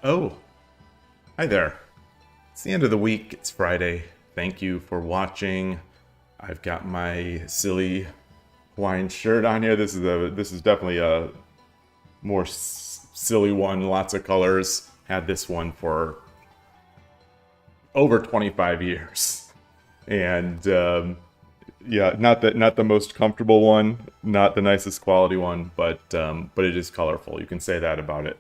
Oh, hi there. It's the end of the week. It's Friday. Thank you for watching. I've got my silly Hawaiian shirt on here. This is definitely a more silly one. Lots of colors. Had this one for over 25 years, and yeah, not the most comfortable one, not the nicest quality one, but it is colorful. You can say that about it.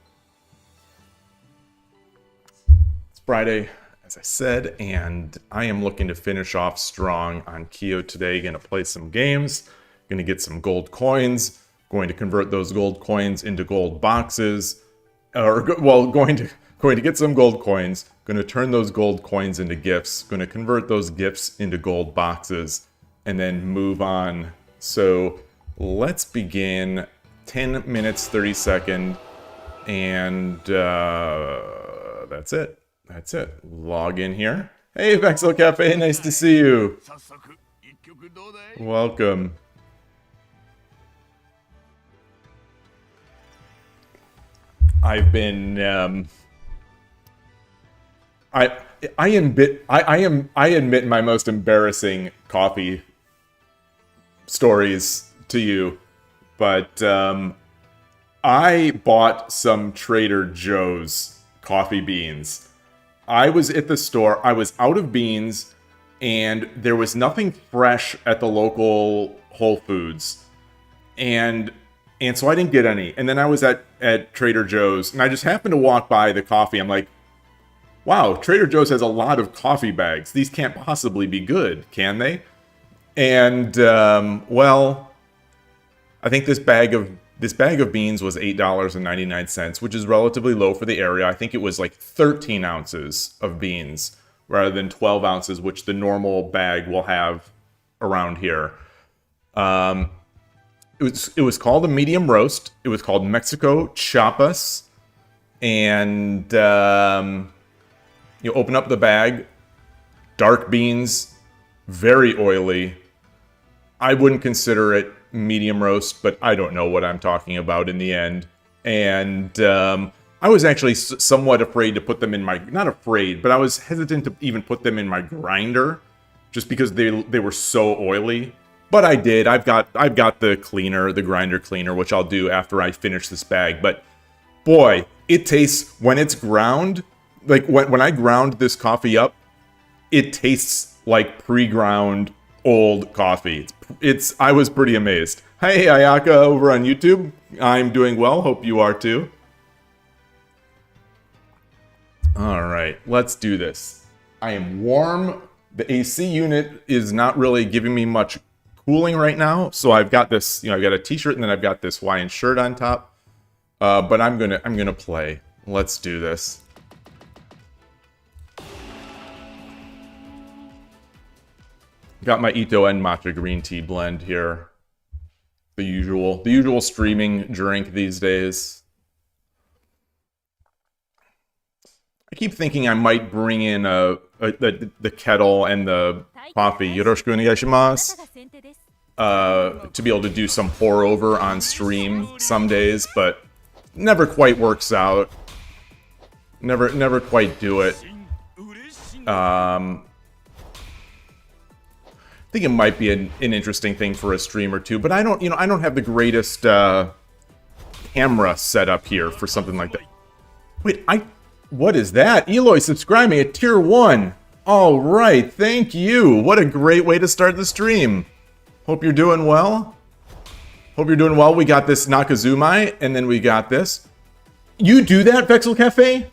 Friday, as I said, and I am looking to finish off strong on KIOU today. Going to play some games, going to get some gold coins, going to convert those gold coins into gold boxes, or well, going to get some gold coins, going to turn those gold coins into gifts, going to convert those gifts into gold boxes, and then move on. So let's begin. 10 minutes, 30 seconds, and that's it. That's it. Log in here. Hey, Vexel Cafe, nice to see you. Welcome. I've been I admit my most embarrassing coffee stories to you, but I bought some Trader Joe's coffee beans. I was at the store, I was out of beans, and there was nothing fresh at the local Whole Foods. And so I didn't get any. And then I was at Trader Joe's, and I just happened to walk by the coffee. I'm like, wow, Trader Joe's has a lot of coffee bags. These can't possibly be good, can they? And, well, I think this bag of beans was $8.99, which is relatively low for the area. I think it was like 13 ounces of beans rather than 12 ounces, which the normal bag will have around here. It was called a medium roast. It was called Mexico Chiapas. And you open up the bag, dark beans, very oily. I wouldn't consider it medium roast, but I don't know what I'm talking about in the end. And I was actually somewhat afraid to put them in my, not afraid, but I was hesitant to even put them in my grinder just because they were so oily. But I did. I've got the cleaner, the grinder cleaner, which I'll do after I finish this bag. But boy, it tastes, when it's ground, like when I ground this coffee up, it tastes like pre-ground old coffee. I was pretty amazed. Hey, Ayaka over on YouTube. I'm doing well. Hope you are too. All right, let's do this. I am warm. The AC unit is not really giving me much cooling right now, so I've got this. I've got a t-shirt and then I've got this Hawaiian shirt on top. But I'm gonna play. Let's do this. Got my Ito and matcha green tea blend here. The usual streaming drink these days. I keep thinking I might bring in the kettle and the coffee. Yoroshiku onegaishimasu. To be able to do some pour over on stream some days, but never quite works out. Never quite do it. I think it might be an interesting thing for a stream or two, but I don't have the greatest camera set up here for something like that. Wait, what is that? Yloigh subscribing at tier 1. All right, thank you. What a great way to start the stream. Hope you're doing well. Hope you're doing well. We got this Nakazumai, and then we got this. You do that, Vexel Cafe?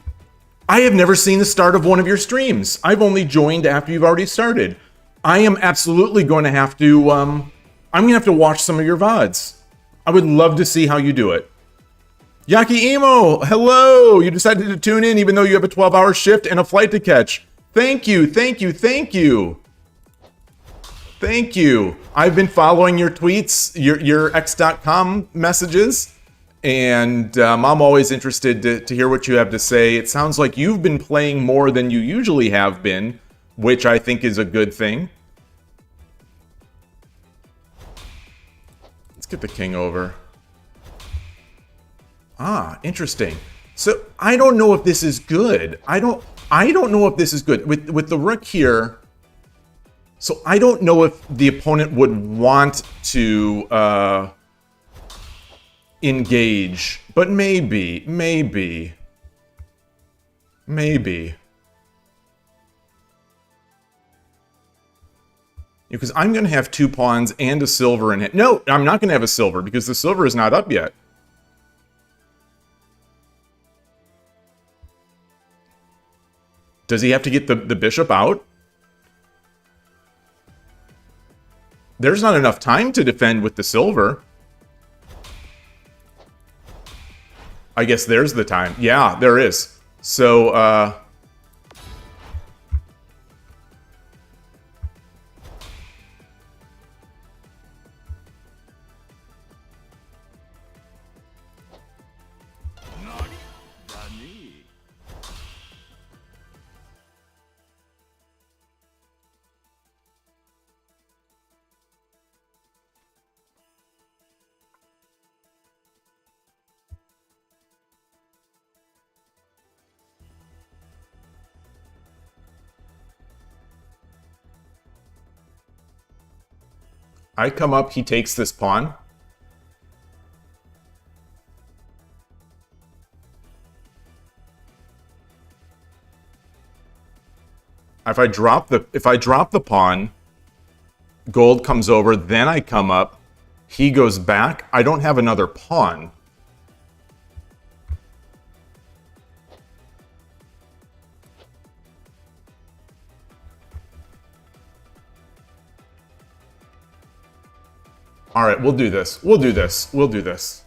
I have never seen the start of one of your streams. I've only joined after you've already started. I am absolutely going to have to, I'm going to have to watch some of your VODs. I would love to see how you do it. Yaki Emo, hello! You decided to tune in even though you have a 12-hour shift and a flight to catch. Thank you, thank you, thank you. Thank you. I've been following your tweets, your x.com messages, and I'm always interested to hear what you have to say. It sounds like you've been playing more than you usually have been, which I think is a good thing. Let's get the king over. Ah, interesting. So I don't know if this is good. I don't know if this is good. With the rook here, so I don't know if the opponent would want to engage, but maybe. Because I'm going to have 2 pawns and a silver in it. No, I'm not going to have a silver because the silver is not up yet. Does he have to get the bishop out? There's not enough time to defend with the silver. I guess there's the time. Yeah, there is. So, I come up, he takes this pawn. If I drop the pawn, gold comes over, then I come up, he goes back. I don't have another pawn. All right, we'll do this. We'll do this. We'll do this.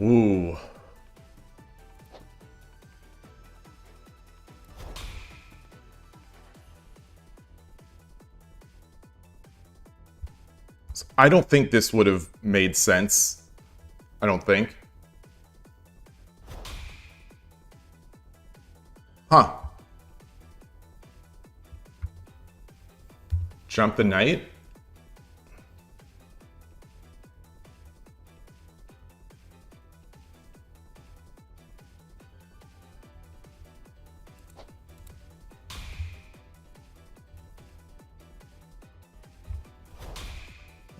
Ooh. So I don't think this would have made sense. I don't think. Huh. Jump the knight?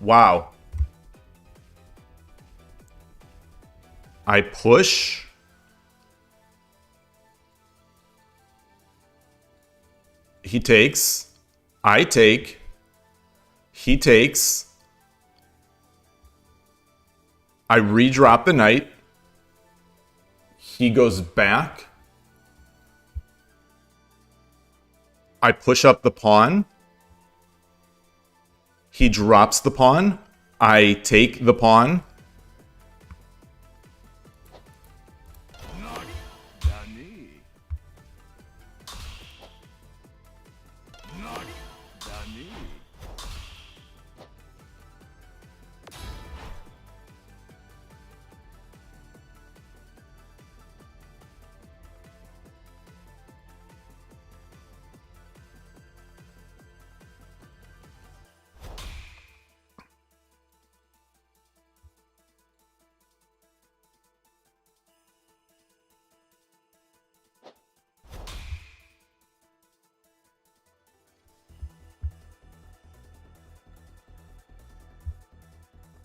Wow. I push. He takes. I take. He takes. I redrop the knight. He goes back. I push up the pawn. He drops the pawn. I take the pawn.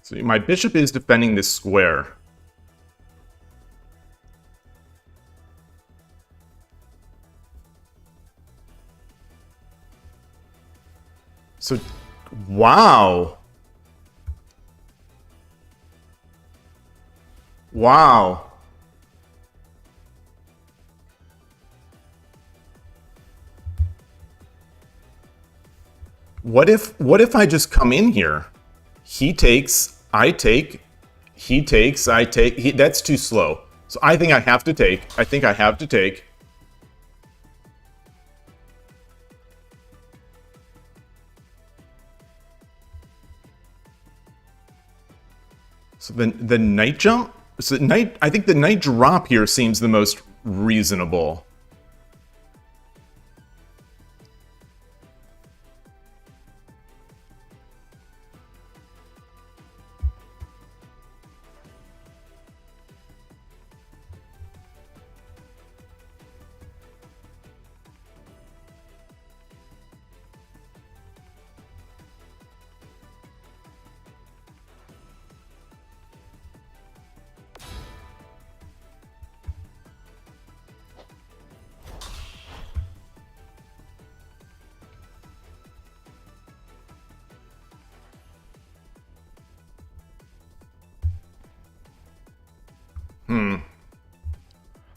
So my bishop is defending this square. So, wow. Wow. What if I just come in here? He takes, I take, he takes, I take. That's too slow. So I think I have to take. I think I have to take. So the knight jump? So knight, I think the knight drop here seems the most reasonable.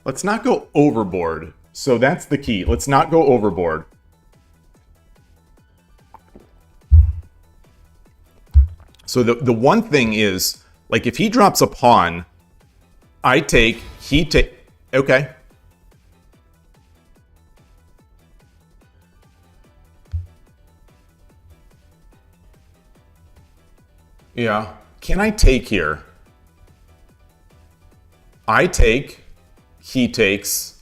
Let's not go overboard. So that's the key. Let's not go overboard. So the one thing is, like, if he drops a pawn, I take, he take. Okay. Yeah. Can I take here? I take, he takes.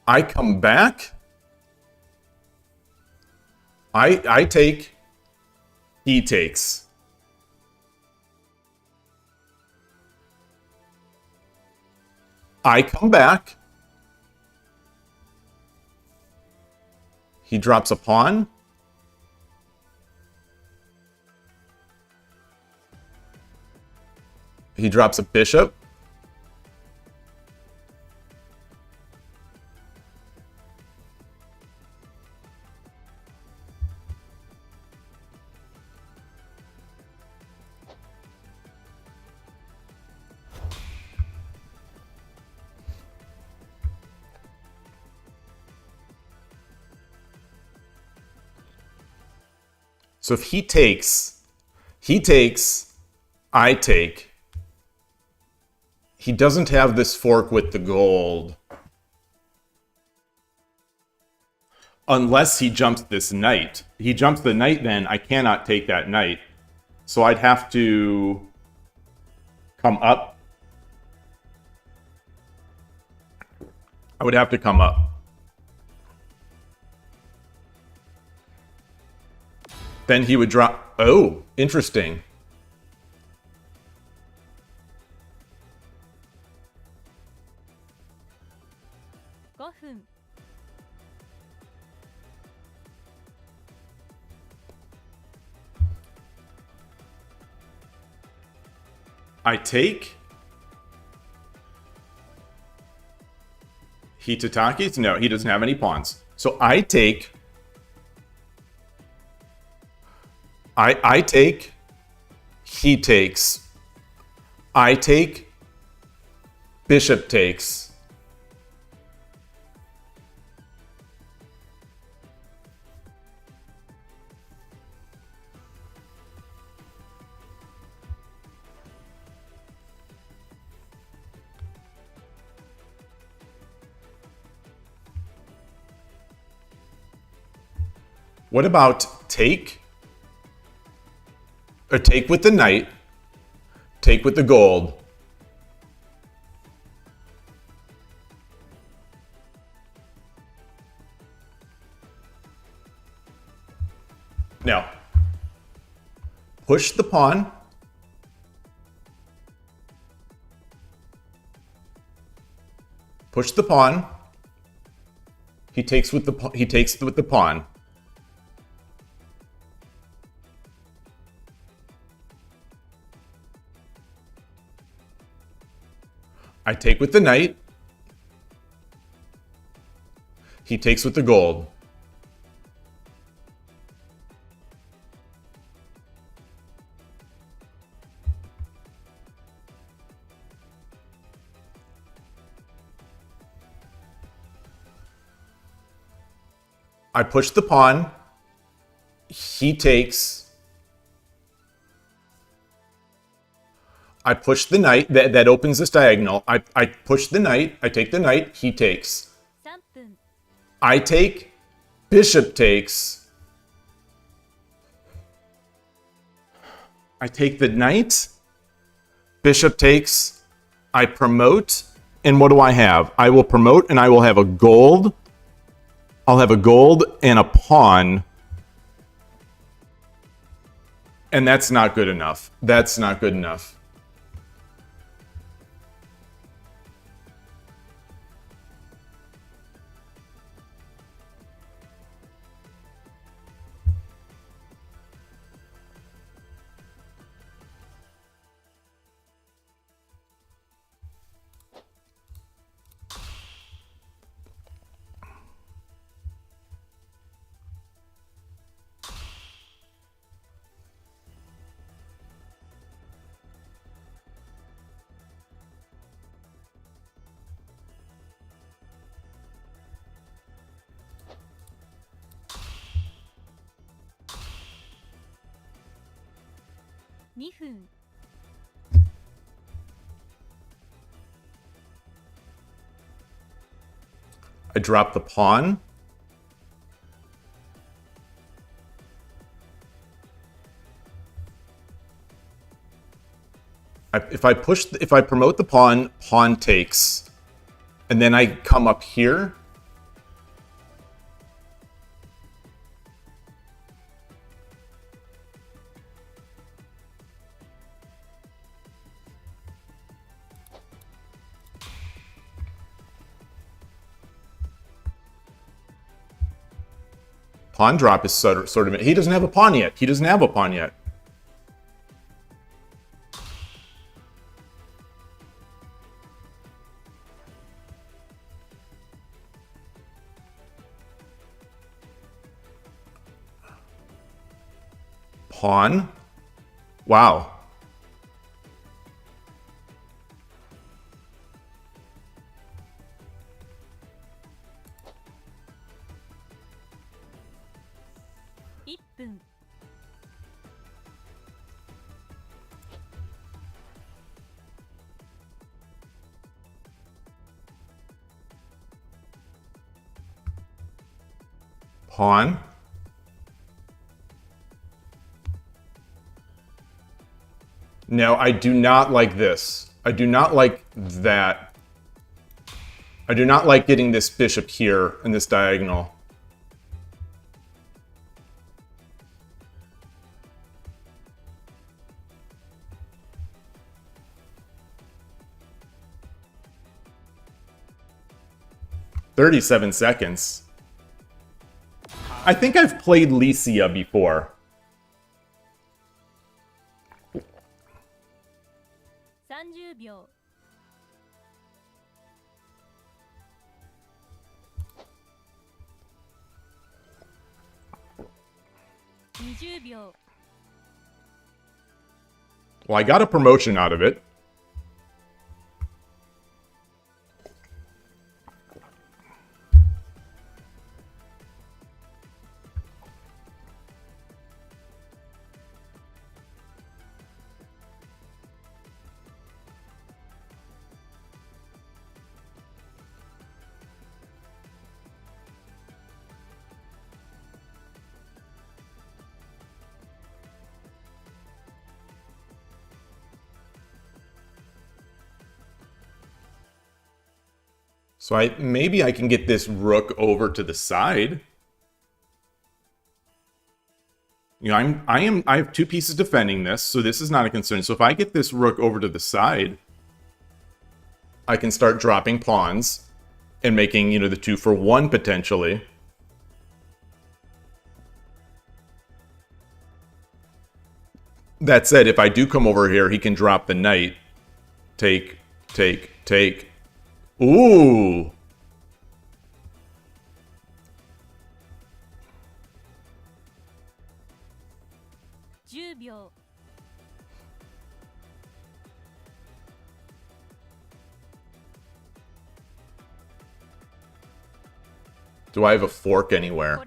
I come back. I take, he takes. I come back. He drops a pawn. He drops a bishop. So if he takes, I take. He doesn't have this fork with the gold. Unless he jumps this knight. He jumps the knight, then I cannot take that knight. So I'd have to come up. I would have to come up. Then he would drop. Oh, interesting. I take. He Tatakis? No, he doesn't have any pawns. So I take. I take. He takes. I take. Bishop takes. What about take? Or take with the knight. Take with the gold. Now, push the pawn. Push the pawn. He takes with the pawn. I take with the knight. He takes with the gold. I push the pawn. He takes. I push the knight. That opens this diagonal. I push the knight. I take the knight. He takes. I take. Bishop takes. I take the knight. Bishop takes. I promote. And what do I have? I will promote and I will have a gold. I'll have a gold and a pawn. And that's not good enough. That's not good enough. I drop the pawn. If I promote the pawn, pawn takes. And then I come up here. Pawn drop is sort of... He doesn't have a pawn yet. He doesn't have a pawn yet. Pawn. Wow. Pawn. No, I do not like this. I do not like that. I do not like getting this bishop here in this diagonal. "37 seconds. I think I've played Lycia before. Well, I got a promotion out of it. So maybe I can get this rook over to the side. You know, I have two pieces defending this, so this is not a concern. So if I get this rook over to the side, I can start dropping pawns and making, you know, the 2-for-1 potentially. That said, if I do come over here, he can drop the knight. Take, take, take. Ooh. Do I have a fork anywhere?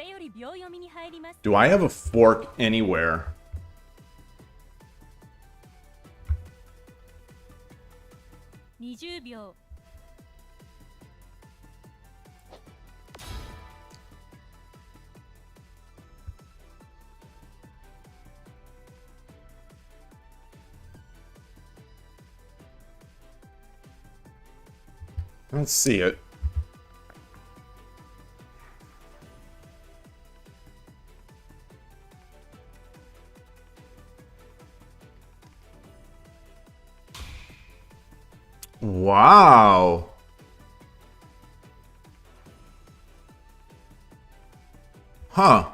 Do I have a fork anywhere? I don't see it. Wow. Huh.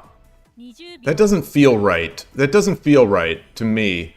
That doesn't feel right. That doesn't feel right to me.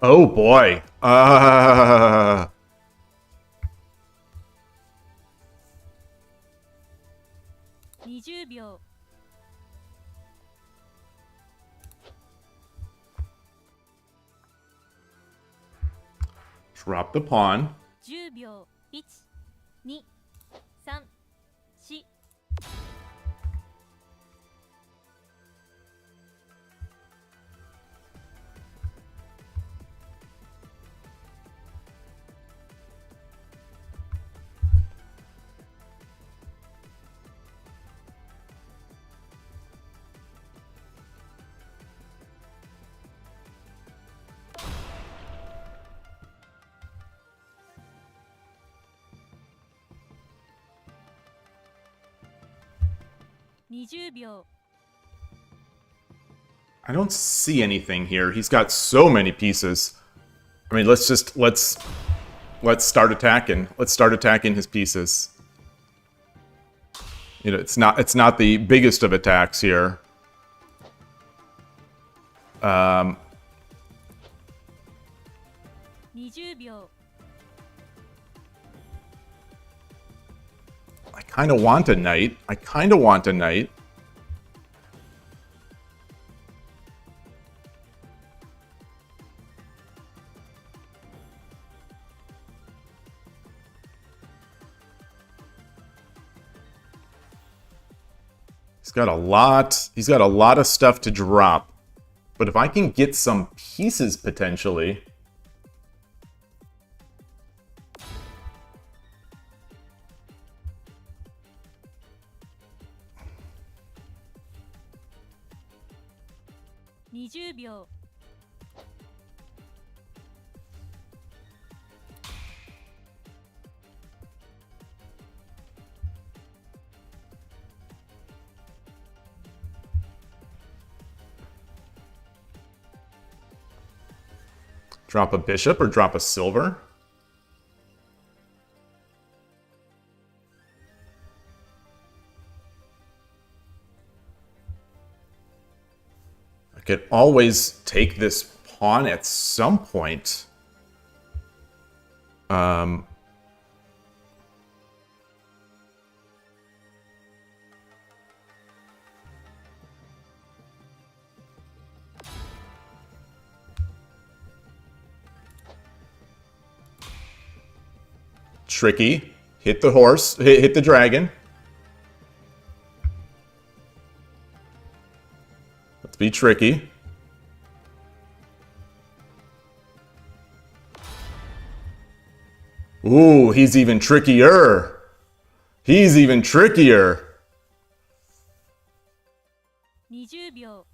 Oh boy. 20秒 Drop the pawn. 10秒 1、2、3、4 20秒 I don't see anything here. He's got so many pieces. I mean, let's start attacking. Let's start attacking his pieces. You know, it's not the biggest of attacks here. 20秒 I kind of want a knight. I kind of want a knight. He's got a lot of stuff to drop. But if I can get some pieces potentially, ,20 秒 drop a bishop or drop a silver. I could always take this pawn at some point. Tricky. Hit the horse. Hit the dragon. Let's be tricky. Ooh, he's even trickier. He's even trickier. 20秒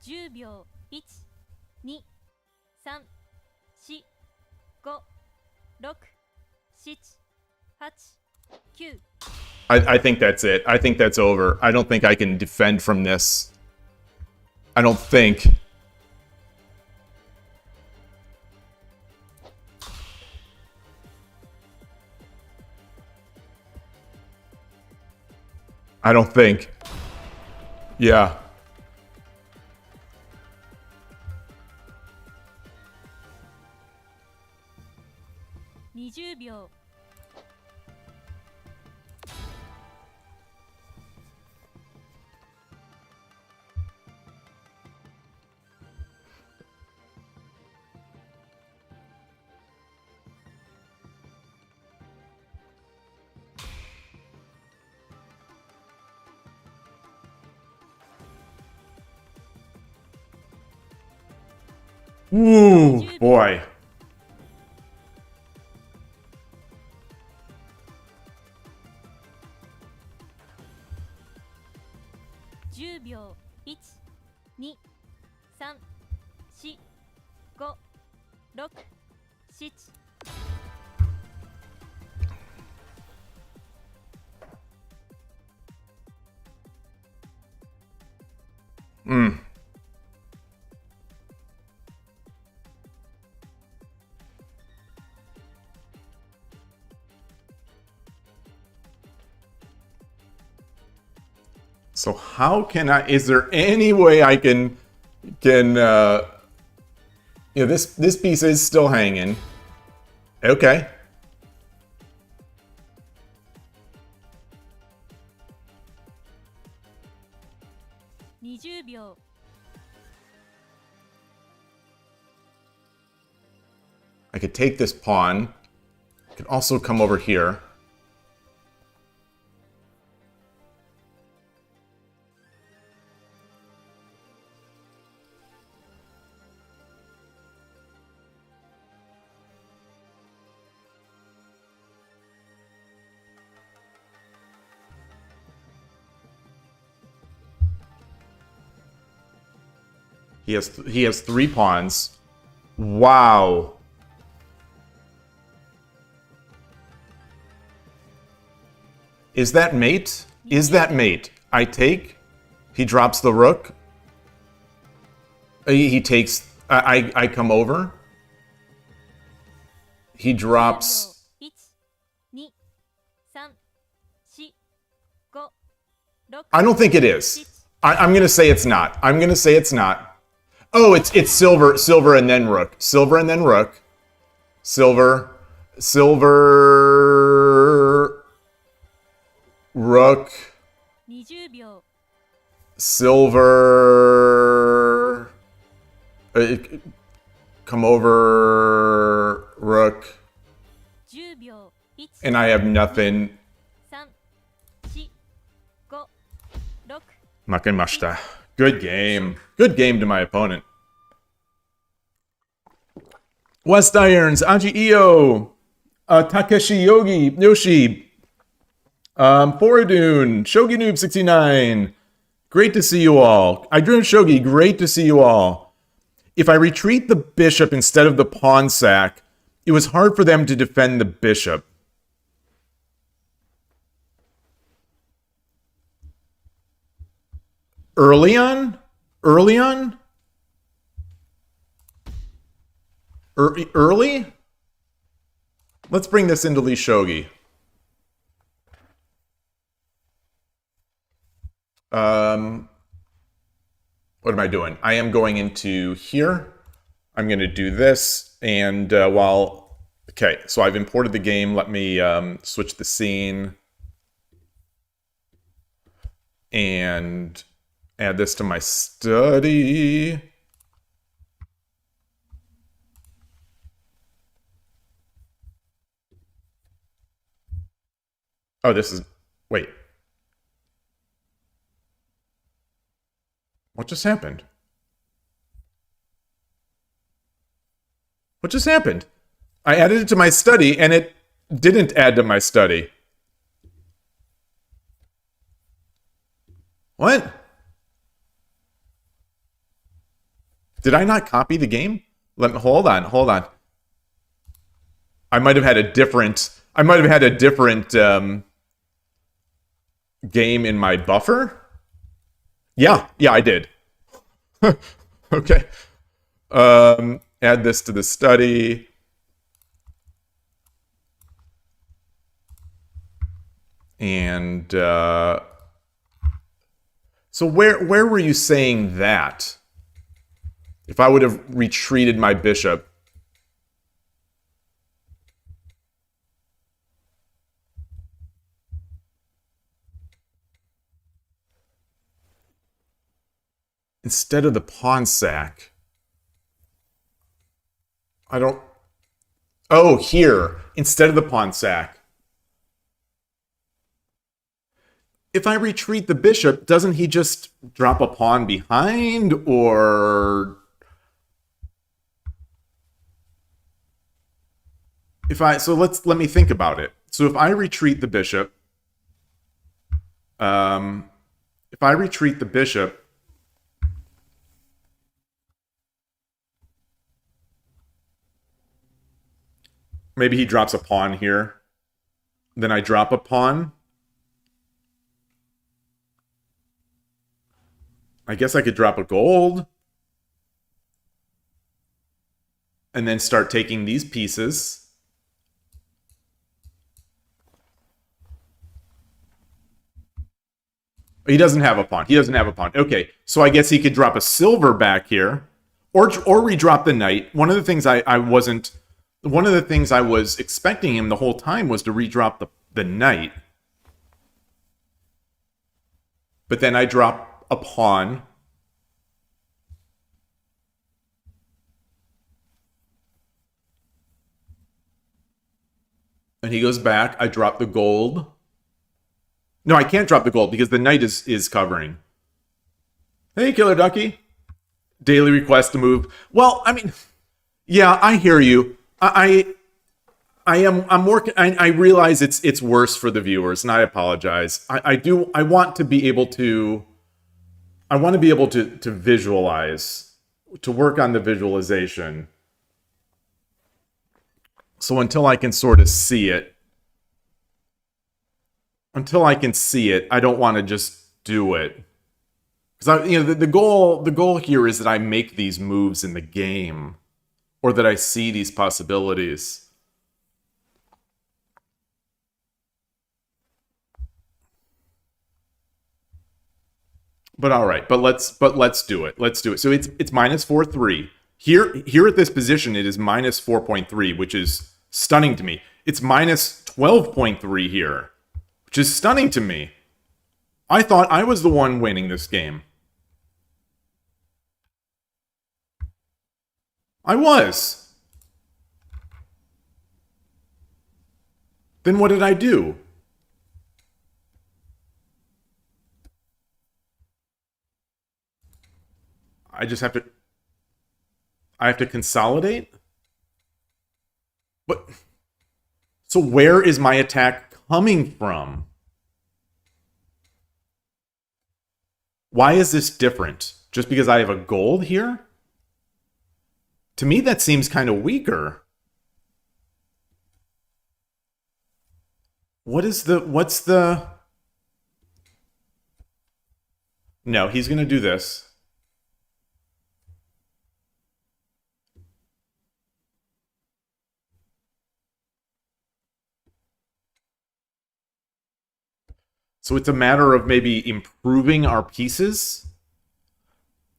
10秒 1、2、3、4、5、6、7、9 I think that's it. I think that's over. I don't think I can defend from this. I don't think. I don't think. Yeah.秒 Ooh, boy.秒 1 2 3 4 5 6 7 So how can I, is there any way I can, this piece is still hanging. Okay.秒 I could take this pawn. I could also come over here. He has 3 pawns. Wow. Is that mate? Is that mate? I take. He drops the rook. He takes. I come over. He drops. 1 2 3 4 5 6 I don't think it is. I'm gonna say it's not. I'm gonna say it's not. Oh, it's silver and then rook. Silver and then rook. Silver. Rook. 20秒 Silver. Come over. Rook. 10秒 1 And I have nothing. 3 4 5 6 Makemashita. Good game. Good game to my opponent. West Irons, Aji Io, Takeshi Yoshi, Foradune, Shogi Noob 69. Great to see you all. I drew Shogi. Great to see you all. If I retreat the bishop instead of the pawn sack, it was hard for them to defend the bishop. Early on? Early on? Early? Let's bring this into Lee Shogi. What am I doing? I am going into here. I'm going to do this. And okay, so I've imported the game. Let me switch the scene. And add this to my study. Oh, this is... Wait. What just happened? What just happened? I added it to my study, and it didn't add to my study. What? Did I not copy the game? Hold on. I might have had a different I might have had a different game in my buffer. Yeah, I did. Okay. Add this to the study. And so where were you saying that? If I would have retreated my bishop. Instead of the pawn sack. I don't... Oh, here. Instead of the pawn sack. If I retreat the bishop, doesn't he just drop a pawn behind? Or... So let me think about it. So if I retreat the bishop... Maybe he drops a pawn here. Then I drop a pawn. I guess I could drop a gold. And then start taking these pieces. He doesn't have a pawn. He doesn't have a pawn. Okay, so I guess he could drop a silver back here. Or redrop the knight. One of the things One of the things I was expecting him the whole time was to redrop the knight. But then I drop a pawn. And he goes back. I drop the gold. No, I can't drop the gold because the knight is covering. Hey, Killer Ducky. Daily request to move. Well, I mean, yeah, I hear you. I realize it's worse for the viewers, and I apologize. I want to be able to visualize, to work on the visualization. So until I can sort of see it, I don't want to just do it. Because the goal here is that I make these moves in the game. Or that I see these possibilities. But all right, but let's do it. Let's do it. So it's -4.3. Here at this position, it is -4.3, which is stunning to me. It's -12.3 here, which is stunning to me. I thought I was the one winning this game. I was. Then what did I do? I have to consolidate? But so where is my attack coming from? Why is this different? Just because I have a gold here? To me, that seems kind of weaker. What's the... No, he's going to do this. So it's a matter of maybe improving our pieces.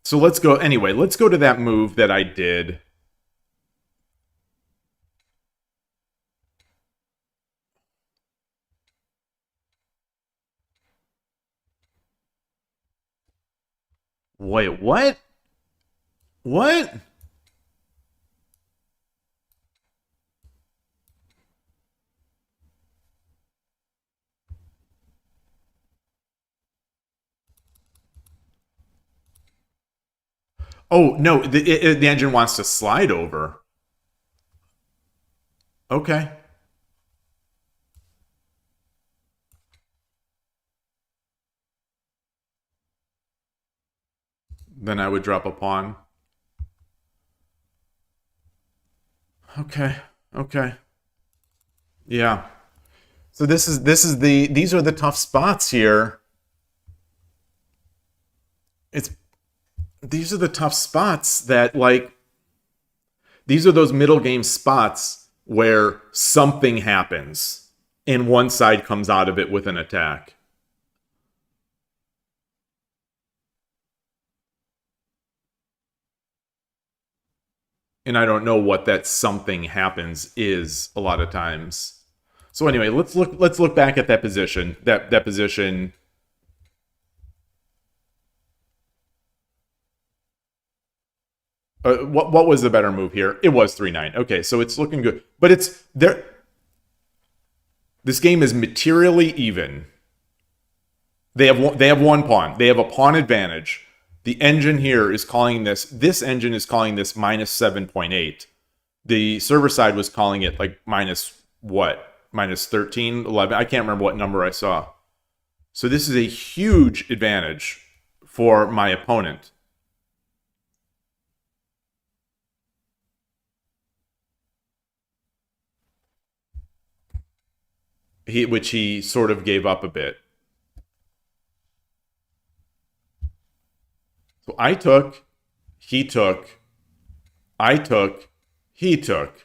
So let's go, anyway, let's go to that move that I did. Wait, what? What? Oh, no, the engine wants to slide over. Okay. Then I would drop a pawn. Okay, okay. Yeah, So these are the tough spots here. These are the tough spots that, like, these are those middle game spots where something happens and one side comes out of it with an attack. And I don't know what that something happens is a lot of times. So anyway, let's look back at that position. That position. What was the better move here? It was 3-9. Okay, so it's looking good. But it's there. This game is materially even. They have one pawn. They have a pawn advantage. The engine here is calling this engine is calling this minus 7.8. The server side was calling it like minus what? Minus 13, 11. I can't remember what number I saw. So this is a huge advantage for my opponent. Which he sort of gave up a bit. So I took, he took, I took, he took.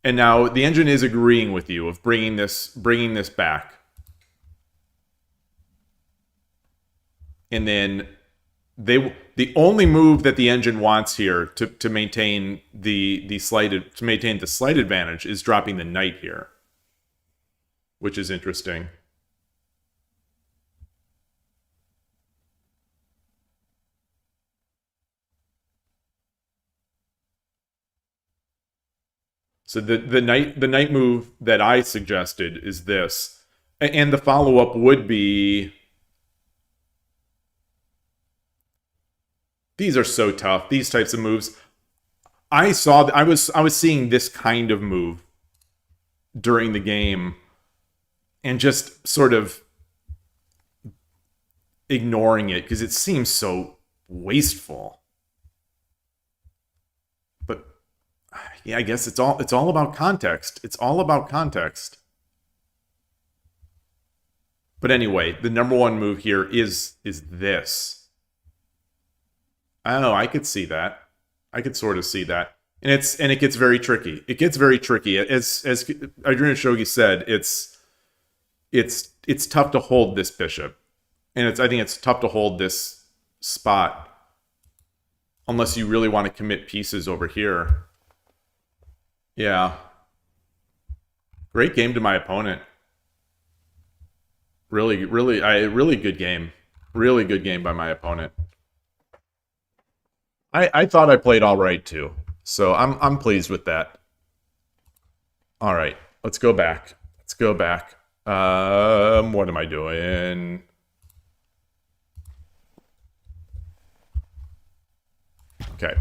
And now the engine is agreeing with you of bringing this back. And then the only move that the engine wants here to maintain the slight advantage is dropping the knight here, which is interesting. So the knight move that I suggested is this, and the follow up would be. These are so tough. These types of moves. I was seeing this kind of move during the game, and just sort of ignoring it because it seems so wasteful. Yeah, I guess it's all about context. It's all about context. But anyway, the number one move here is this. Oh, I could see that. I could sort of see that. And it gets very tricky. It gets very tricky. As Adrian Shogi said, it's tough to hold this bishop. And I think it's tough to hold this spot unless you really want to commit pieces over here. Yeah. Great game to my opponent. Really good game. Really good game by my opponent. I thought I played all right too. So I'm pleased with that. All right, let's go back. Let's go back. What am I doing? Okay.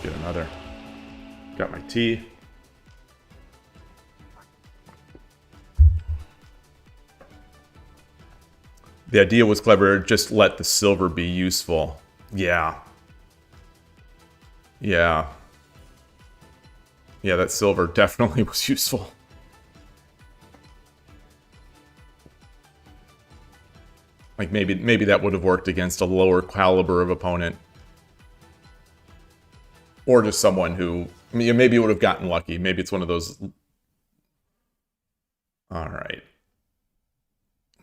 Get another. Got my tea. The idea was clever, just let the silver be useful. Yeah. Yeah. Yeah, that silver definitely was useful. Like maybe that would have worked against a lower caliber of opponent. Or just someone who, maybe would have gotten lucky. Maybe it's one of those. All right.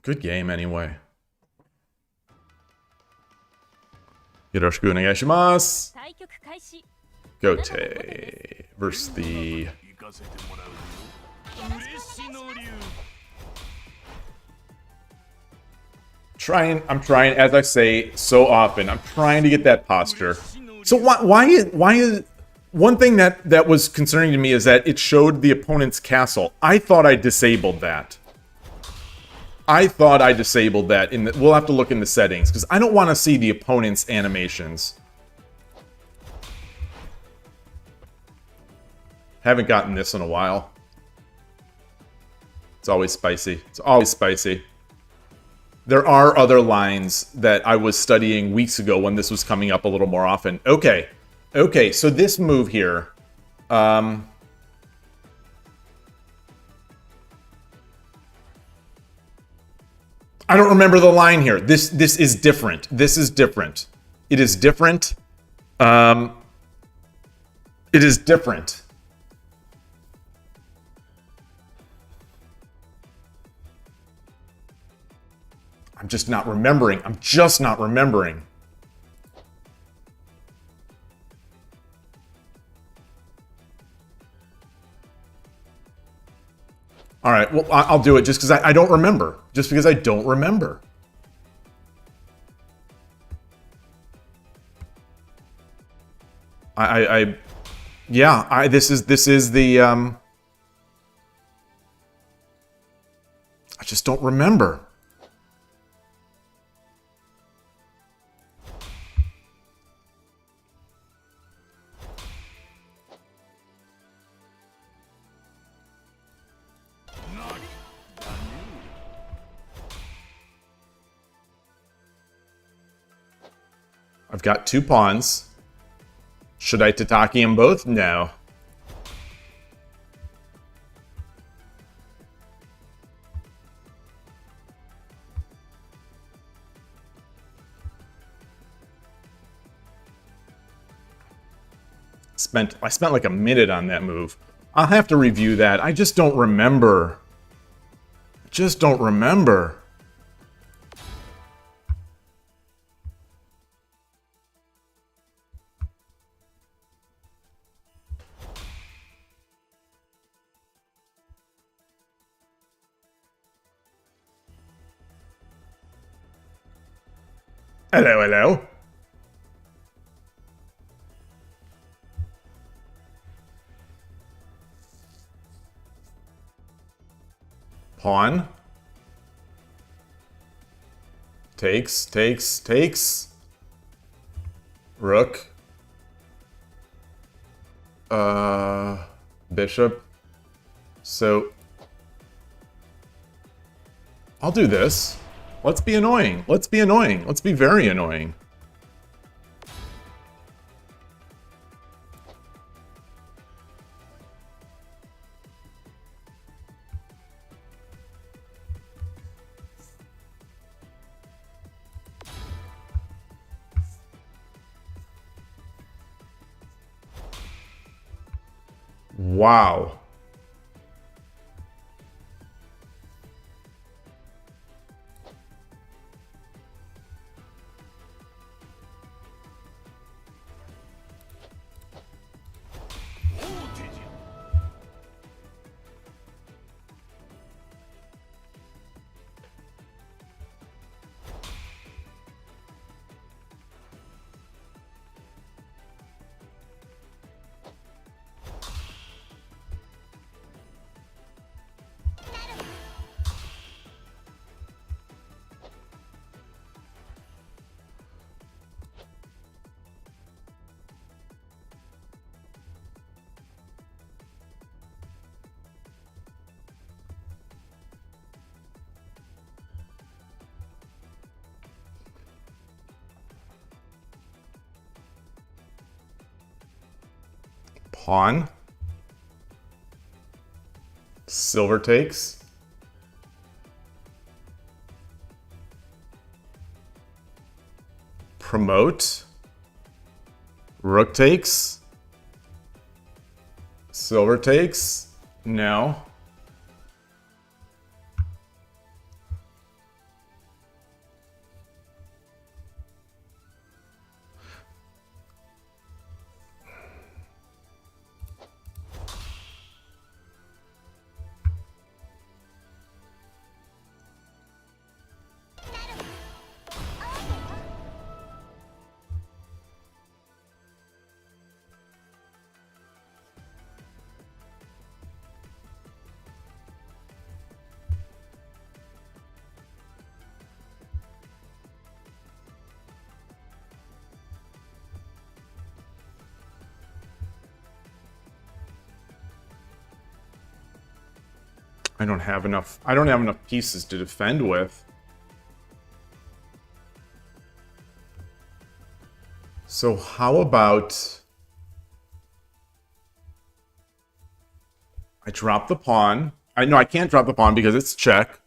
Good game anyway. Yoroshiku onegaishimasu. Gote versus the. I'm trying, as I say so often, I'm trying to get that posture. So why is one thing that was concerning to me is that it showed the opponent's castle. I thought I disabled that. We'll have to look in the settings because I don't want to see the opponent's animations. Haven't gotten this in a while. It's always spicy. It's always spicy. There are other lines that I was studying weeks ago when this was coming up a little more often. Okay, so this move here. I don't remember the line here. This is different. This is different. It is different. It is different. I'm just not remembering. I'm just not remembering. All right, well, I'll do it just because I don't remember. Just because I don't remember. This is the, I just don't remember. I've got 2 pawns. Should I Tataki them both? No. I spent like a minute on that move. I'll have to review that. I just don't remember. Just don't remember. Hello, hello. Pawn. Takes. Rook. Bishop. So I'll do this. Let's be annoying. Let's be annoying. Let's be very annoying. Wow. Pawn. Silver takes. Promote. Rook takes. Silver takes. No. I don't have enough pieces to defend with. So how about I drop the pawn? I can't drop the pawn because it's check.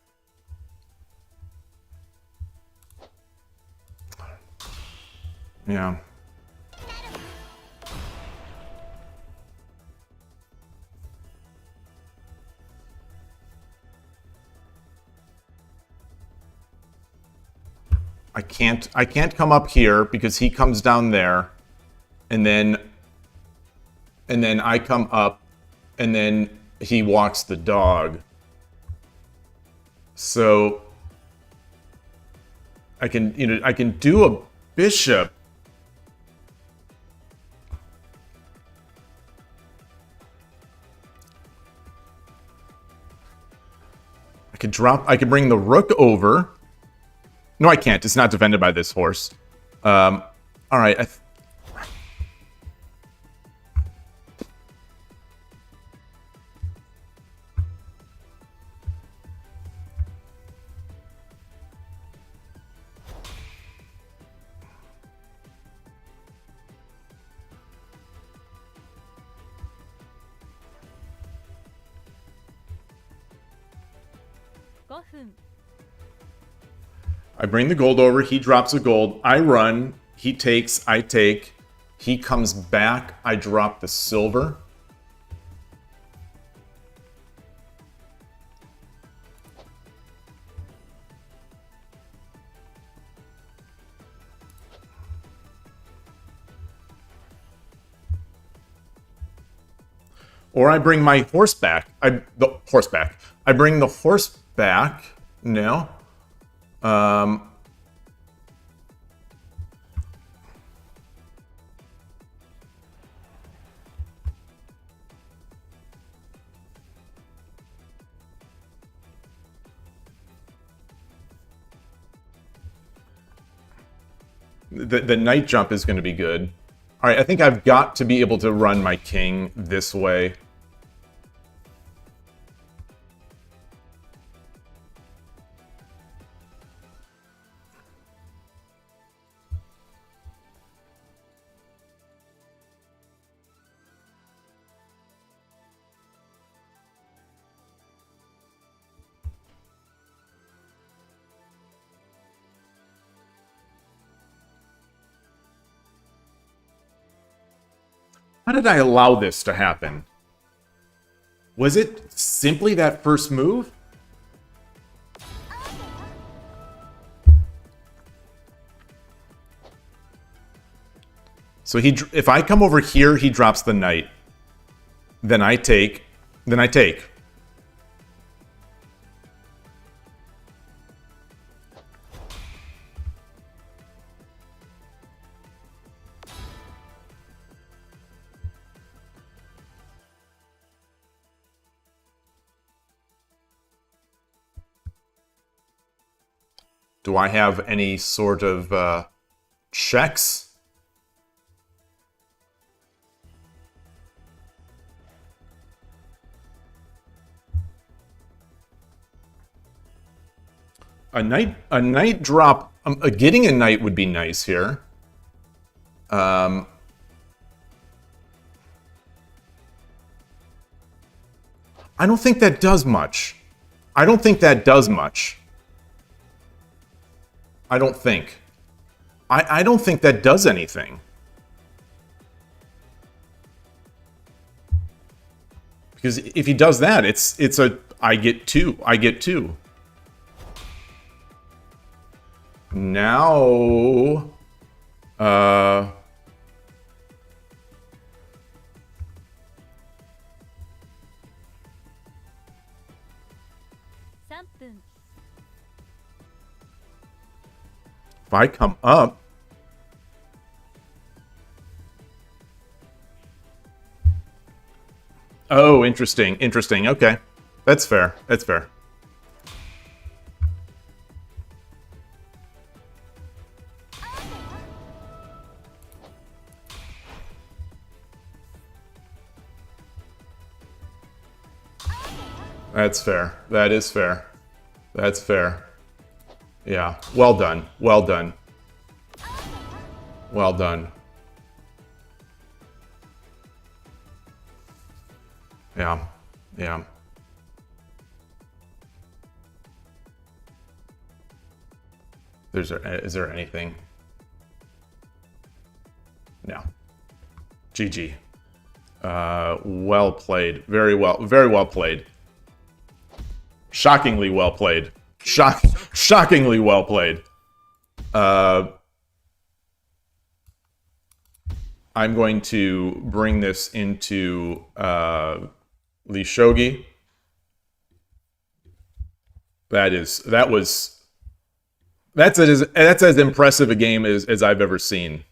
Yeah. I can't come up here because he comes down there, and then I come up, and then he walks the dog. So I can do a bishop. I could bring the rook over. No, I can't. It's not defended by this horse. All right. I bring the gold over, he drops a gold, I run, he takes, I take, he comes back, I drop the silver. Or I bring my horse back. I bring the horse back. No. The knight jump is going to be good. All right, I think I've got to be able to run my king this way. How did I allow this to happen? Was it simply that first move? So if I come over here, he drops the knight. Then I take. Then I take. Do I have any sort of checks? A knight drop. Getting a knight would be nice here. I don't think that does much. I don't think that does much. I don't think. I don't think that does anything. Because if he does that, it's a I get two. I get two. Now if I come up, oh, interesting, interesting. Okay, that's fair. That's fair. That's fair. That is fair. That's fair. Yeah. Well done. Well done. Well done. Yeah. Yeah. Is there anything? GG. Well played. Very well played. Shockingly well played. Shockingly well played. I'm going to bring this into Lee Shogi. That's as impressive a game as I've ever seen.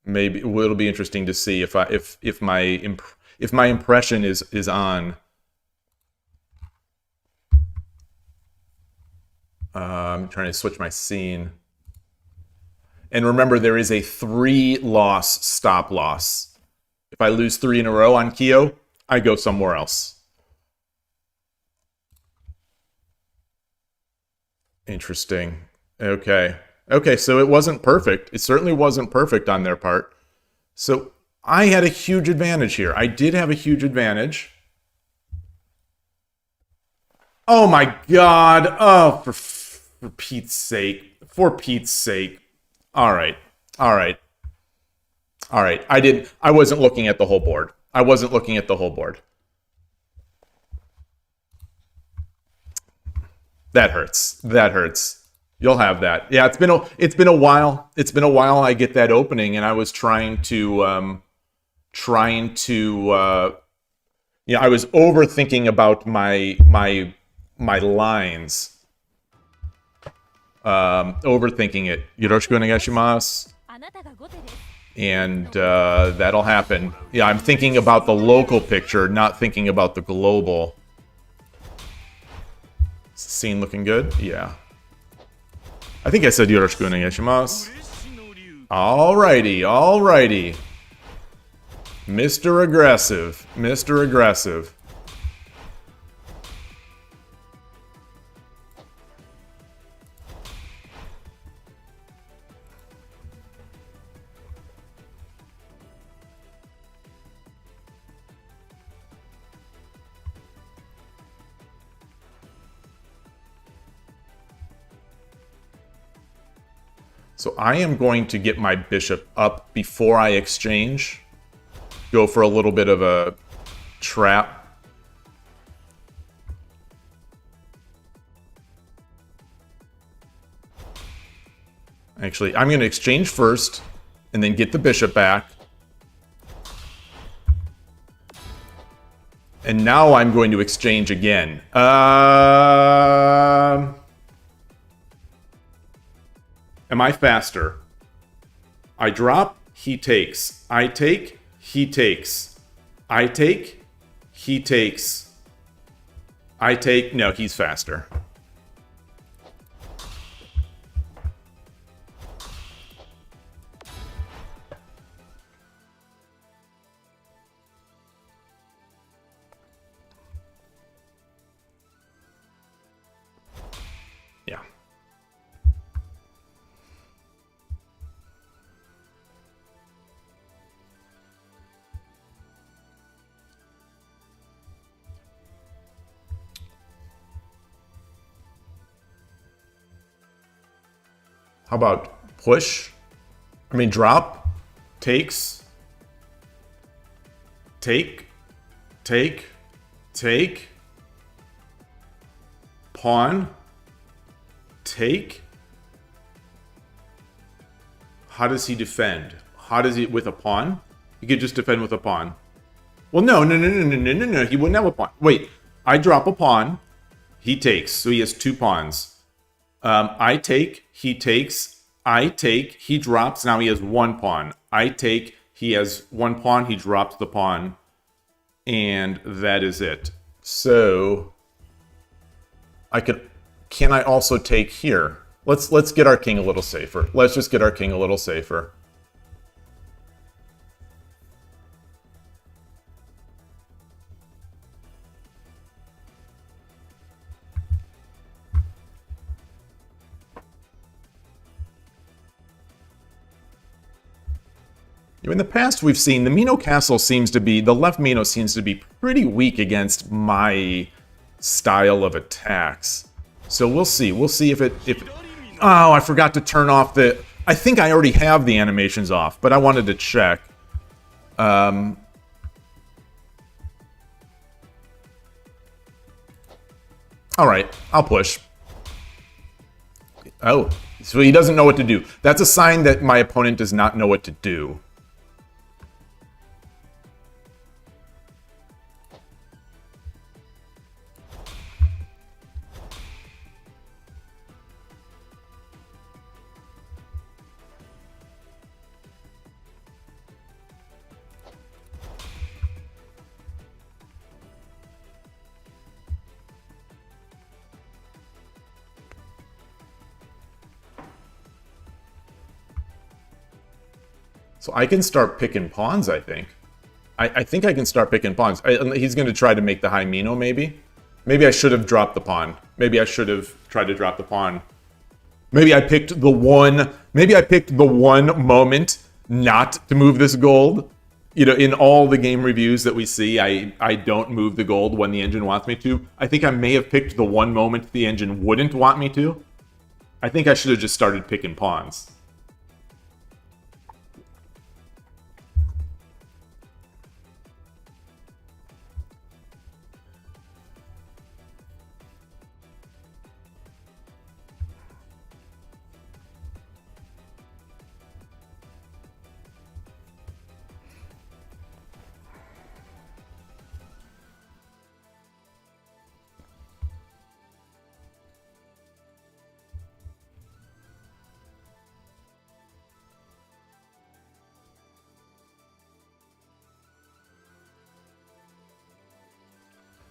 Maybe it'll be interesting to see if my impression is on. I'm trying to switch my scene. And remember, there is a 3-loss stop loss. If I lose 3 in a row on KIOU, I go somewhere else. Interesting. Okay. Okay, so it wasn't perfect. It certainly wasn't perfect on their part. So I had a huge advantage here. I did have a huge advantage. Oh my god. Oh, for Pete's sake. For Pete's sake. All right. All right. All right. I wasn't looking at the whole board. I wasn't looking at the whole board. That hurts. That hurts. You'll have that. Yeah, it's been a while. It's been a while I get that opening, and I was trying to I was overthinking about my lines. Overthinking it. Yoroshiku onegaishimasu. And that'll happen. Yeah, I'm thinking about the local picture, not thinking about the global. Is the scene looking good? Yeah. I think I said yoroshiku onegaishimasu. Alrighty, alrighty. Mr. Aggressive. Mr. Aggressive. So I am going to get my bishop up before I exchange. Go for a little bit of a trap. Actually, I'm going to exchange first and then get the bishop back. And now I'm going to exchange again. Am I faster? I drop, he takes. I take, he takes. I take, he takes. I take, no, he's faster. Yeah. How about push? I mean, drop, takes, take, take, take, pawn, take. How does he defend? How does he, with a pawn? He could just defend with a pawn. Well, no, he wouldn't have a pawn. Wait, I drop a pawn, he takes, so he has 2 pawns. I take, he takes, I take, he drops, now he has 1 pawn. I take, he has 1 pawn, he drops the pawn, and that is it. So, can I also take here? Let's get our king a little safer. Let's just get our king a little safer. In the past, we've seen the Mino Castle seems to be, the left Mino seems to be pretty weak against my style of attacks. So we'll see. We'll see if oh, I forgot to turn off the, I think I already have the animations off, but I wanted to check. All right, I'll push. Oh, so he doesn't know what to do. That's a sign that my opponent does not know what to do. So I can start picking pawns, I think. I think I can start picking pawns. He's going to try to make the high Mino, maybe. Maybe I should have dropped the pawn. Maybe I should have tried to drop the pawn. Maybe I picked the one... Maybe I picked the one moment not to move this gold. You know, in all the game reviews that we see, I don't move the gold when the engine wants me to. I think I may have picked the one moment the engine wouldn't want me to. I think I should have just started picking pawns.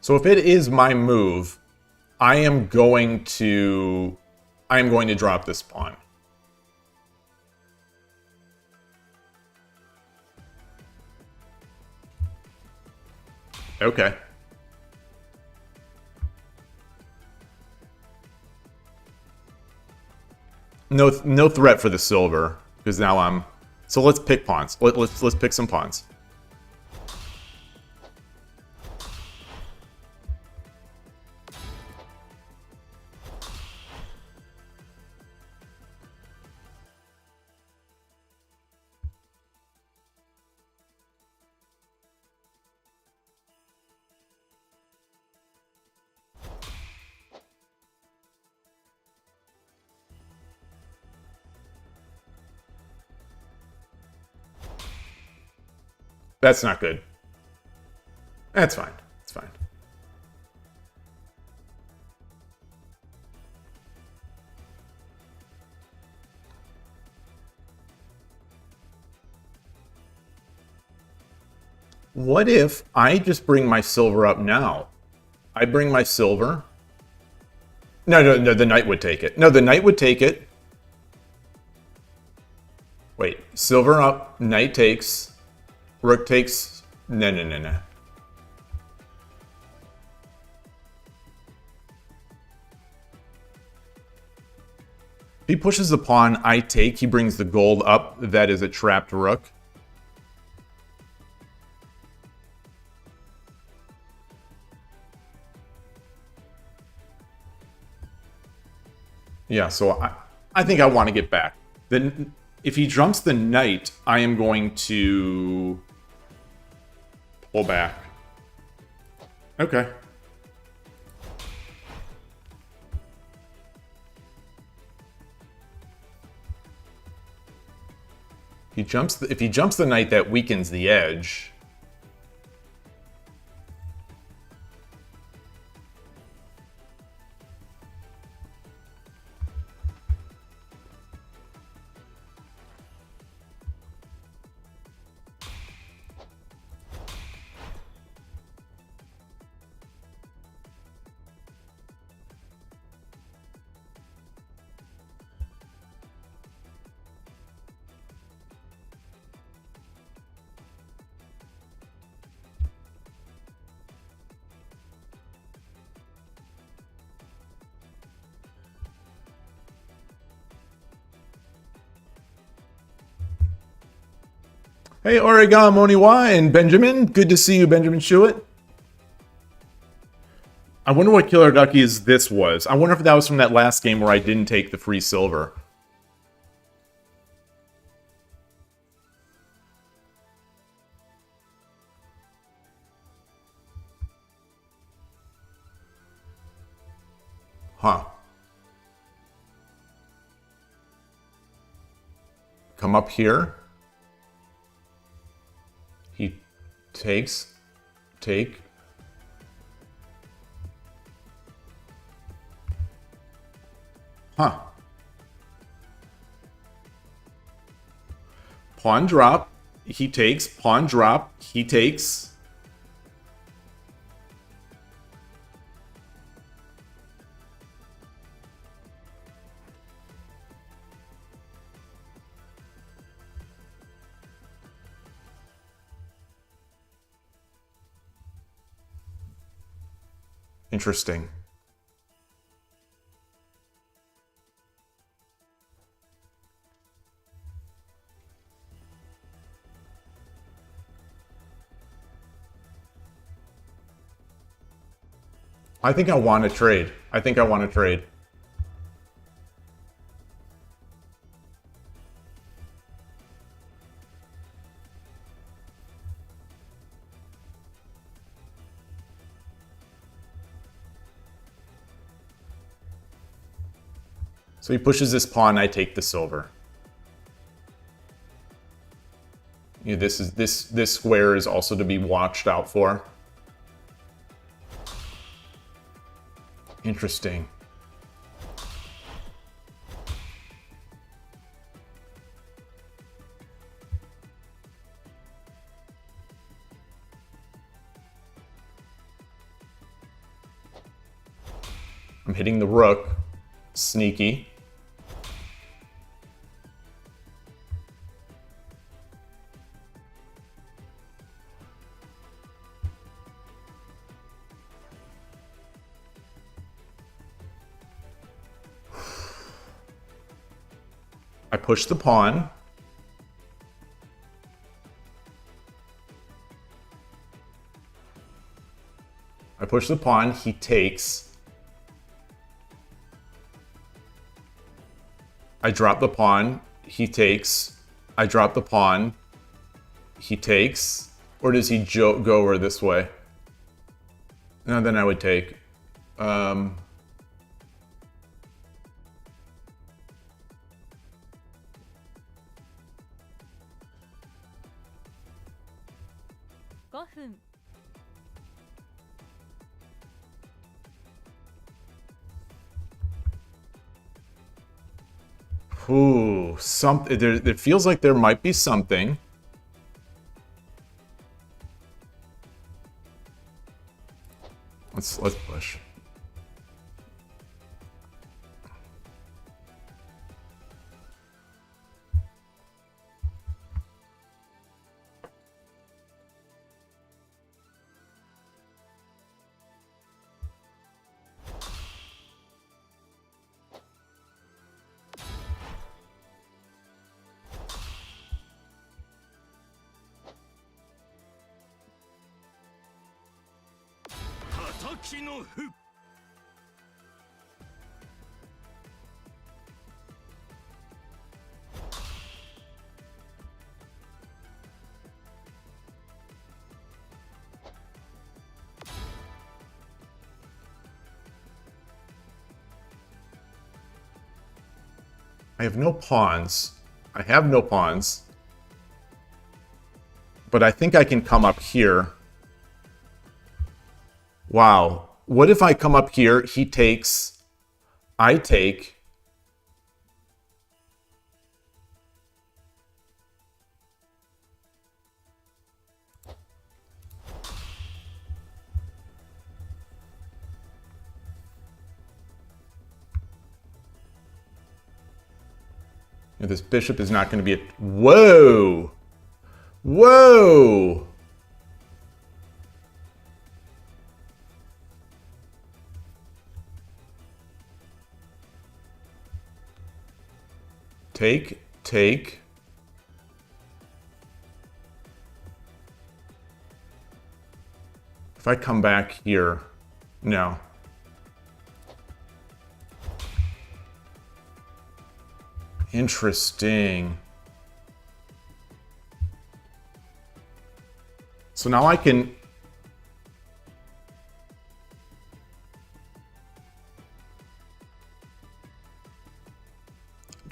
So if it is my move, I am going to drop this pawn. Okay. No threat for the silver, because now I'm... So let's pick pawns. Let's pick some pawns. That's not good. That's fine. It's fine. What if I just bring my silver up now? I bring my silver. No, the knight would take it. No, the knight would take it. Wait, silver up, knight takes. Rook takes... No. If he pushes the pawn, I take. He brings the gold up. That is a trapped rook. Yeah, so I think I want to get back. Then, if he jumps the knight, I am going to... pull back. Okay. If he jumps the knight, that weakens the edge. Hey, Origami and Benjamin. Good to see you, Benjamin Shuett. I wonder what Killer Duckies this was. I wonder if that was from that last game where I didn't take the free silver. Huh. Come up here. He takes, take. Huh. Pawn drop, he takes. Pawn drop, he takes. Interesting. I think I want to trade. I think I want to trade. So he pushes this pawn, I take the silver. Yeah, this square is also to be watched out for. Interesting. I'm hitting the rook. Sneaky. I push the pawn. I push the pawn, he takes. I drop the pawn, he takes. I drop the pawn, he takes. Or does he go over this way? No, then I would take. Ooh, something. It feels like there might be something. Let's push. I have no pawns. I have no pawns. But I think I can come up here. Wow. What if I come up here, he takes, I take. This bishop is not going to be a... Whoa! Whoa! Take, take. If I come back here, no. Interesting. So now I can...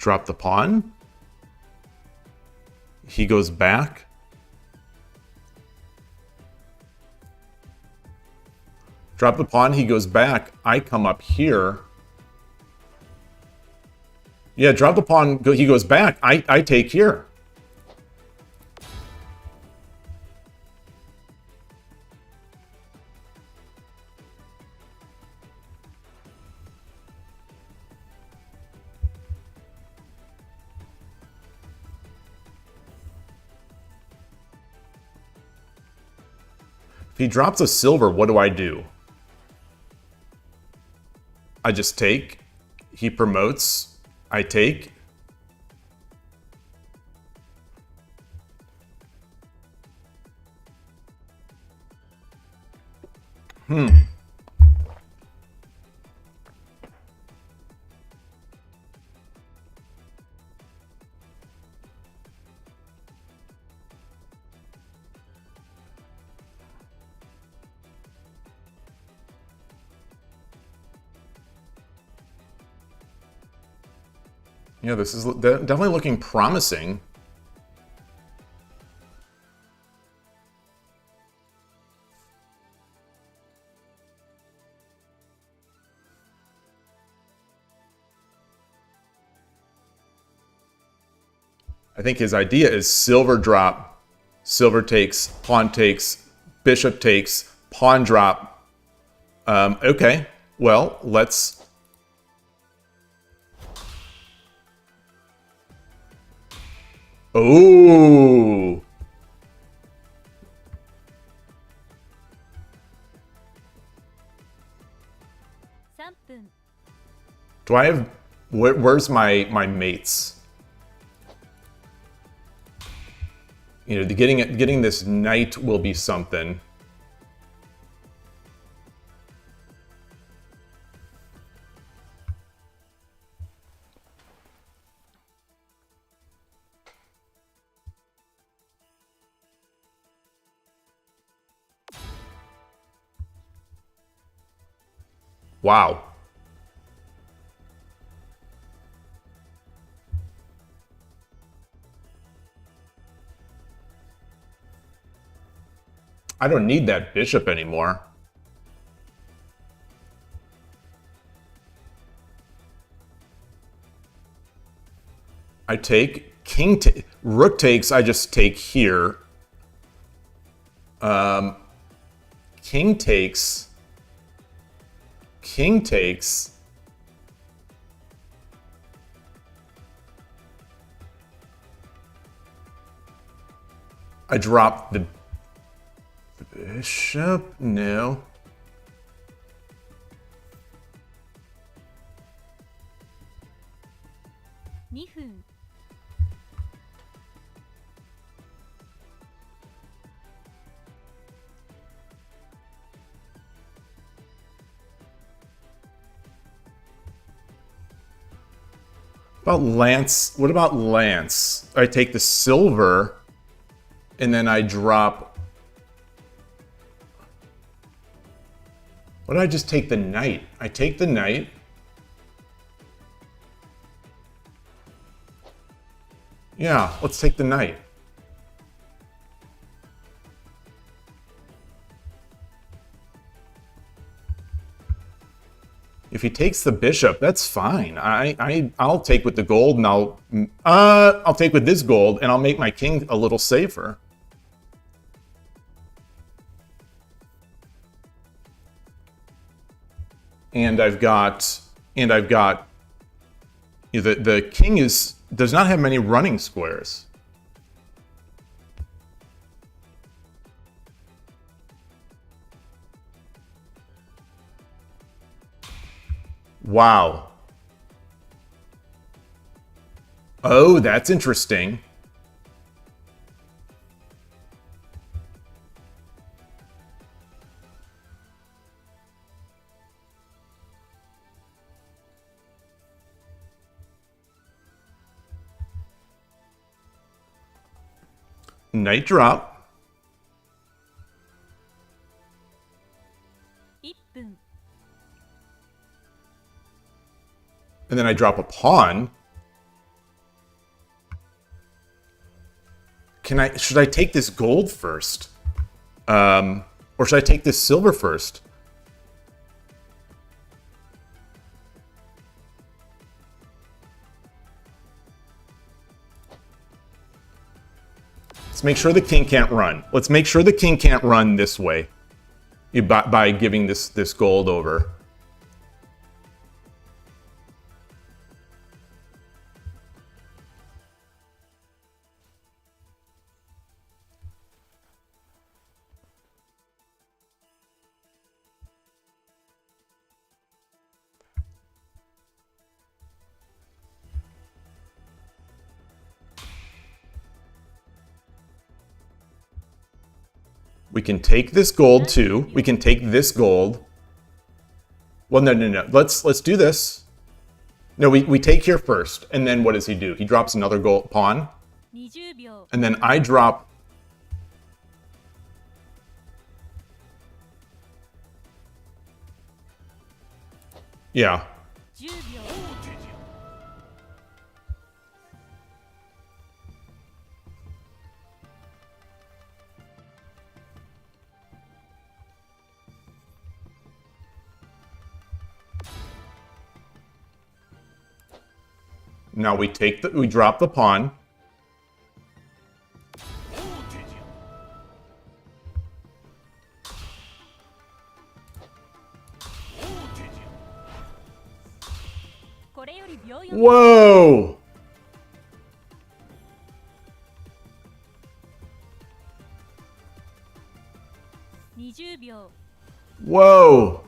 Drop the pawn. He goes back. Drop the pawn, he goes back. I come up here. Yeah, drop the pawn, he goes back. I take here. If he drops a silver, what do I do? I just take. He promotes. I take. Yeah, this is definitely looking promising. I think his idea is silver drop, silver takes, pawn takes, bishop takes, pawn drop. Okay, well, let's... Oh! Do I have... Where's my mates? You know, getting this knight will be something. Wow. I don't need that bishop anymore. I take. Rook takes, I just take here. King takes. King takes. I drop the bishop? No. About Lance? What about Lance? I take the silver, and then I drop... What did I just take the knight? I take the knight. Yeah, let's take the knight. If he takes the bishop, that's fine. I'll take with the gold, and I'll take with this gold, and I'll make my king a little safer. And I've got the king does not have many running squares. Wow. Oh, that's interesting. Knight drop. And then I drop a pawn. should I take this gold first? Or should I take this silver first? Let's make sure the king can't run. Let's make sure the king can't run this way by giving this gold over. We can take this gold too. We can take this gold. Well, no. Let's do this. No, we take here first, and then what does he do? He drops another gold pawn, 20秒 and then I drop. Yeah. 10秒 Now we drop the pawn. Whoa! Whoa!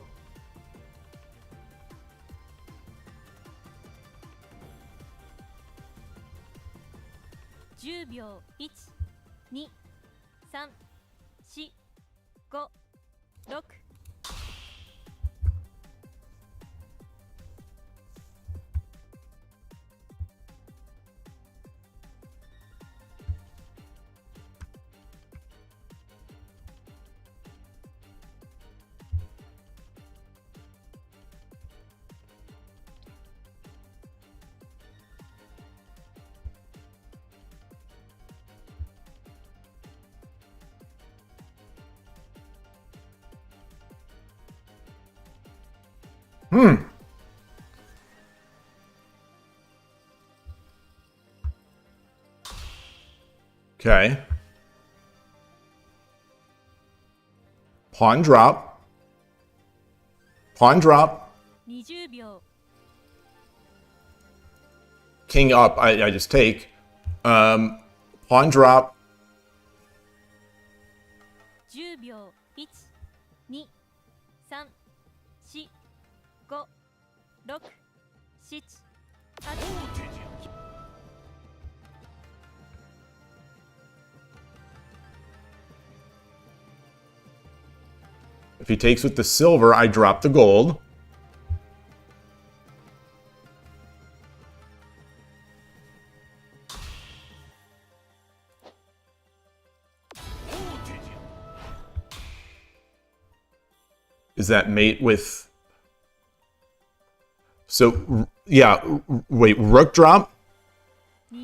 Okay. Pawn drop. Pawn drop. 20秒 King up. I just take. Pawn drop. 10秒 1、2、3、4、5、6、7、8。 If he takes with the silver, I drop the gold. Is that mate with... So, yeah, wait, rook drop?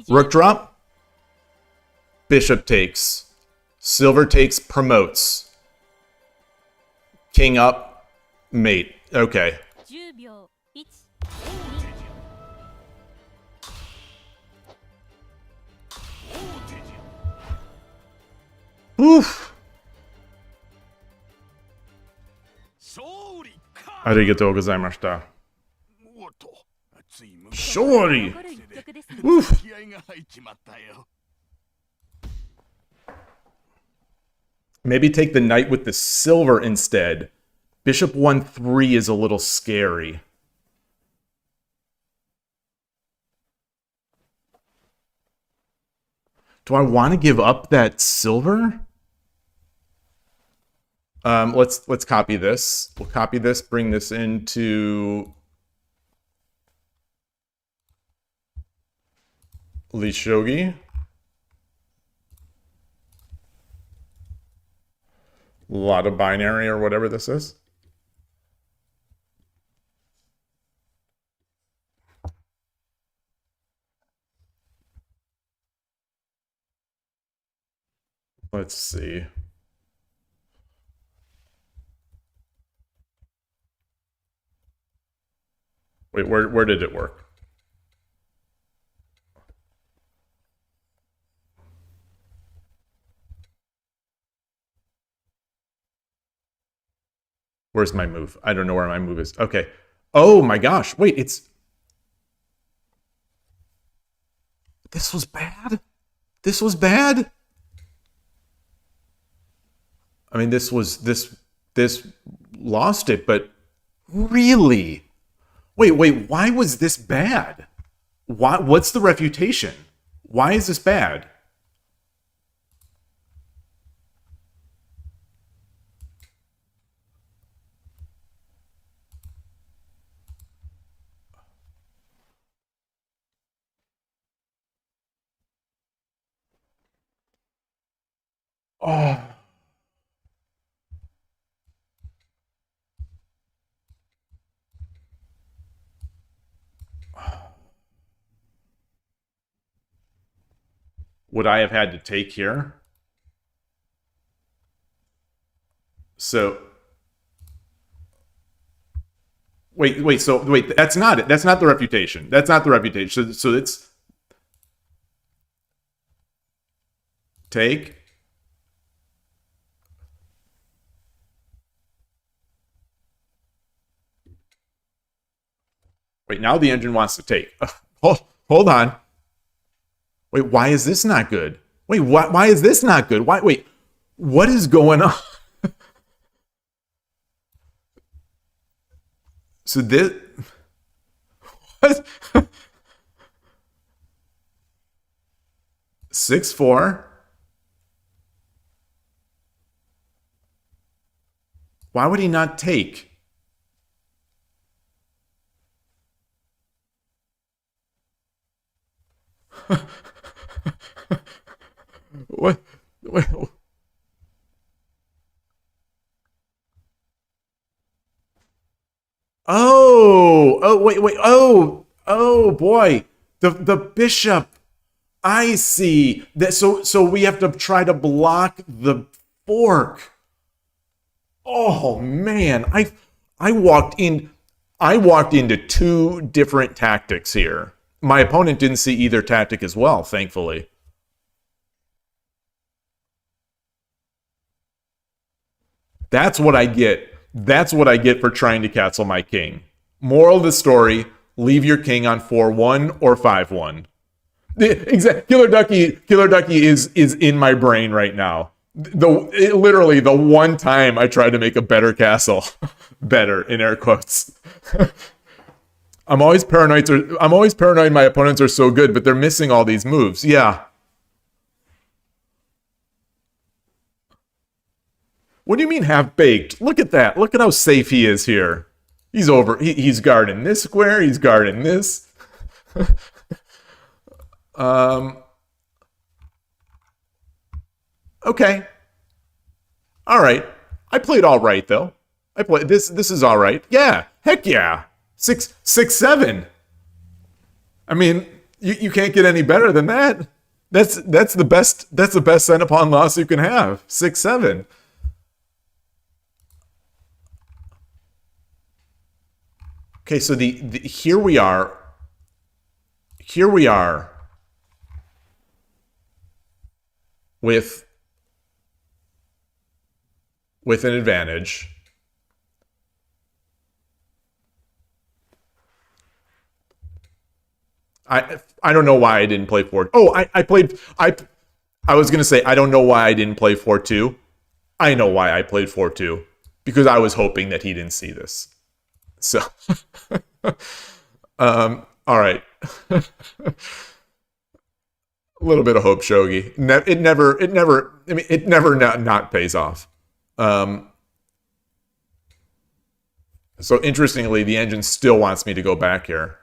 Rook drop? Bishop takes. Silver takes, promotes. King up, mate. Okay. 10秒 1、2。 Oof. Arigatou gozaimashita. Shori! 残る一局ですね。 Oof. Maybe take the knight with the silver instead. Bishop 1-3 is a little scary. Do I want to give up that silver? Let's copy this. We'll copy this, bring this into Shogi. A lot of binary or whatever this is. Let's see. Wait, where did it work? Where's my move? I don't know where my move is. Okay. Oh my gosh. Wait, it's... This was bad? This was bad? I mean, this lost it, but really? Wait, why was this bad? What's the refutation? Why is this bad? Oh. Would I have had to take here? So wait, that's not it. That's not the refutation. That's not the refutation. So it's take. Wait, now the engine wants to take. Hold on. Wait, why is this not good? Wait, why is this not good? Wait, what is going on? So this... What? 6-4. Why would he not take? What? Wait. Oh boy. The bishop. I see. That so we have to try to block the fork. Oh man. I walked into two different tactics here. My opponent didn't see either tactic as well, thankfully. That's what I get. That's what I get for trying to castle my king. Moral of the story, leave your king on 4-1 or 5-1. Exactly. Killer Ducky is in my brain right now. Literally the one time I tried to make a better castle. Better, in air quotes. I'm always paranoid my opponents are so good, but they're missing all these moves. Yeah. What do you mean half-baked? Look at that. Look at how safe he is here. He's over. He's guarding this square. He's guarding this. Okay. All right. I played all right, though. I played this. This is all right. Yeah. Heck yeah. 6-7. I mean, you can't get any better than that. That's the best. That's the best send upon loss you can have. 6-7. Okay, so here we are. Here we are with an advantage. I don't know why I didn't play 4. Oh, I was gonna say I don't know why I didn't play 4-2. I know why I played 4-2 because I was hoping that he didn't see this. So, all right. A little bit of hope, Shogi. It never not pays off. So interestingly, the engine still wants me to go back here.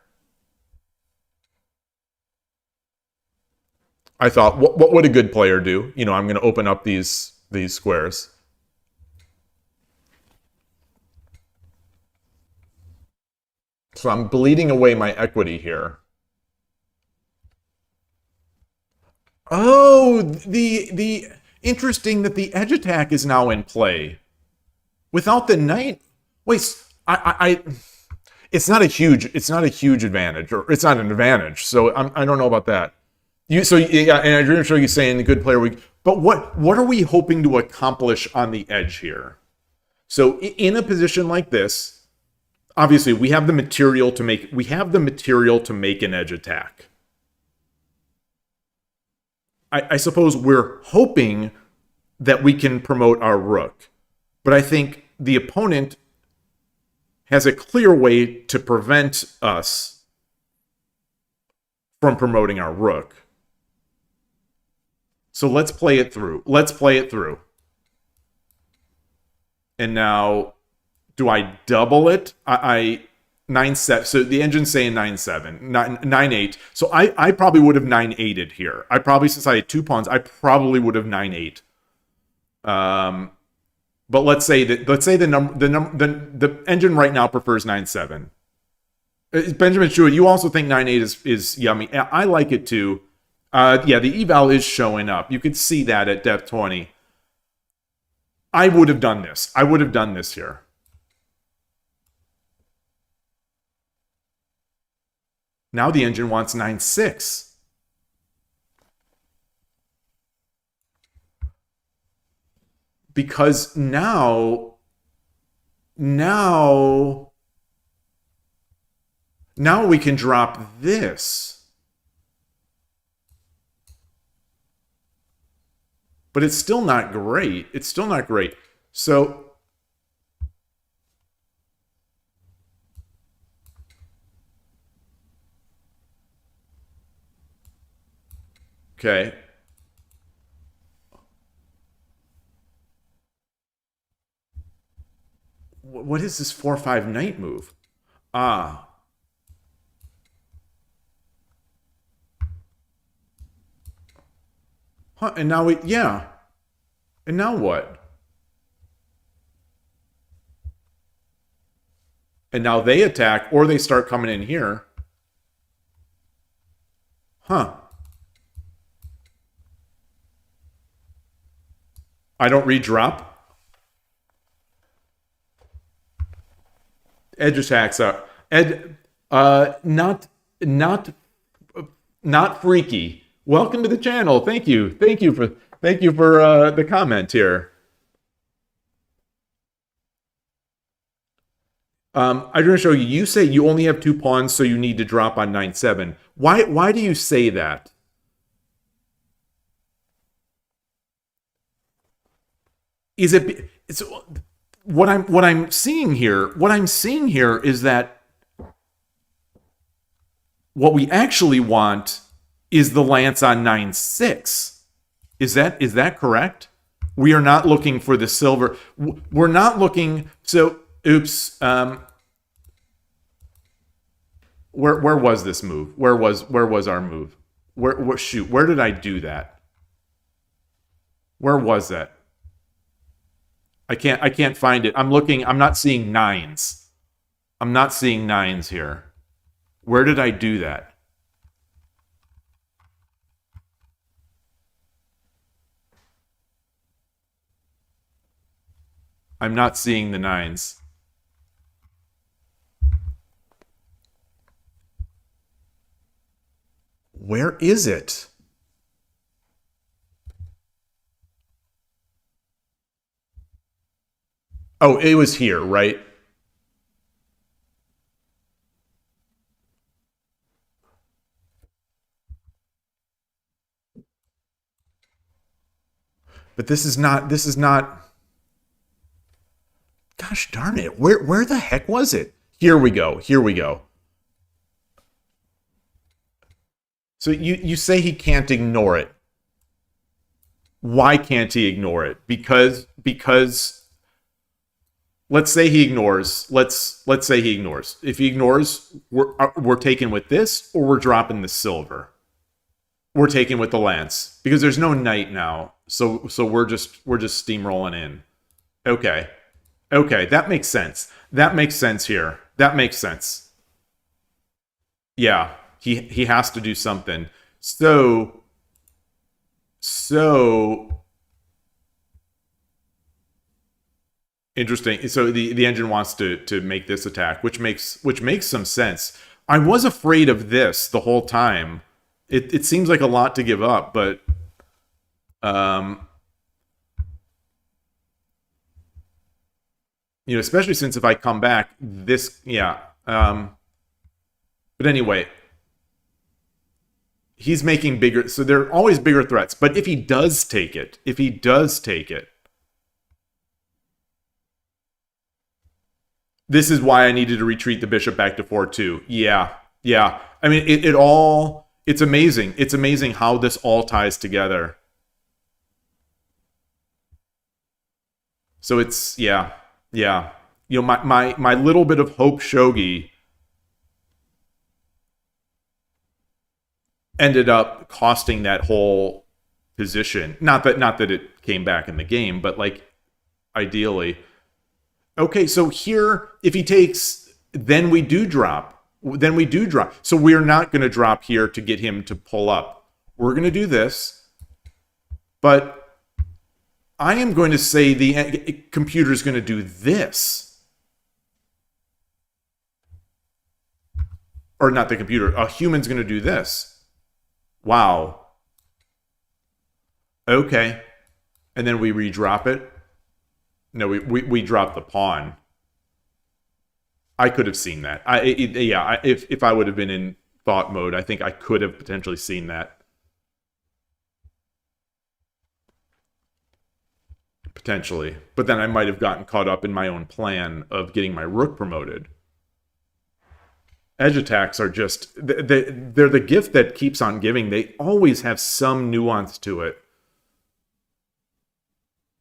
I thought, what would a good player do? You know, I'm going to open up these squares. So I'm bleeding away my equity here. Oh, Interesting that the edge attack is now in play. Without the knight, wait, it's not a huge advantage, or it's not an advantage. So I don't know about that. Yeah, and I'm going to show you saying the good player weak. But what are we hoping to accomplish on the edge here? So in a position like this, obviously we have the material to make an edge attack. I suppose we're hoping that we can promote our rook. But I think the opponent has a clear way to prevent us from promoting our rook. So let's play it through. And now, do I double it? I 9-7. So the engine's saying 9-7, 9-8. So I probably would have 9-8'd here. Since I had 2 pawns, I probably would have 9-8. But let's say the engine right now prefers 9-7. Benjamin Stewart, you also think 9-8 is yummy. I like it too. Yeah, the eval is showing up. You could see that at depth 20. I would have done this. Here. Now the engine wants 9-6. Because now we can drop this. But it's still not great. So okay. What is this 4-5 knight move? Ah. Huh, and now yeah. And now what? And now they attack, or they start coming in here. Huh. I don't redrop. Edge attacks are not freaky. Welcome to the channel. Thank you for the comment here. I'm going to show you. You say you only have 2 pawns, so you need to drop on 9-7. Why do you say that? Is it? It's what I'm seeing here. What I'm seeing here is that what we actually want is the lance on 9-6. Is that correct? We are not looking for the silver. We're not looking. So, oops. Where was this move? Where was our move? Where did I do that? Where was that? I can't find it. I'm looking. I'm not seeing 9s. I'm not seeing 9s here. Where did I do that? I'm not seeing the 9s. Where is it? Oh, it was here, right? But this is not. Gosh darn it. Where the heck was it? Here we go. So you say he can't ignore it. Why can't he ignore it? Because let's say he ignores. Let's say he ignores. If he ignores, we're taking with this, or we're dropping the silver. We're taking with the lance because there's no knight now. So we're just steamrolling in. Okay, that makes sense. That makes sense here. That makes sense. Yeah, he has to do something. So Interesting. So the engine wants to make this attack, which makes some sense. I was afraid of this the whole time. It seems like a lot to give up, but you know, especially since if I come back, this, yeah. But anyway, he's making bigger, so there are always bigger threats. But if he does take it, this is why I needed to retreat the bishop back to 4-2. Yeah, yeah. I mean, it's amazing. It's amazing how this all ties together. So it's, yeah, yeah. You know, my little bit of hope shogi ended up costing that whole position. Not that it came back in the game, but like ideally. Okay, so here, if he takes, then we do drop. So we're not going to drop here to get him to pull up. We're going to do this. But I am going to say the computer is going to do this. Or not the computer. A human's going to do this. Wow. Okay. And then we redrop it. No, we dropped the pawn. I could have seen that. If I would have been in thought mode, I think I could have potentially seen that. Potentially. But then I might have gotten caught up in my own plan of getting my rook promoted. Edge attacks are just... They're the gift that keeps on giving. They always have some nuance to it.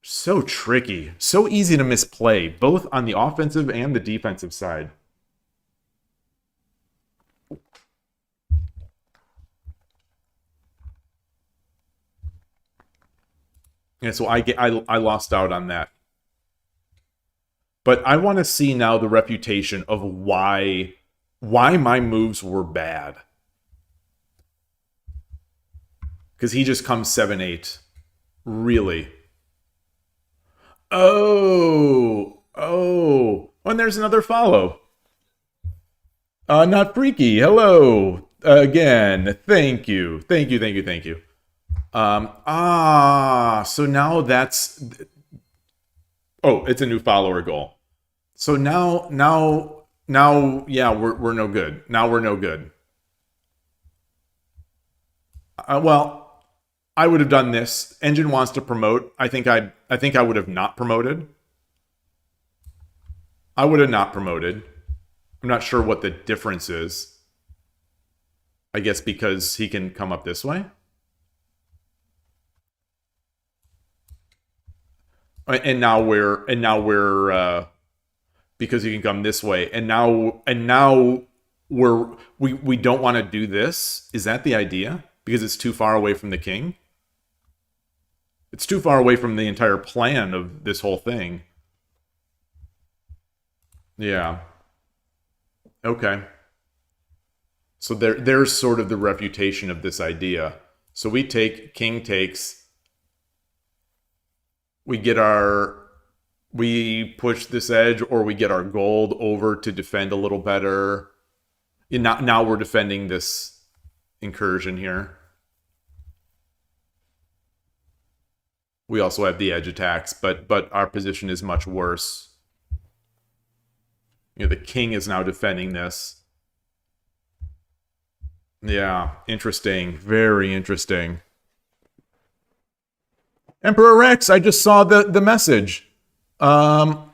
So tricky. So easy to misplay, both on the offensive and the defensive side. Yeah, so I lost out on that. But I want to see now the refutation of why my moves were bad. Because he just comes 7-8. Really? Oh, and there's another follow. Not freaky. Hello again. Thank you. So now that's... Oh, it's a new follower goal. So now, yeah, we're no good. Now we're no good. Well, I would have done this. Engine wants to promote. I think I would have not promoted. I would have not promoted. I'm not sure what the difference is. I guess because he can come up this way. And now we're because he can come this way. And now we don't want to do this. Is that the idea? Because it's too far away from the king? It's too far away from the entire plan of this whole thing. Yeah. Okay. So there's sort of the refutation of this idea. So we take, king takes. We push this edge, or we get our gold over to defend a little better. Now we're defending this incursion here. We also have the edge attacks, but our position is much worse. You know, the king is now defending this. Yeah, interesting. Very interesting. Emperor Rex, I just saw the message. Welcome.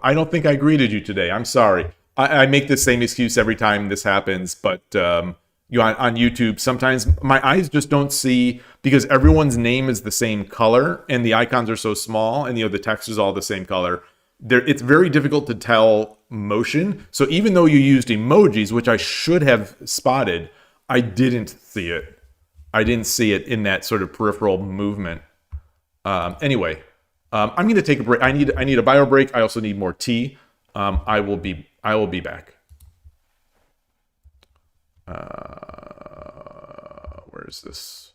I don't think I greeted you today. I'm sorry. I make the same excuse every time this happens, but on YouTube, sometimes my eyes just don't see, because everyone's name is the same color and the icons are so small, and the text is all the same color. It's very difficult to tell motion. So even though you used emojis, which I should have spotted, I didn't see it. I didn't see it in that sort of peripheral movement. Anyway, I'm going to take a break. I need a bio break. I also need more tea. I will be back. Where is this?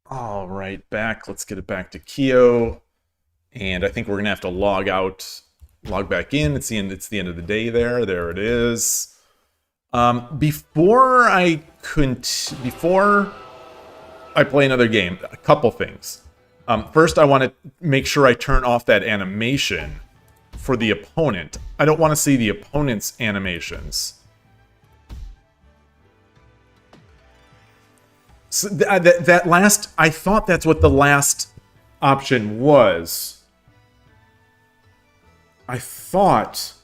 All right, back. Let's get it back to KIOU. And I think we're gonna have to log out, log back in. It's the end of the day there. There it is. Before I play another game, a couple things. First, I want to make sure I turn off that animation for the opponent. I don't want to see the opponent's animations. So that last, I thought that's what the last option was. I thought...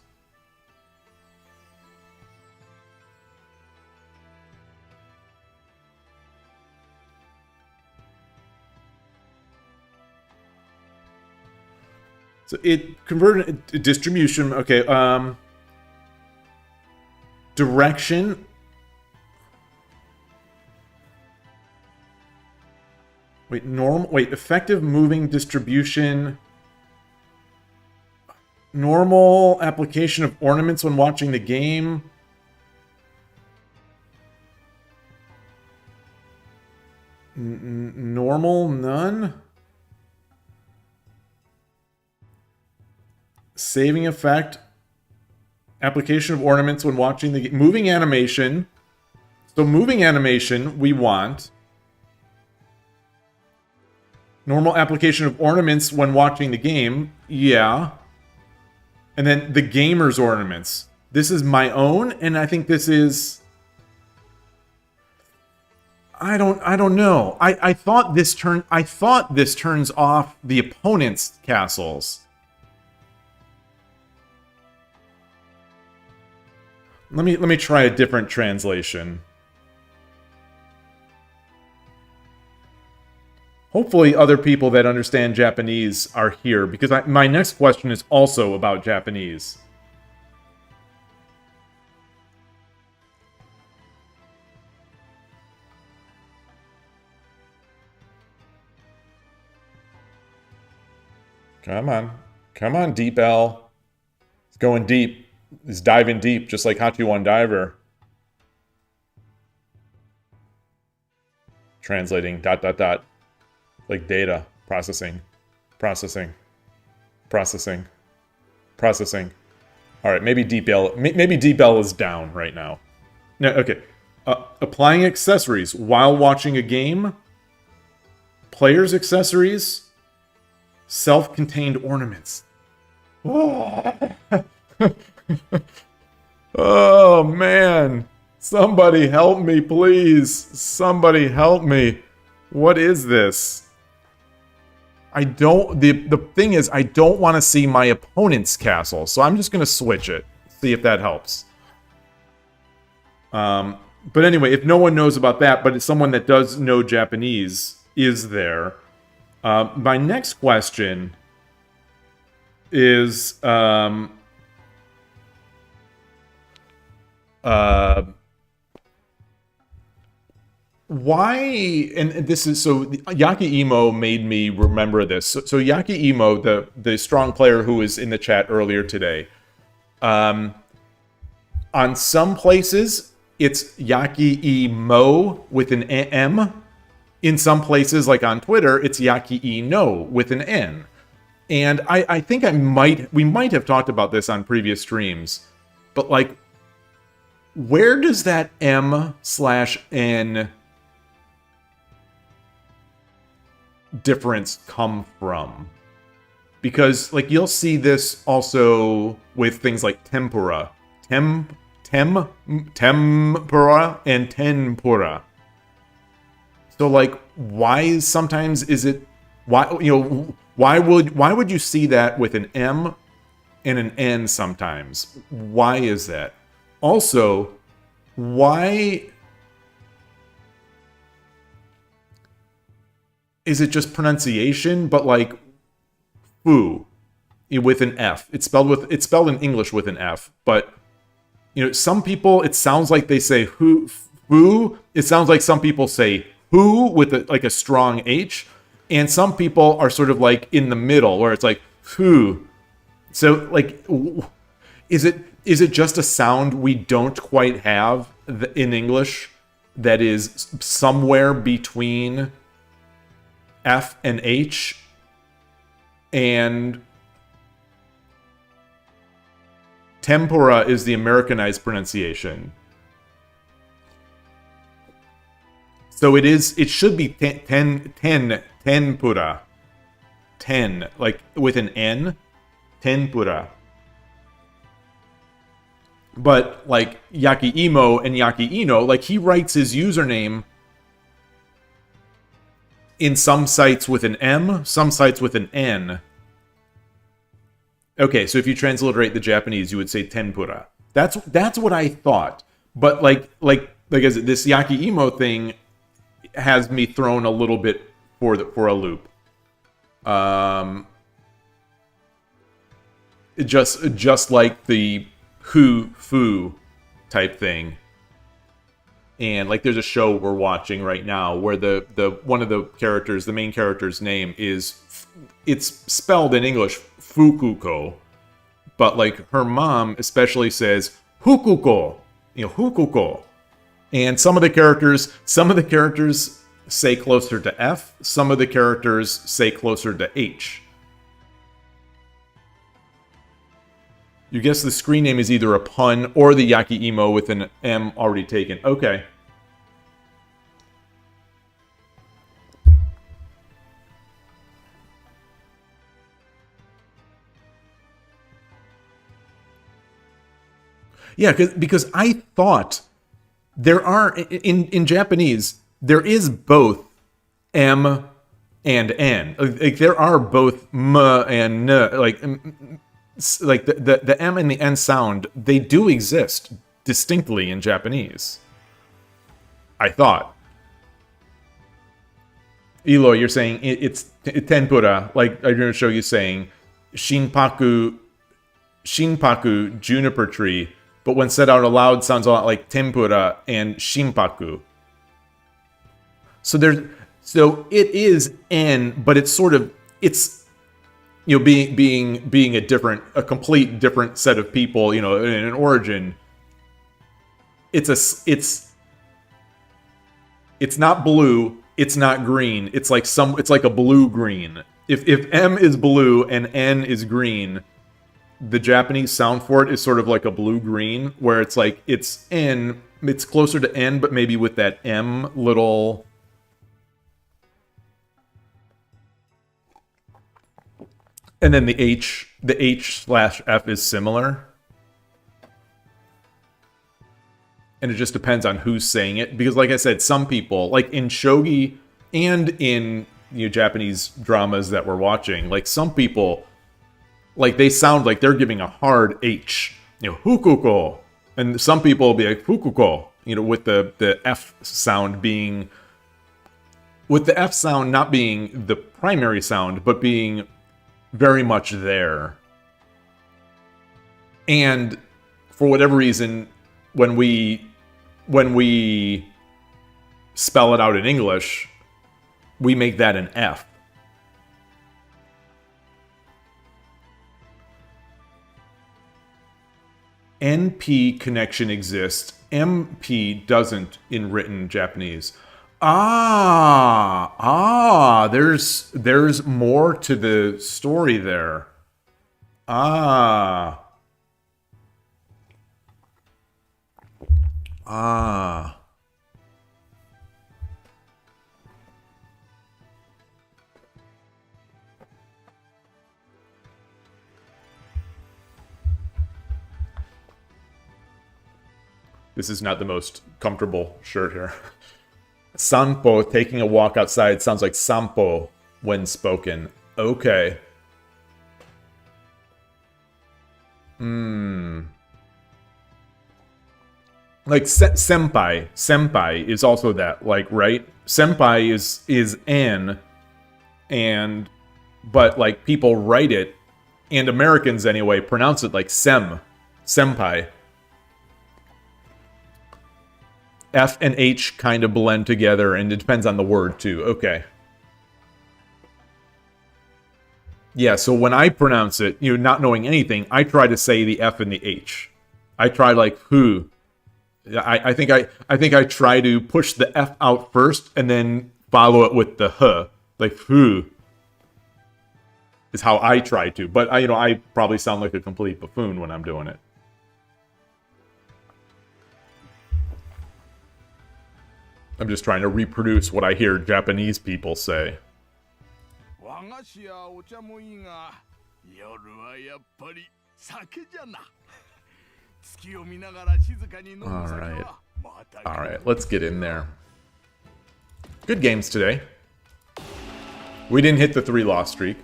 So it converted distribution, okay, direction. Wait, effective moving distribution. Normal application of ornaments when watching the game. Normal, none. Saving effect. Application of ornaments when watching the game. Moving animation. So moving animation we want. Normal application of ornaments when watching the game. Yeah. And then the gamer's ornaments. This is my own, and I think this is... I don't know. I thought this turns off the opponent's castles. Let me try a different translation. Hopefully other people that understand Japanese are here, because my next question is also about Japanese. Come on. Come on, Deep L. It's going deep. It's diving deep, just like Hachiwan Diver. Translating, ... Like data. Processing. Processing. Processing. Processing. Alright, maybe Deep L is down right now. No, okay. Applying accessories while watching a game. Player's accessories. Self-contained ornaments. Oh, man. Somebody help me, please. Somebody help me. What is this? The thing is, I don't want to see my opponent's castle, so I'm just going to switch it. See if that helps. But anyway, if no one knows about that, but it's someone that does know Japanese is there. My next question is... why, and this is, so Yaki Emo made me remember this. So Yaki Emo, the strong player who was in the chat earlier today, on some places, it's Yaki Emo with an M. In some places, like on Twitter, it's Yaki Eno with an N. And I think we might have talked about this on previous streams, but like, where does that M/N difference come from? Because like you'll see this also with things like tempura. Tempura and tempura. So like why would you see that with an M and an N sometimes? Why is that? Also, why is it just pronunciation, but like foo with an F? It's spelled in English with an F, but you know, some people it sounds like they say who foo. It sounds like some people say who with like a strong H, and some people are sort of like in the middle where it's like who. So like, is it just a sound we don't quite have in English that is somewhere between F and H, and tempura is the Americanized pronunciation. So it should be tenpura. 10, like with an N, tenpura. But like Yakiimo and Yakiino, like he writes his username in some sites with an M, some sites with an N. Okay, so if you transliterate the Japanese, you would say tenpura. That's what I thought. But like this Yakiimo thing has me thrown a little bit for a loop. Just like the fu type thing. And like there's a show we're watching right now where the one of the characters, the main character's name it's spelled in English Fukuko, but like her mom especially says Hukuko, Hukuko. And some of the characters say closer to F, some of the characters say closer to H. You guess the screen name is either a pun or the Yakiimo with an M already taken. Okay. Yeah, because I thought there are, in Japanese, there is both M and N. Like there are both M and N. Like the M and the N sound, they do exist distinctly in Japanese. I thought. Yloigh, you're saying it's tenpura. Like I'm going to show you saying shinpaku, juniper tree. But when said out aloud, sounds a lot like tempura and shinpaku. So it is N, but it's being a complete different set of people, in an origin. It's not blue, it's not green. It's like a blue green. If M is blue and N is green, the Japanese sound for it is sort of like a blue-green, where it's like, it's N, it's closer to N, but maybe with that M little... And then the H/F is similar. And it just depends on who's saying it. Because like I said, some people, like in Shogi and in Japanese dramas that we're watching, like some people... Like, they sound like they're giving a hard H. Hukuko. And some people will be like, Fukuko. With the F sound being... With the F sound not being the primary sound, but being very much there. And for whatever reason, when we spell it out in English, we make that an F. NP connection exists. MP doesn't in written Japanese. There's more to the story there. This is not the most comfortable shirt here. Sanpo, taking a walk outside, sounds like sampo when spoken. Okay. Like senpai. Senpai is also that, like, right? Senpai is N, but like people write it, and Americans anyway pronounce it like senpai. F and H kind of blend together, and it depends on the word, too. Okay. Yeah, so when I pronounce it, not knowing anything, I try to say the F and the H. I try like who. I think I try to push the F out first, and then follow it with the H. Like, who is how I try to. But, I probably sound like a complete buffoon when I'm doing it. I'm just trying to reproduce what I hear Japanese people say. Alright, let's get in there. Good games today. We didn't hit the 3-loss streak.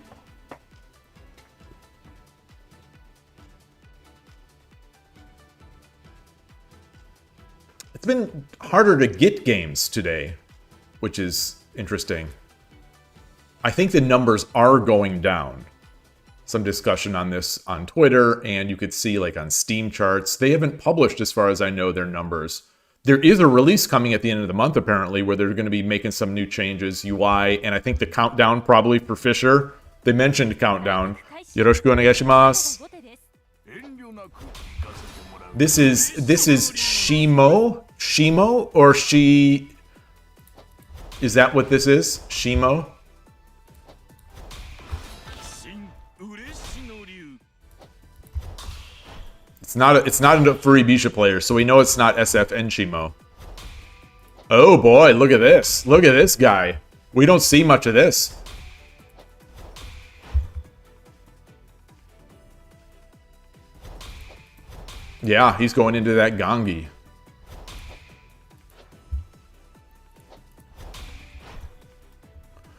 It's been harder to get games today, which is interesting. I think the numbers are going down. Some discussion on this on Twitter, and you could see like on Steam charts. They haven't published, as far as I know, their numbers. There is a release coming at the end of the month, apparently, where they're going to be making some new changes, UI, and I think the countdown probably for Fisher. They mentioned countdown. Yoroshiku onegaishimasu. This is Shimo? Shimo? Or she... Is that what this is? Shimo? It's not a Furibisha player, so we know it's not SF and Shimo. Oh boy, look at this. Look at this guy. We don't see much of this. Yeah, he's going into that Gangi.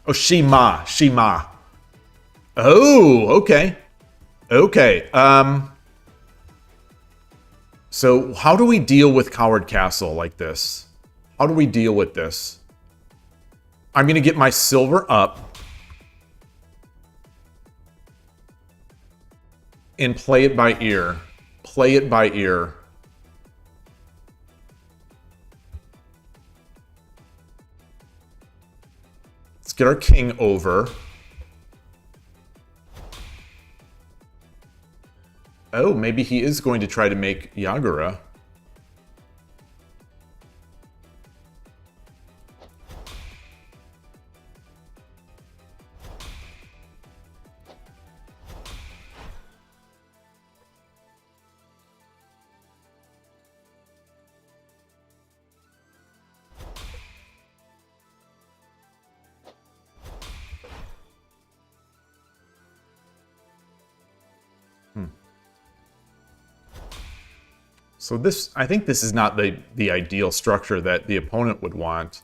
Oh, Shima. Shima. Oh, okay. Okay. So how do we deal with Coward Castle like this? How do we deal with this? I'm going to get my silver up. And play it by ear. Play it by ear. Let's get our king over. Oh, maybe he is going to try to make Yagura. So this, I think this is not the ideal structure that the opponent would want.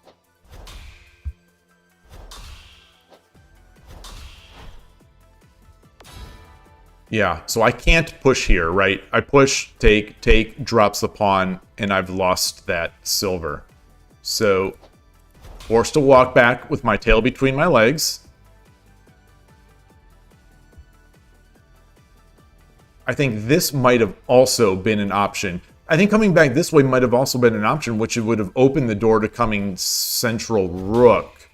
Yeah, so I can't push here, right? I push, take, drops the pawn, and I've lost that silver. So, forced to walk back with my tail between my legs. I think this might have also been an option. I think coming back this way might have also been an option, which would have opened the door to coming central rook.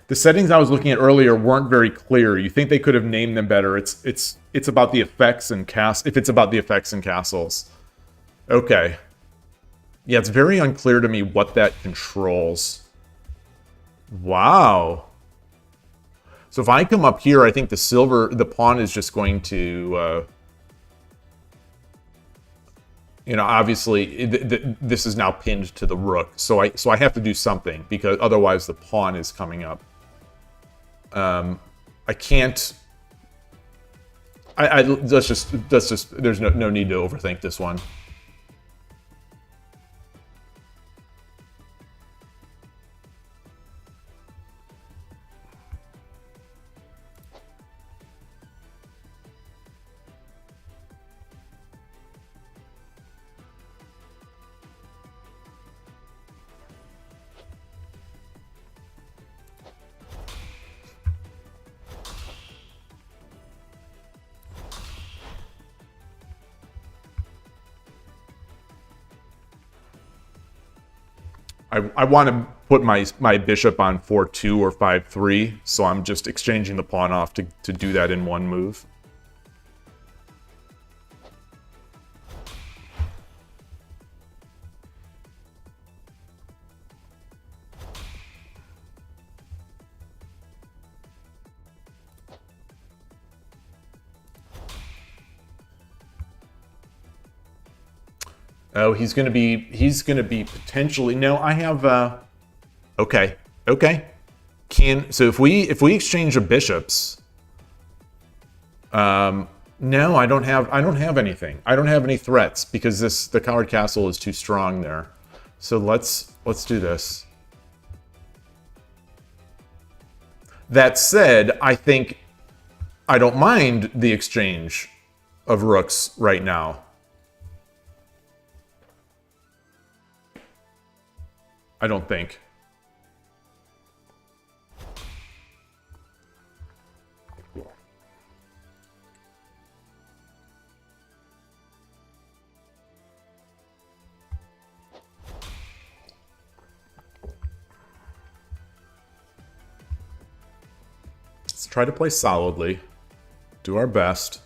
The settings I was looking at earlier weren't very clear. You think they could have named them better. It's about the effects and if it's about the effects and castles. Okay. Yeah, it's very unclear to me what that controls. Wow. So if I come up here, I think the pawn is just going to you know, obviously this is now pinned to the rook. So I have to do something because otherwise the pawn is coming up. I can't. Let's just. There's no need to overthink this one. I want to put my bishop on 4-2 or 5-3, so I'm just exchanging the pawn off to do that in one move. Oh, he's gonna be potentially. No, I have. Okay. So if we exchange the bishops, no, I don't have anything. I don't have any threats because the coward castle is too strong there. So let's do this. That said, I think I don't mind the exchange of rooks right now. I don't think. Let's try to play solidly. Do our best.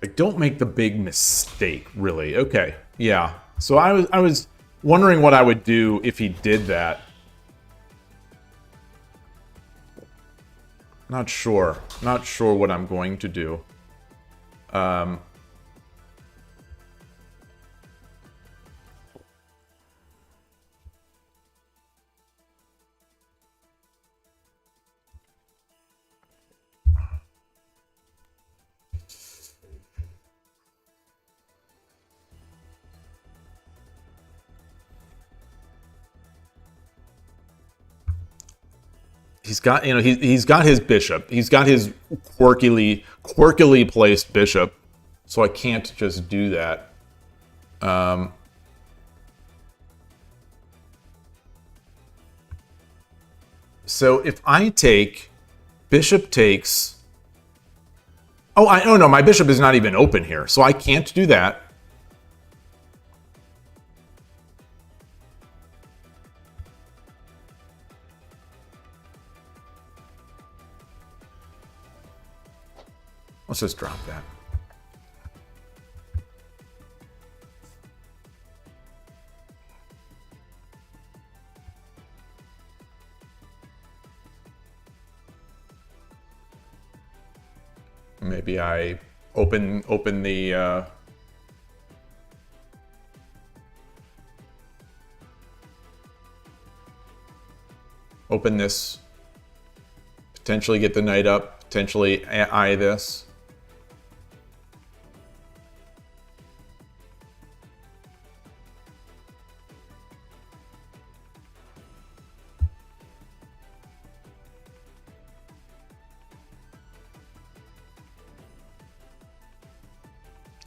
Like, don't make the big mistake, really. Okay, yeah. So I was wondering what I would do if he did that. Not sure. Not sure what I'm going to do. He's got, you know, he's got his bishop. He's got his quirkily placed bishop, so I can't just do that. So if I take bishop takes, oh no, my bishop is not even open here, so I can't do that. Let's just drop that. Maybe I open the open this, potentially get the knight up, potentially eye this.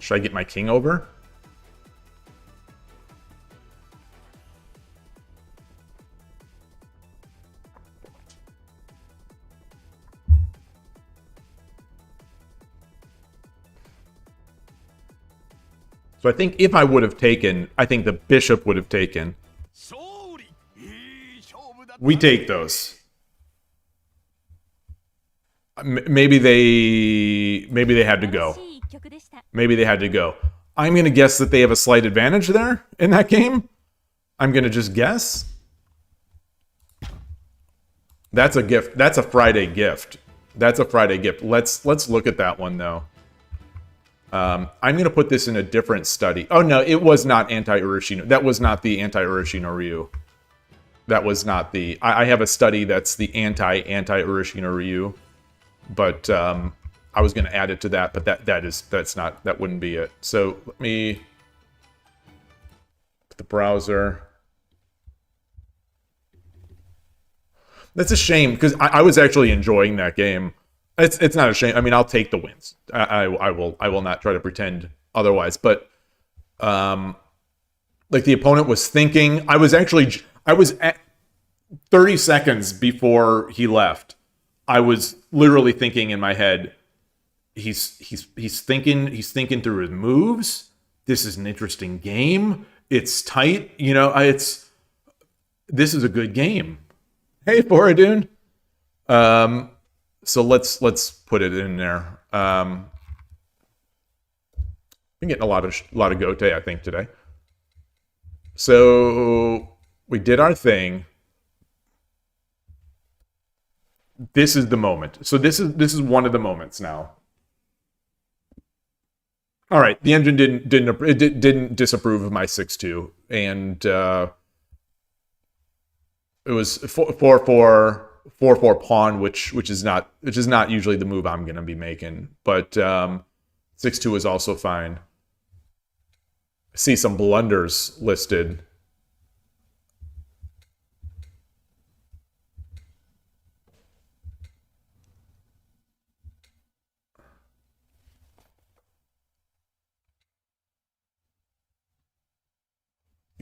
Should I get my king over? So I think if I would have taken, I think the bishop would have taken. We take those. Maybe they had to go. Maybe they had to go. I'm going to guess that they have a slight advantage there in that game. I'm going to just guess. That's a gift. That's a Friday gift. That's a Friday gift. Let's look at that one, though. I'm going to put this in a different study. Oh, no, it was not anti-Urashino. That was not the anti-Urashino Ryu. That was not the... I have a study that's the anti-Urashino Ryu. But... I was going to add it to that, but that wouldn't be it. So let me put the browser. That's a shame because I was actually enjoying that game. It's not a shame. I mean, I'll take the wins. I will not try to pretend otherwise. But like the opponent was thinking. I was at 30 seconds before he left. I was literally thinking in my head. He's thinking through his moves. This is an interesting game. it's tight. You know, this is a good game. Hey, Foradune. So let's put it in there. Been getting a lot of Gote, I think, today. So we did our thing. This is the moment. So this is one of the moments now. All right, the engine didn't disapprove of my 6-2, and it was 4-4 pawn, which is not usually the move I'm going to be making, but 6-2 is also fine. I see some blunders listed.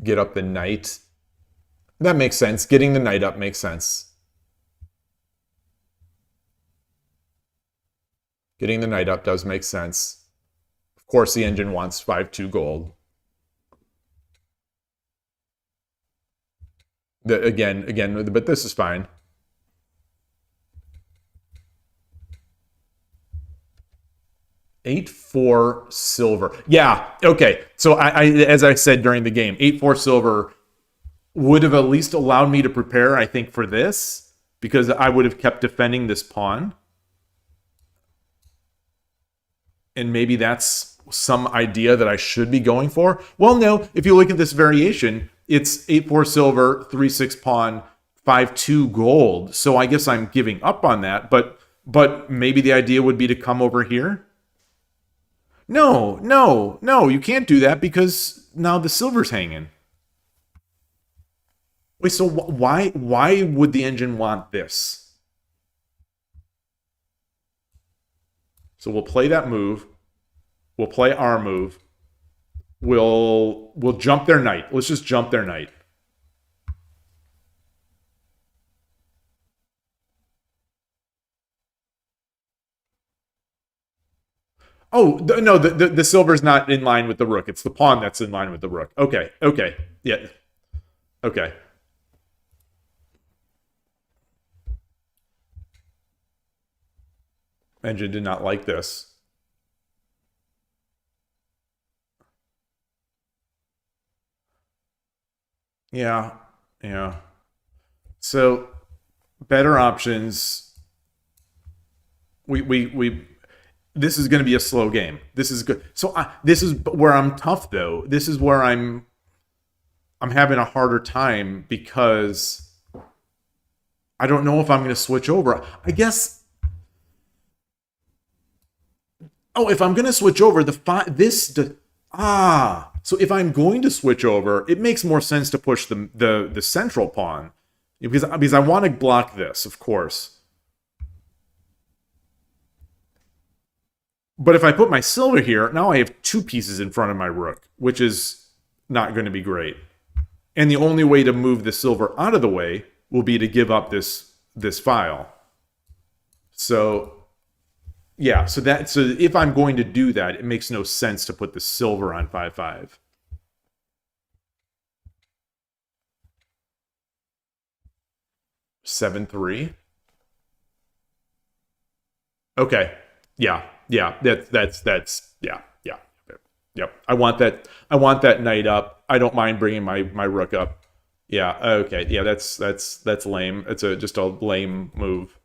Get up the knight. That makes sense. Getting the knight up makes sense. Getting the knight up does make sense. Of course, the engine wants 5-2 gold. Again, but this is fine. $8-4 silver. Yeah, okay. So I as I said during the game, 8-4 silver would have at least allowed me to prepare, I think, for this, because I would have kept defending this pawn. And maybe that's some idea that I should be going for. Well, no, if you look at this variation, it's 8-4 silver, 3-6 pawn, 5-2 gold. So I guess I'm giving up on that, but maybe the idea would be to come over here. No, you can't do that because now the silver's hanging. Wait, so why would the engine want this? So we'll play that move. We'll play our move. We'll jump their knight. Let's just jump their knight. Oh, no, the silver's not in line with the rook. It's the pawn that's in line with the rook. Okay, yeah. Okay. Engine did not like this. Yeah. So, better options. This is going to be a slow game. This is good. So this is where I'm tough, though. This is where I'm having a harder time because I don't know if I'm going to switch over. I guess. Oh, if I'm going to switch over, so if I'm going to switch over, it makes more sense to push the central pawn because I want to block this, of course. But if I put my silver here, now I have 2 pieces in front of my rook, which is not going to be great. And the only way to move the silver out of the way will be to give up this file. So, yeah, so if I'm going to do that, it makes no sense to put the silver on 5-5. $7-3. Okay. Yeah. That's yeah. Yep. I want that knight up. I don't mind bringing my rook up. Yeah. Okay. Yeah. That's lame. It's just a lame move.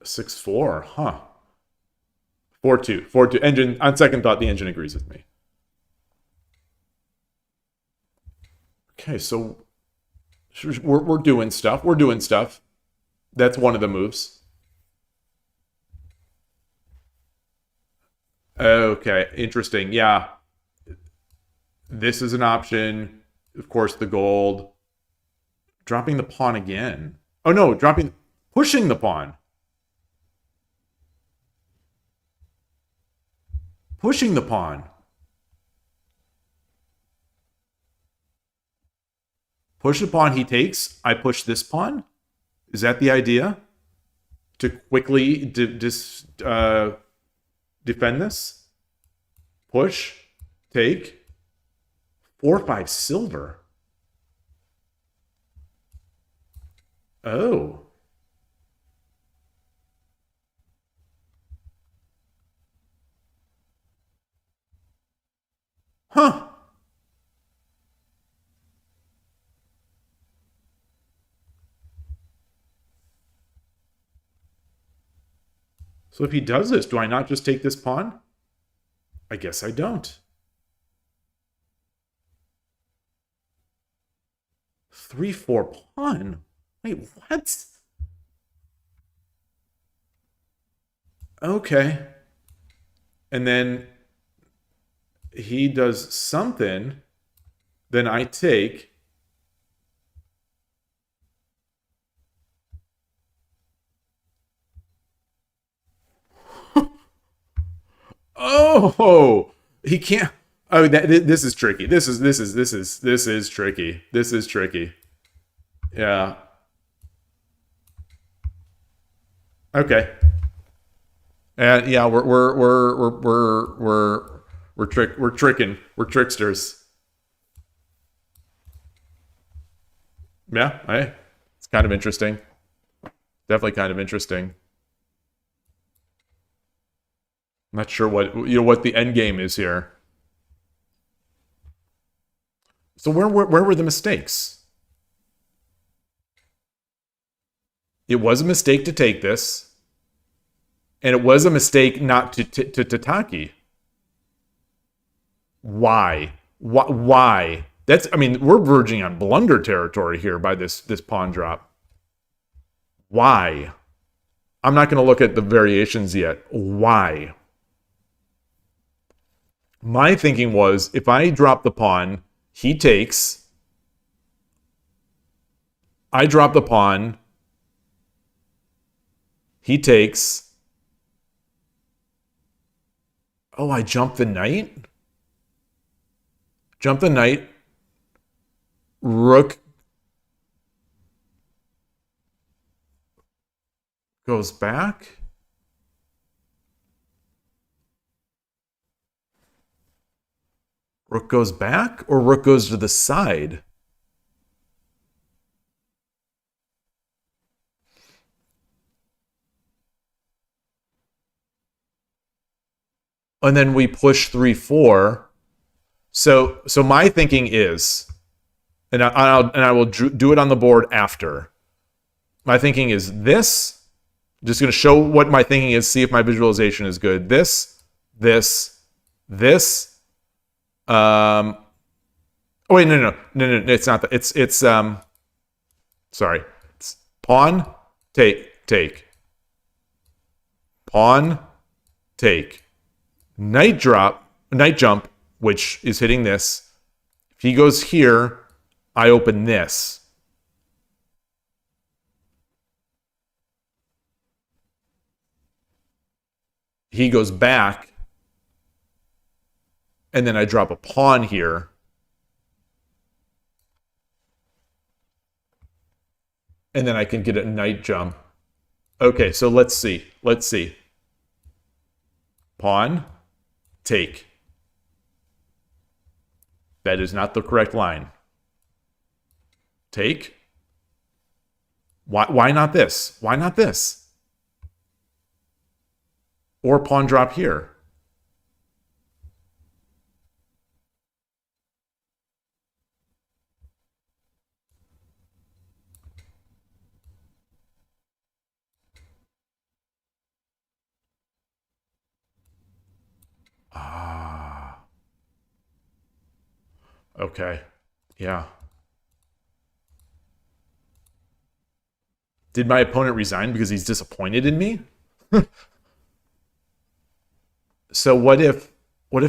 $6-4. Huh. 4-2. Engine. On second thought, the engine agrees with me. Okay. So we're doing stuff. That's one of the moves. Okay, interesting. Yeah. This is an option. Of course, the gold. Dropping the pawn again. Oh no, pushing the pawn. Pushing the pawn. Push the pawn he takes. I push this pawn. Is that the idea? To quickly defend this? Push. Take. 4-5 silver. Oh. Huh. So if he does this, do I not just take this pawn? I guess I don't. 3-4 pawn. Wait, what? Okay. And then he does something. Then I take. Oh, he can't. Oh, this is tricky. This is tricky. This is tricky. Yeah. Okay. And yeah, we're tricking. We're tricksters. Yeah, hey, it's kind of interesting. Definitely kind of interesting. I'm not sure what the end game is here. So where were the mistakes? It was a mistake to take this, and it was a mistake not to Taki. Why? Why? That's, I mean, we're verging on blunder territory here by this pawn drop. Why? I'm not going to look at the variations yet. Why? My thinking was, if I drop the pawn, he takes. I drop the pawn. He takes. Oh, I jump the knight? Jump the knight. Rook goes back. Rook goes back, or rook goes to the side? And then we push 3-4. So my thinking is, and I will do it on the board after. My thinking is this. I'm just going to show what my thinking is, see if my visualization is good. This. Oh wait, no, it's not that. It's sorry. It's pawn, take. Pawn, take. Knight jump, which is hitting this. If he goes here, I open this. He goes back. And then I drop a pawn here. And then I can get a knight jump. Okay, so let's see. Pawn, take. That is not the correct line. Take. Why not this? Why not this? Or pawn drop here. Okay. Yeah. Did my opponent resign because he's disappointed in me? So what if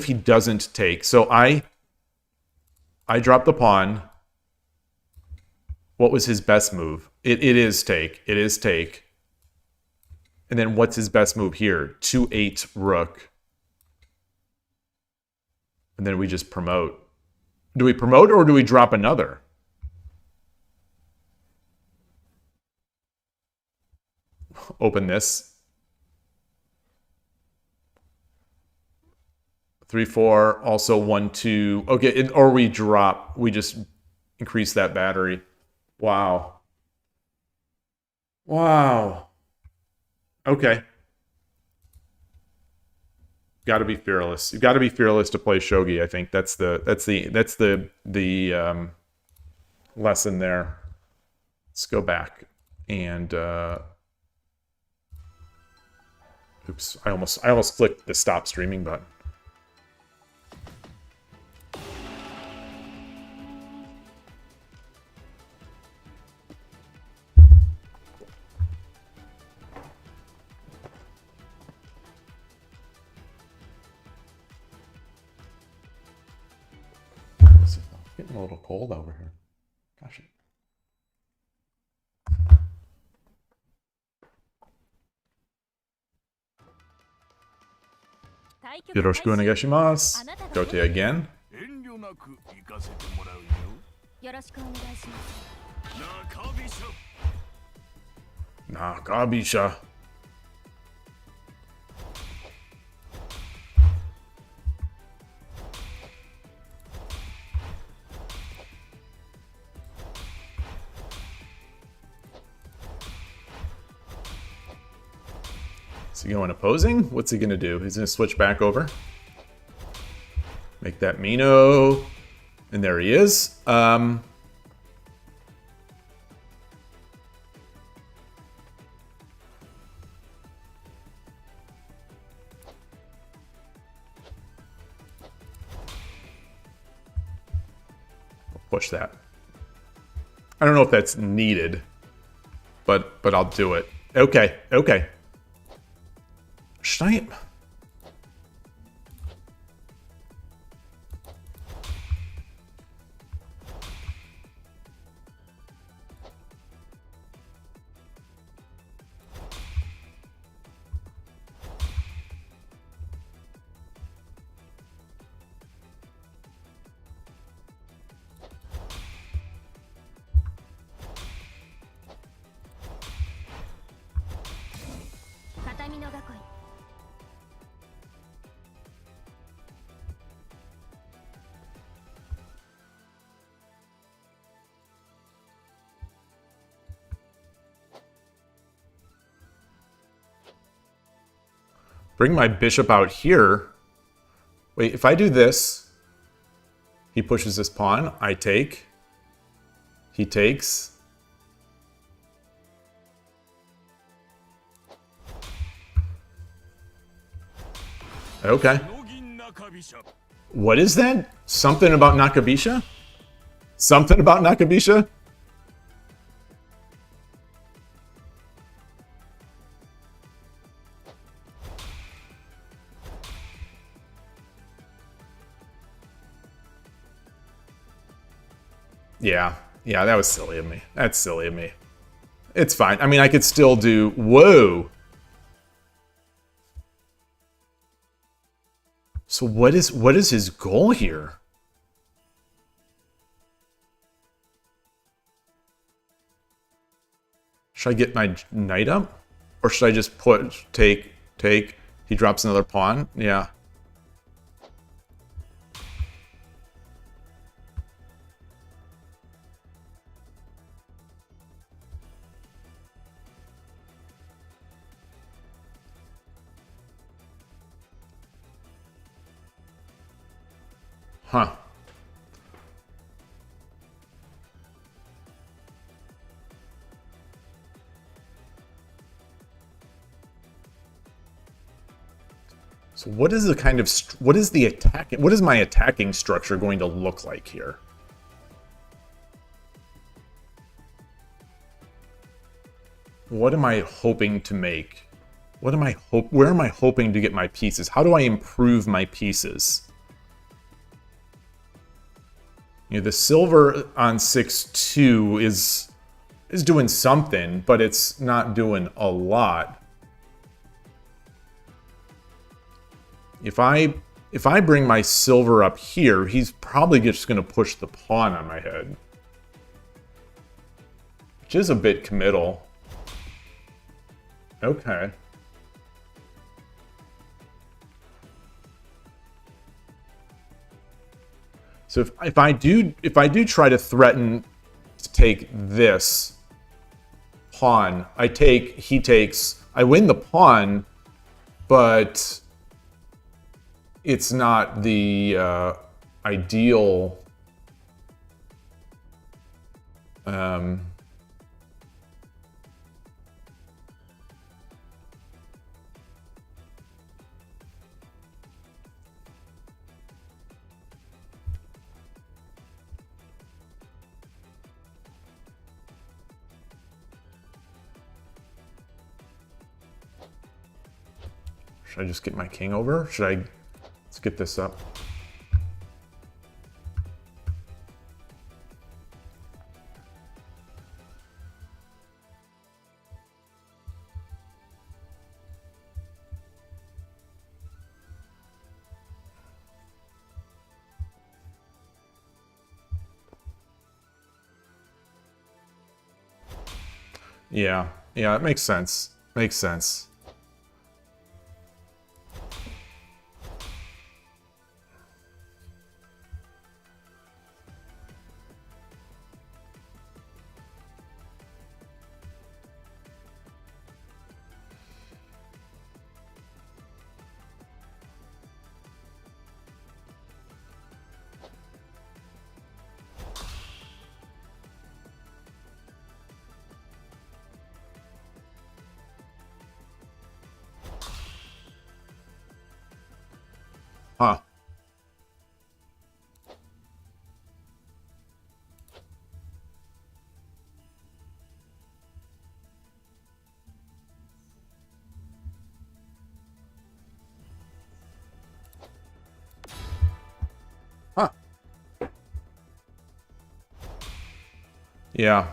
he doesn't take? So I drop the pawn. What was his best move? It is take. It is take. And then what's his best move here? 2-8 rook. And then we just promote. Do we promote or do we drop another? Open this. 3, 4, also 1, 2. Okay, or we drop. We just increase that battery. Wow. Wow. Okay. Got to be fearless. You've got to be fearless to play shogi. I think that's the lesson there. Let's go back and oops, I almost clicked the stop streaming button. It's getting a little cold over here. Gosh. よろしくお願いします。Go to again. 遠慮なく行かせてもらうよ。よろしくお願いします。中飛車。 Nakabisha. Is he going opposing? What's he going to do? He's going to switch back over. Make that Mino. And there he is. Push that. I don't know if that's needed, but I'll do it. Okay, okay. Should I? Bring my bishop out here. Wait, if I do this, he pushes this pawn. I take. He takes. Okay. What is that? Something about Nakabisha? Something about Nakabisha? Yeah, that was silly of me. That's silly of me. It's fine. I mean, I could still do... Whoa! So what is his goal here? Should I get my knight up? Or should I just take? He drops another pawn? Yeah. Huh. So what is the kind of what is the attack? What is my attacking structure going to look like here? What am I hoping to make? What am I where am I hoping to get my pieces? How do I improve my pieces? You know, the silver on 6-2 is doing something, but it's not doing a lot. If I bring my silver up here, he's probably just going to push the pawn on my head, which is a bit committal. Okay. So if I do try to threaten to take this pawn, he takes, I win the pawn, but it's not the ideal. Should I just get my king over? Let's get this up. Yeah, it makes sense. Makes sense. Huh. Huh. Yeah.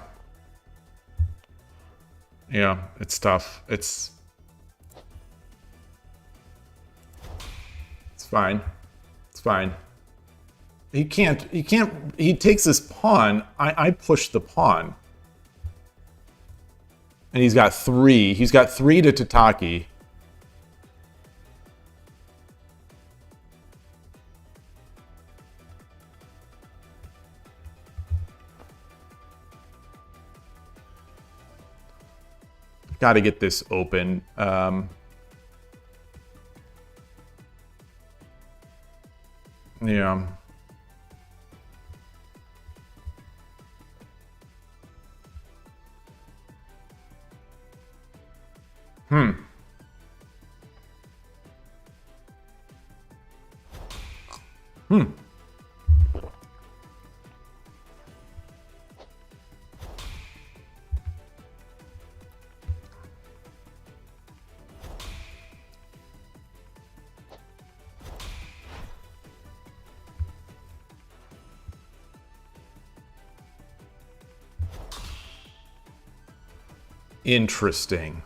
Yeah, it's tough. It's fine. It's fine. He takes this pawn. I push the pawn. And he's got 3. He's got 3 to Tataki. Got to get this open. Yeah. Interesting.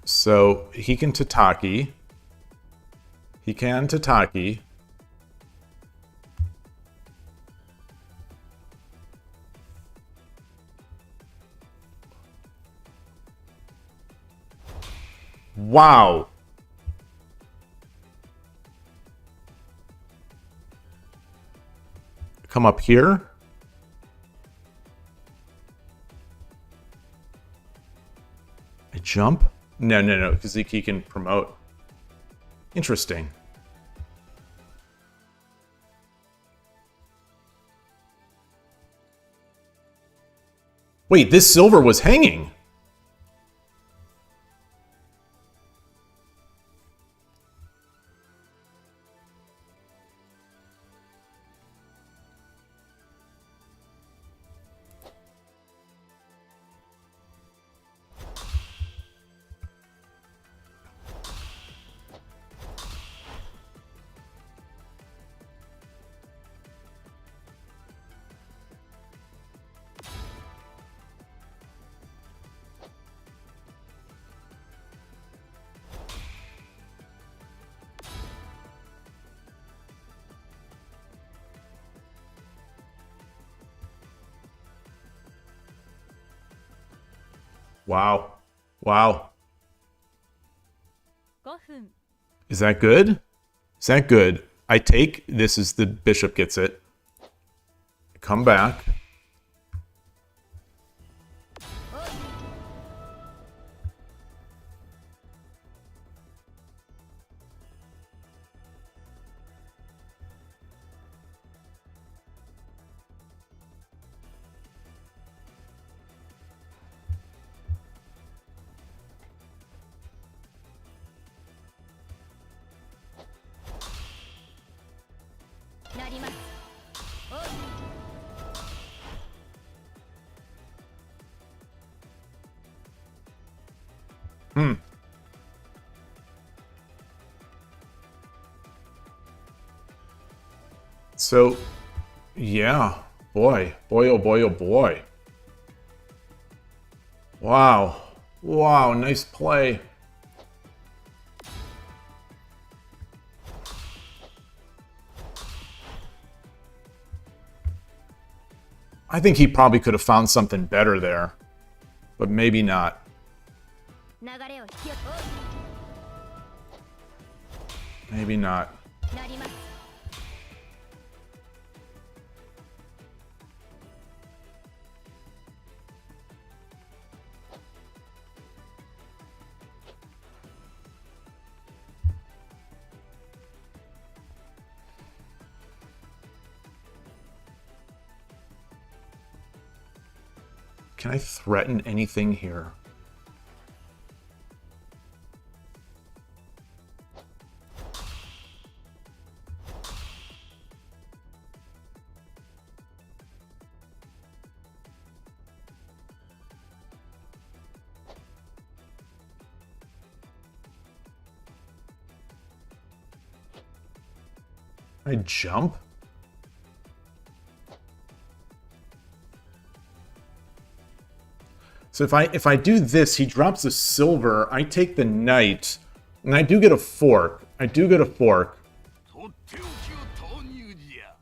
So he can Tataki. He can Tataki. Wow. Come up here. I jump? No, because he can promote. Interesting. Wait, this silver was hanging. Wow. Wow. 5分 Is that good? Is that good? I take this as the bishop gets it. Come back. So, yeah, boy, oh boy, oh boy. Wow, wow, nice play. I think he probably could have found something better there, but maybe not. 流れを引き寄 Maybe not. なります Can I threaten anything here? I jump? So if I do this, he drops a silver, I take the knight, and I do get a fork. I do get a fork. とっておきを投入じゃ。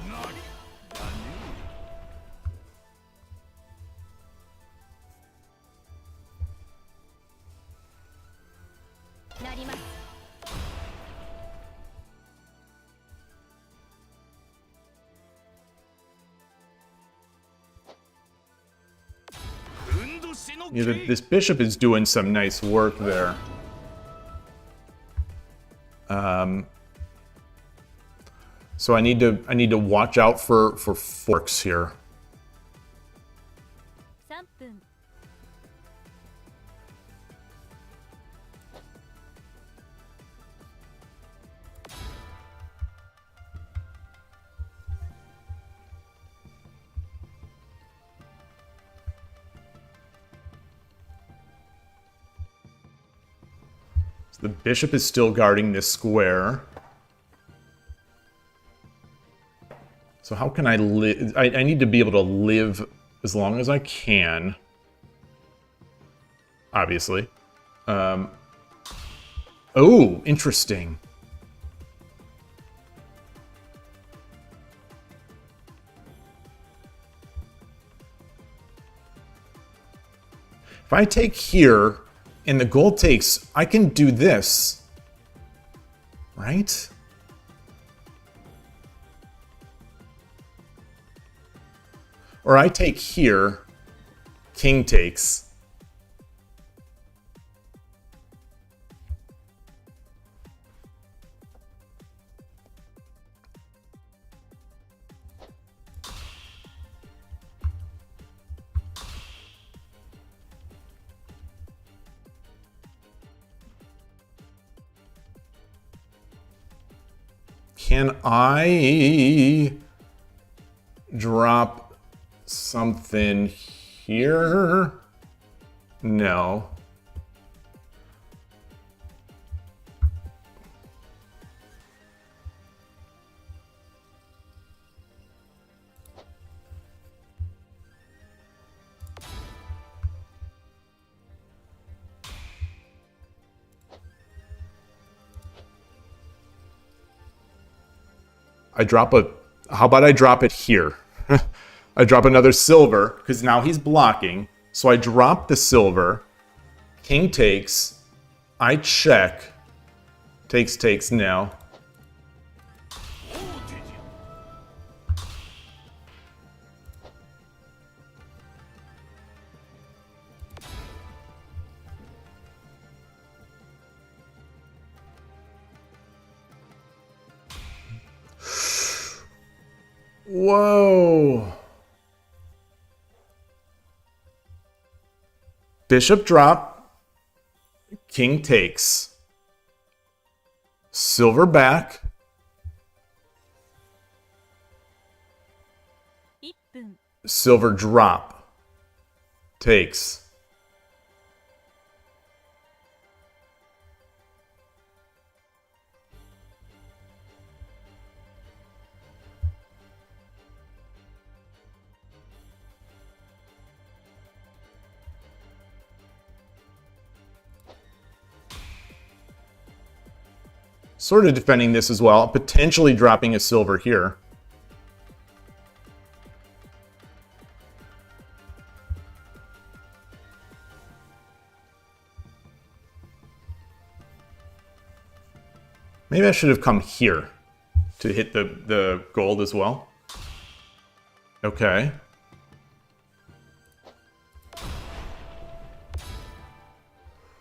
なにだね。なります Yeah, this bishop is doing some nice work there. So I need to watch out for forks here. 3分 The bishop is still guarding this square. So how can I live? I need to be able to live as long as I can. Obviously. Oh, interesting. If I take here, and the gold takes, I can do this, right? Or I take here, king takes. Can I drop something here? No. I drop a How about I drop it here? I drop another silver, because now he's blocking. So I drop the silver. King takes. I check. Takes now. Whoa. Bishop drop. King takes. Silver back. 1分 Silver drop. Takes. Sort of defending this as well, potentially dropping a silver here. Maybe I should have come here to hit the gold as well. Okay.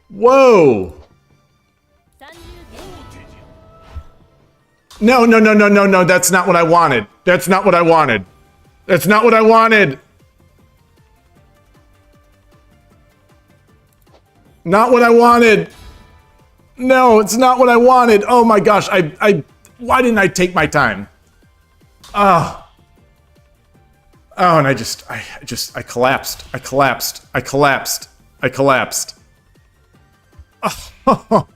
Whoa! 30秒 No, no, no, no, no, no, that's not what I wanted. That's not what I wanted. That's not what I wanted. Not what I wanted. No, it's not what I wanted. Oh my gosh, why didn't I take my time? Oh. Oh, and I collapsed. I collapsed. I collapsed. I collapsed. Oh.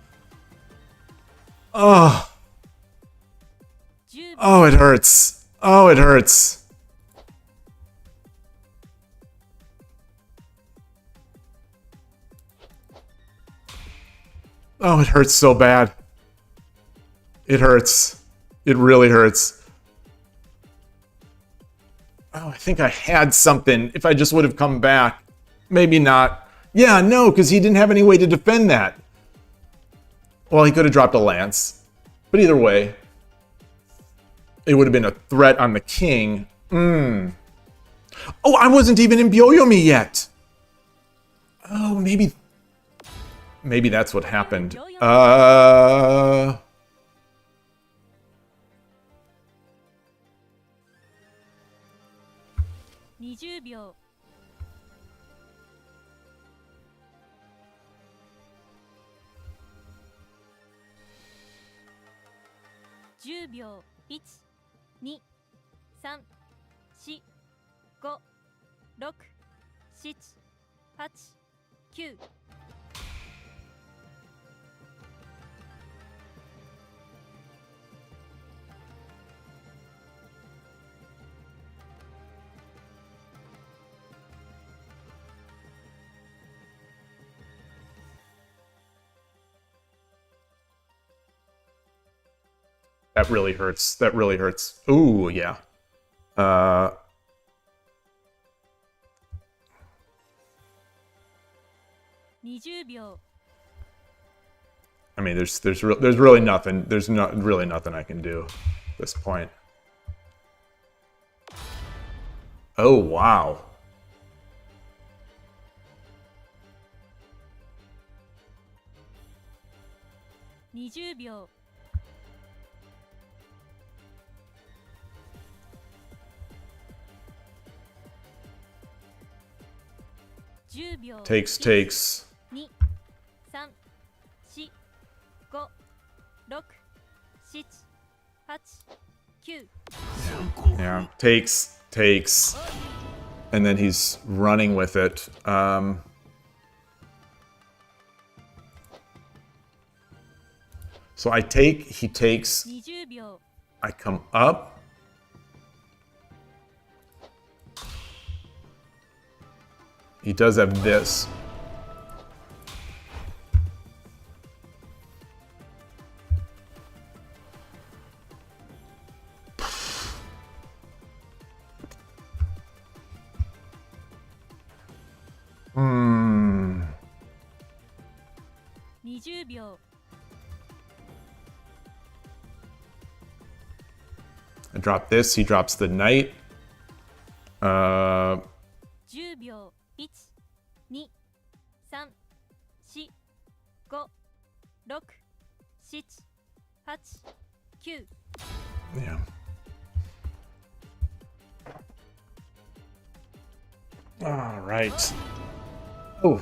Oh. 10 Oh, it hurts. Oh, it hurts. Oh, it hurts so bad. It hurts. It really hurts. Oh, I think I had something. If I just would have come back. Maybe not. Yeah, no, because he didn't have any way to defend that. Well, he could have dropped a lance. But either way, it would have been a threat on the king. Oh, I wasn't even in Byoyomi yet. Oh, maybe that's what happened. 20秒 10秒 1、2、3、4、5、6、7、8、9 That really hurts. That really hurts. Ooh, yeah. 20秒 I mean, there's really nothing. There's really nothing I can do at this point. Oh, wow. 20秒 10秒 Takes. 2、3、4、5、6、7、8、9 Yeah, takes. And then he's running with it. So I take, he takes, 20秒 I come up. He does have this. 20秒 I drop this, he drops the knight. 10秒 1、2、3、4、5、6、7、8、9 Yeah. All right. Oh,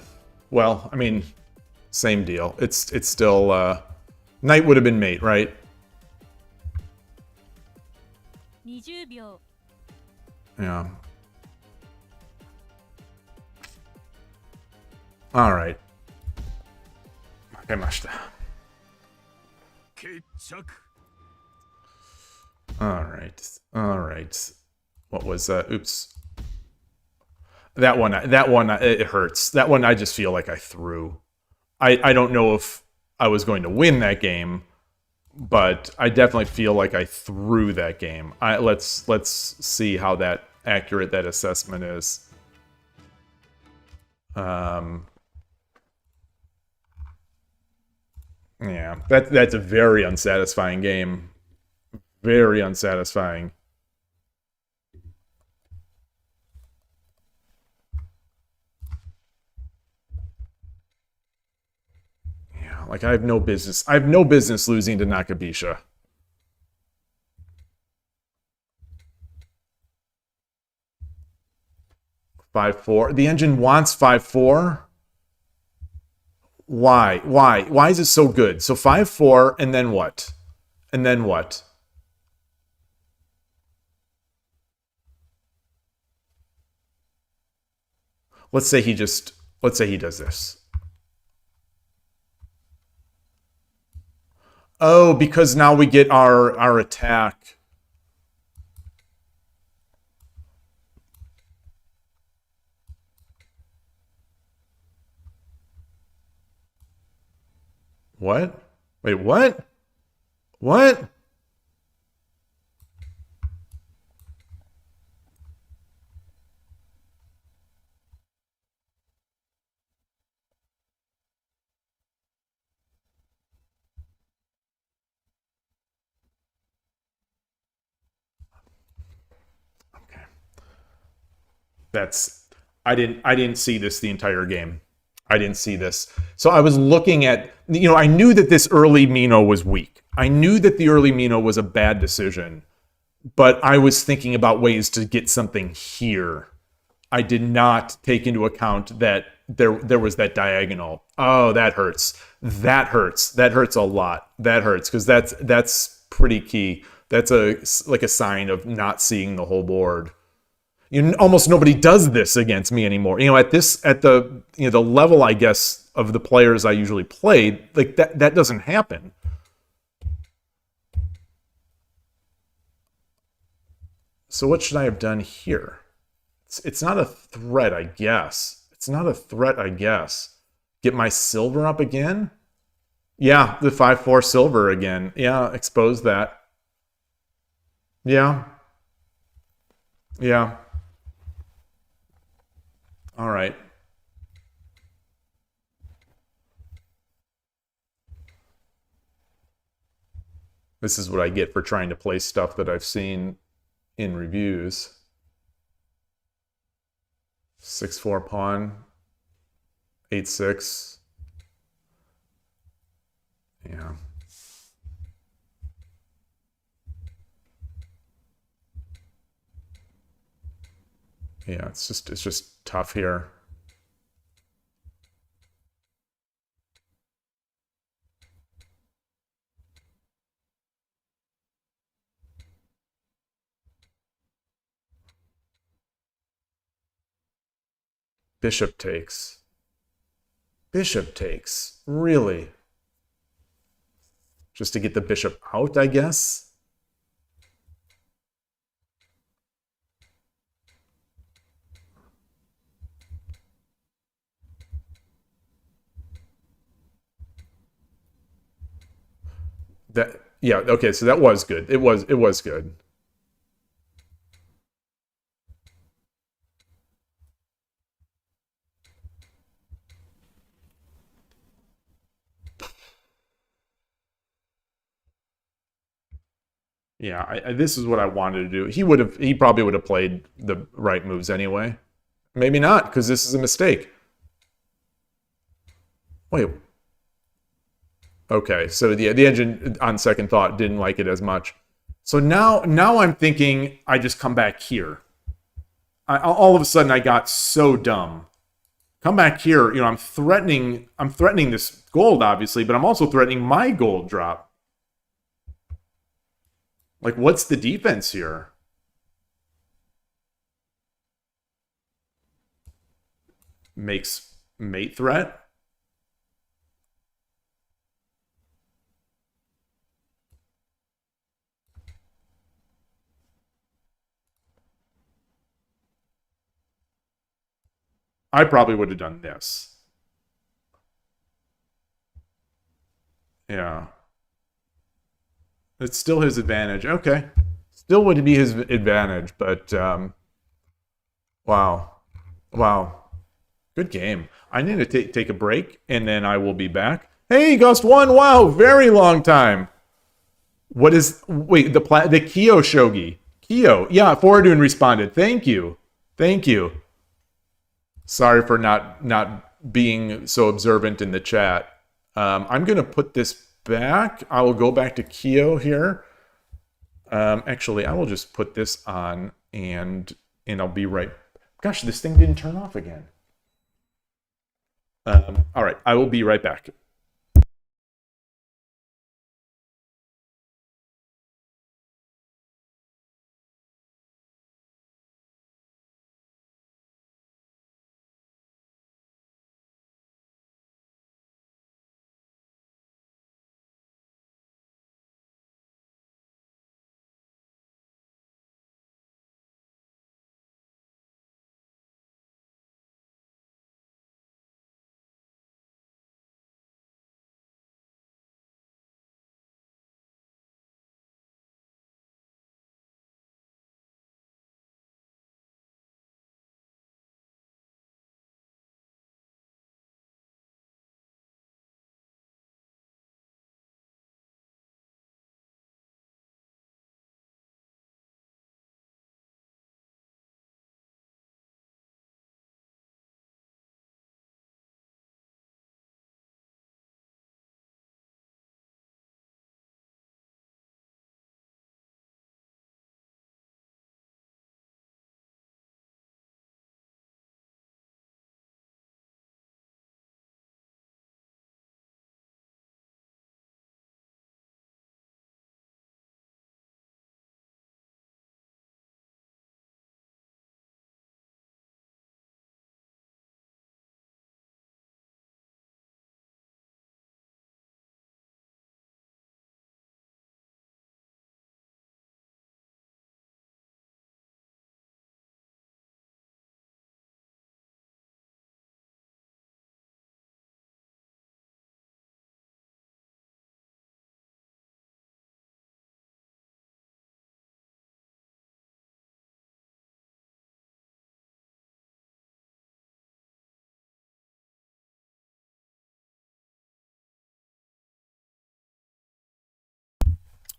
well, I mean, same deal. It's still knight would have been mate, right? 20秒 Yeah. All right. 負けました。決着 All right. All right. What was oops. That one it hurts. That one I just feel like I threw. I don't know if I was going to win that game, but I definitely feel like I threw that game. Let's see how accurate that assessment is. Yeah, that's a very unsatisfying game. Very unsatisfying. Yeah, like I have no business losing to Nakabisha. Five four. The engine wants 5-4. Why? Why is it so good? So 5-4, and then what? And then what? Let's say he does this. Oh, because now we get our attack. What? Wait, what? What? Okay. I didn't see this the entire game. I didn't see this. So I was looking at, I knew that this early Mino was weak. I knew that the early Mino was a bad decision, but I was thinking about ways to get something here. I did not take into account that there was that diagonal. Oh, that hurts. That hurts. That hurts a lot. That hurts because that's pretty key. That's like a sign of not seeing the whole board. Almost nobody does this against me anymore. At the the level, I guess, of the players I usually played, like that doesn't happen. So what should I have done here? It's not a threat, I guess. It's not a threat, I guess. Get my silver up again? Yeah, the 5-4 silver again. Yeah, expose that. Yeah. Yeah. All right. This is what I get for trying to play stuff that I've seen in reviews. 6-4 pawn. 8-6. Yeah. Yeah, it's just tough here. Bishop takes. Bishop takes. Really? Just to get the bishop out, I guess? Yeah, okay, so that was good. It was good. Yeah, this is what I wanted to do. He probably would have played the right moves anyway. Maybe not, because this is a mistake. Wait. Okay, so the engine, on second thought, didn't like it as much. So now I'm thinking I just come back here. All of a sudden, I got so dumb. Come back here, I'm threatening this gold, obviously, but I'm also threatening my gold drop. Like, what's the defense here? Makes mate threat? I probably would have done this. Yeah. It's still his advantage. Okay. Still would be his advantage, but wow. Wow. Good game. I need to take a break, and then I will be back. Hey, Gust1! Wow, very long time. What is... Wait, the KIOU Shogi. KIOU. Yeah, Fortune responded. Thank you. Thank you. Sorry for not being so observant in the chat. I'm going to put this back. I will go back to KIOU here. Actually, I will just put this on, and I'll be right... Gosh, this thing didn't turn off again. All right, I will be right back.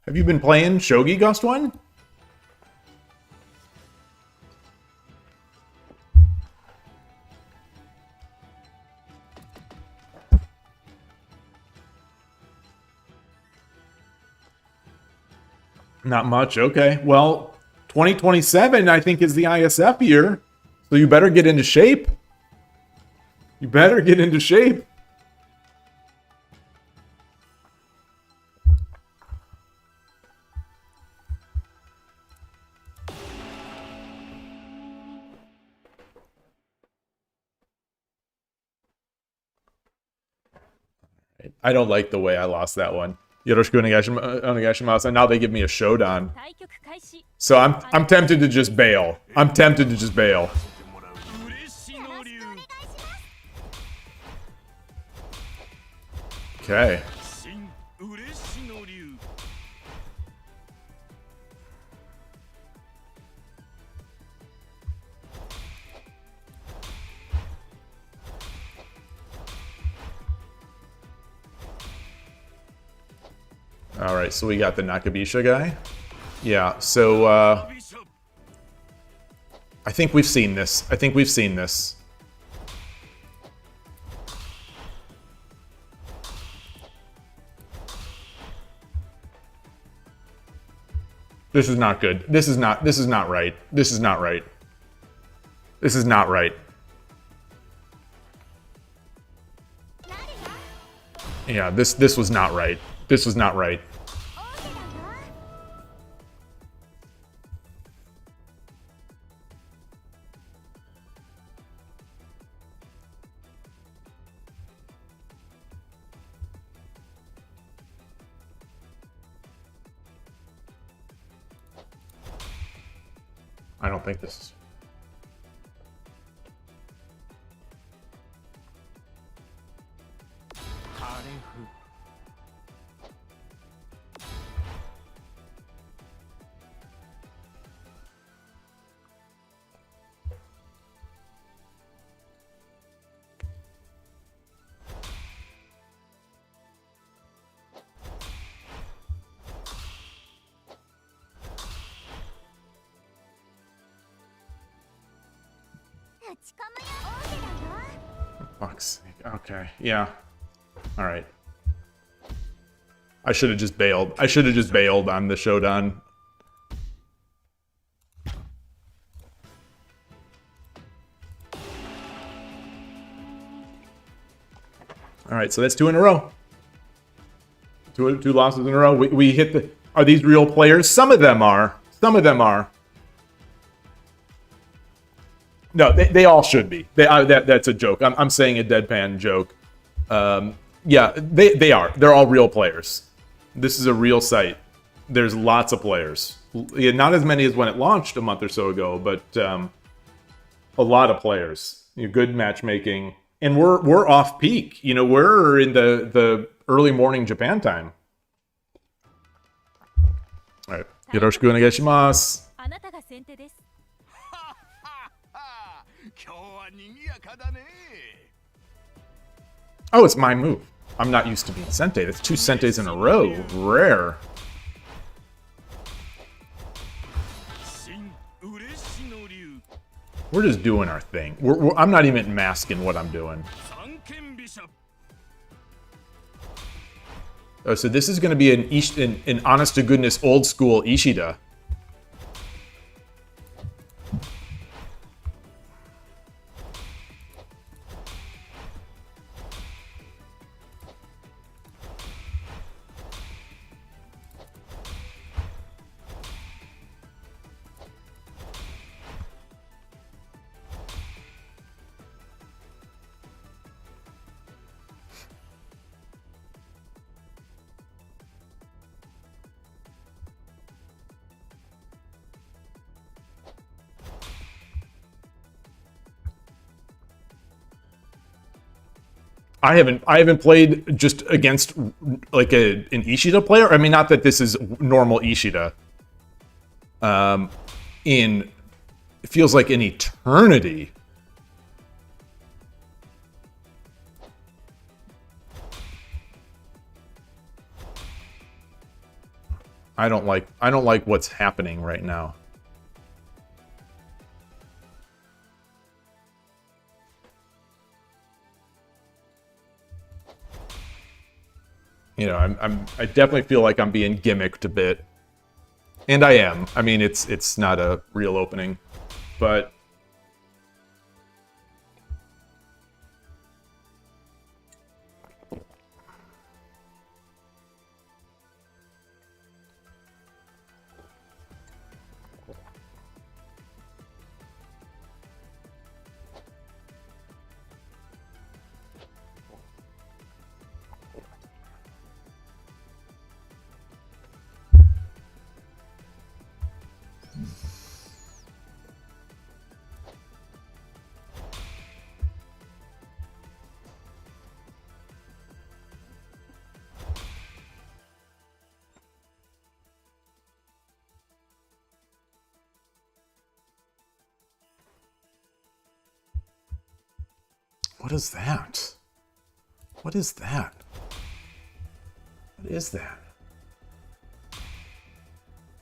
Have you been playing Shogi, Gust1? Not much. Okay. Well, 2027, I think, is the ISF year. So you better get into shape. You better get into shape. I don't like the way I lost that one. Yoroshiku onegaishimasu, and now they give me a showdown. So I'm tempted to just bail. I'm tempted to just bail. Okay. Alright, so we got the Nakabisha guy. Yeah, so, I think we've seen this. I think we've seen this. This is not good. This is not right. This is not right. This is not right. Yeah, this was not right. This was not right. I don't think this is... Fuck's sake. Okay, yeah. Alright. I should have just bailed. I should have just bailed on the Shodan. Alright, so that's 2 in a row. Two losses in a row. We hit the... Are these real players? Some of them are. Some of them are. No, they all should be. That's a joke. I'm saying a deadpan joke. Yeah, they are. They're all real players. This is a real site. There's lots of players. Yeah, not as many as when it launched a month or so ago, but a lot of players. Good matchmaking, and we're off peak. You know, we're in the early morning Japan time. All right, yoroshiku onegaishimasu. あなたが先手です。 Oh, it's my move. I'm not used to being Sente. That's 2 Sentes in a row. Rare. We're just doing our thing. I'm not even masking what I'm doing. Oh, so this is going to be an honest-to-goodness old-school Ishida. I haven't played just against like an Ishida player. I mean, not that this is normal Ishida. It feels like an eternity. I don't like what's happening right now. You know, I definitely feel like I'm being gimmicked a bit. And I am. I mean, it's not a real opening, but what is that? What is that? What is that?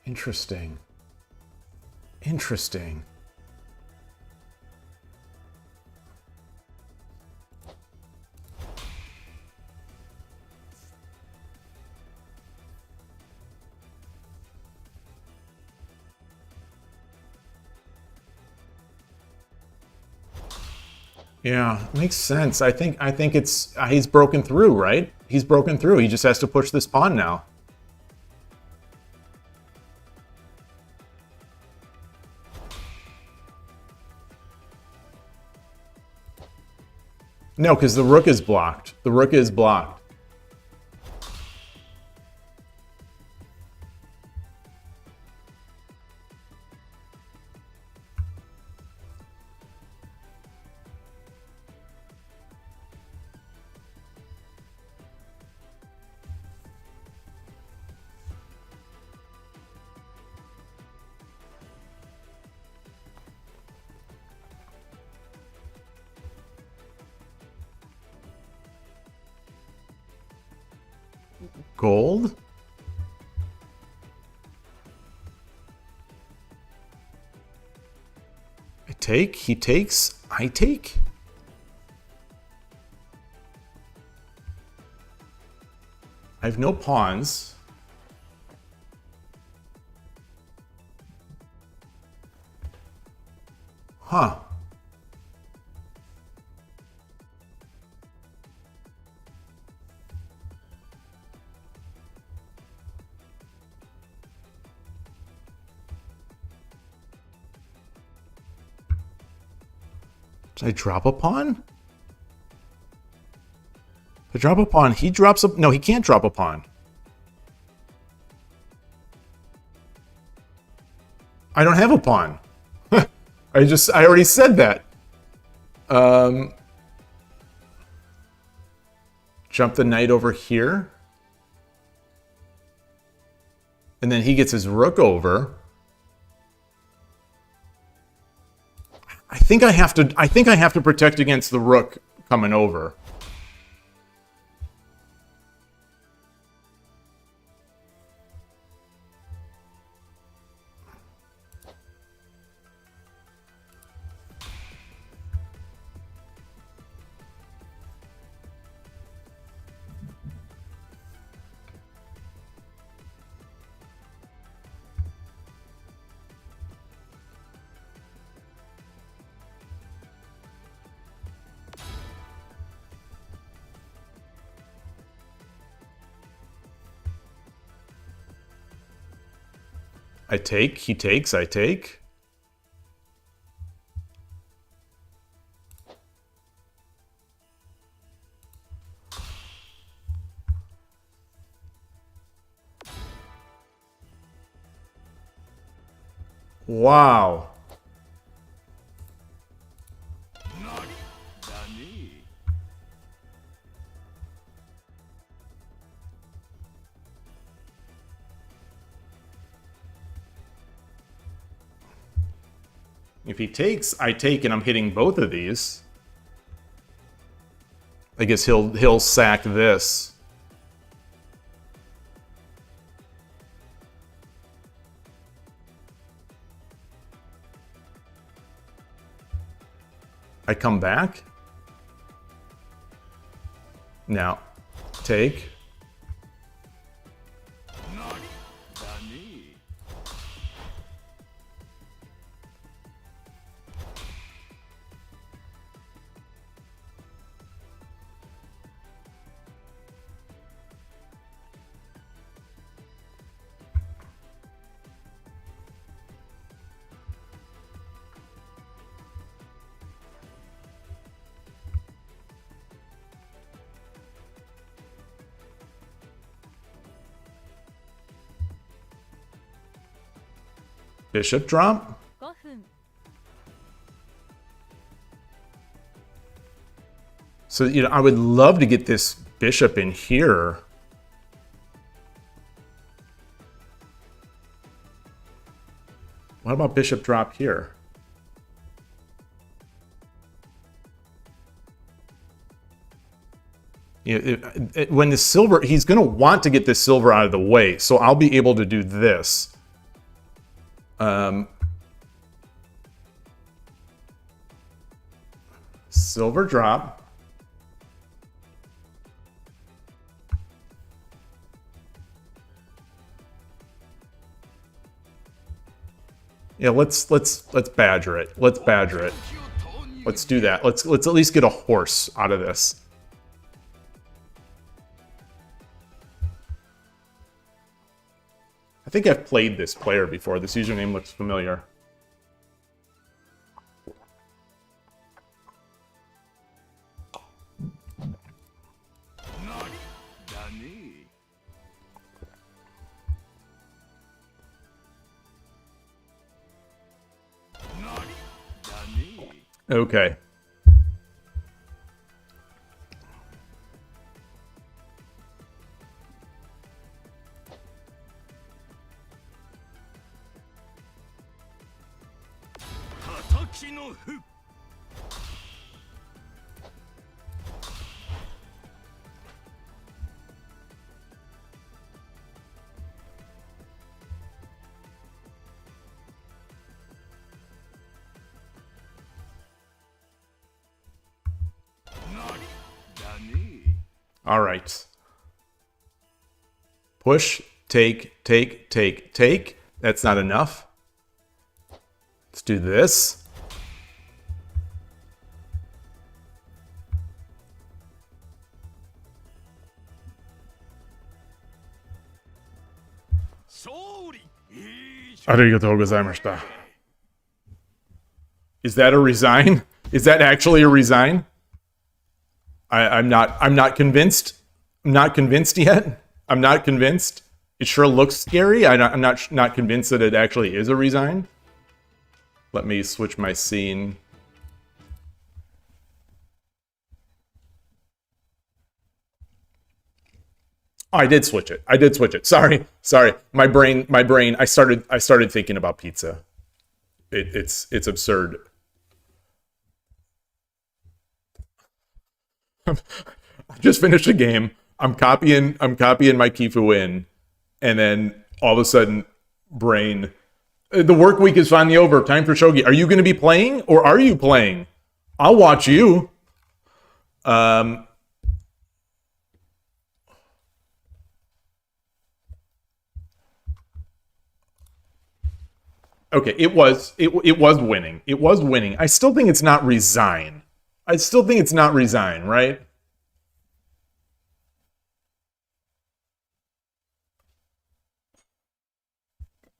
Interesting. Interesting. Yeah, makes sense. I think it's he's broken through, right? He's broken through. He just has to push this pawn now. No, because the rook is blocked. The rook is blocked. Gold? I take, he takes, I take? I have no pawns. Huh. Did I drop a pawn? If I drop a pawn, he drops a... No, he can't drop a pawn. I don't have a pawn. I already said that. Jump the knight over here. And then he gets his rook over. I think I have to protect against the rook coming over. I take, he takes, I take. Wow. If he takes, I take, and I'm hitting both of these. I guess he'll sack this. I come back. Now, take. Bishop drop. 5分 So, you know, I would love to get this bishop in here. What about bishop drop here? When the silver, he's going to want to get this silver out of the way, so I'll be able to do this. Silver drop. Yeah, let's badger it. Let's badger it. Let's do that. Let's at least get a horse out of this. I think I've played this player before. This username looks familiar. Okay. All right. Push, take, take, take, take. That's not enough. Let's do this. Arigatou gozaimashita. Is that a resign? Is that actually a resign? I'm not convinced. I'm not convinced yet. I'm not convinced. It sure looks scary. I'm not convinced that it actually is a resign. Let me switch my scene. Oh, I did switch it. I did switch it. Sorry. My brain. I started thinking about pizza. It's absurd. I just finished a game. I'm copying my Kifu in, and then all of a sudden, brain. The work week is finally over. Time for Shogi. Are you going to be playing, or are you playing? I'll watch you. Okay, it was winning. It was winning. I still think it's not resign. I still think it's not resign, right?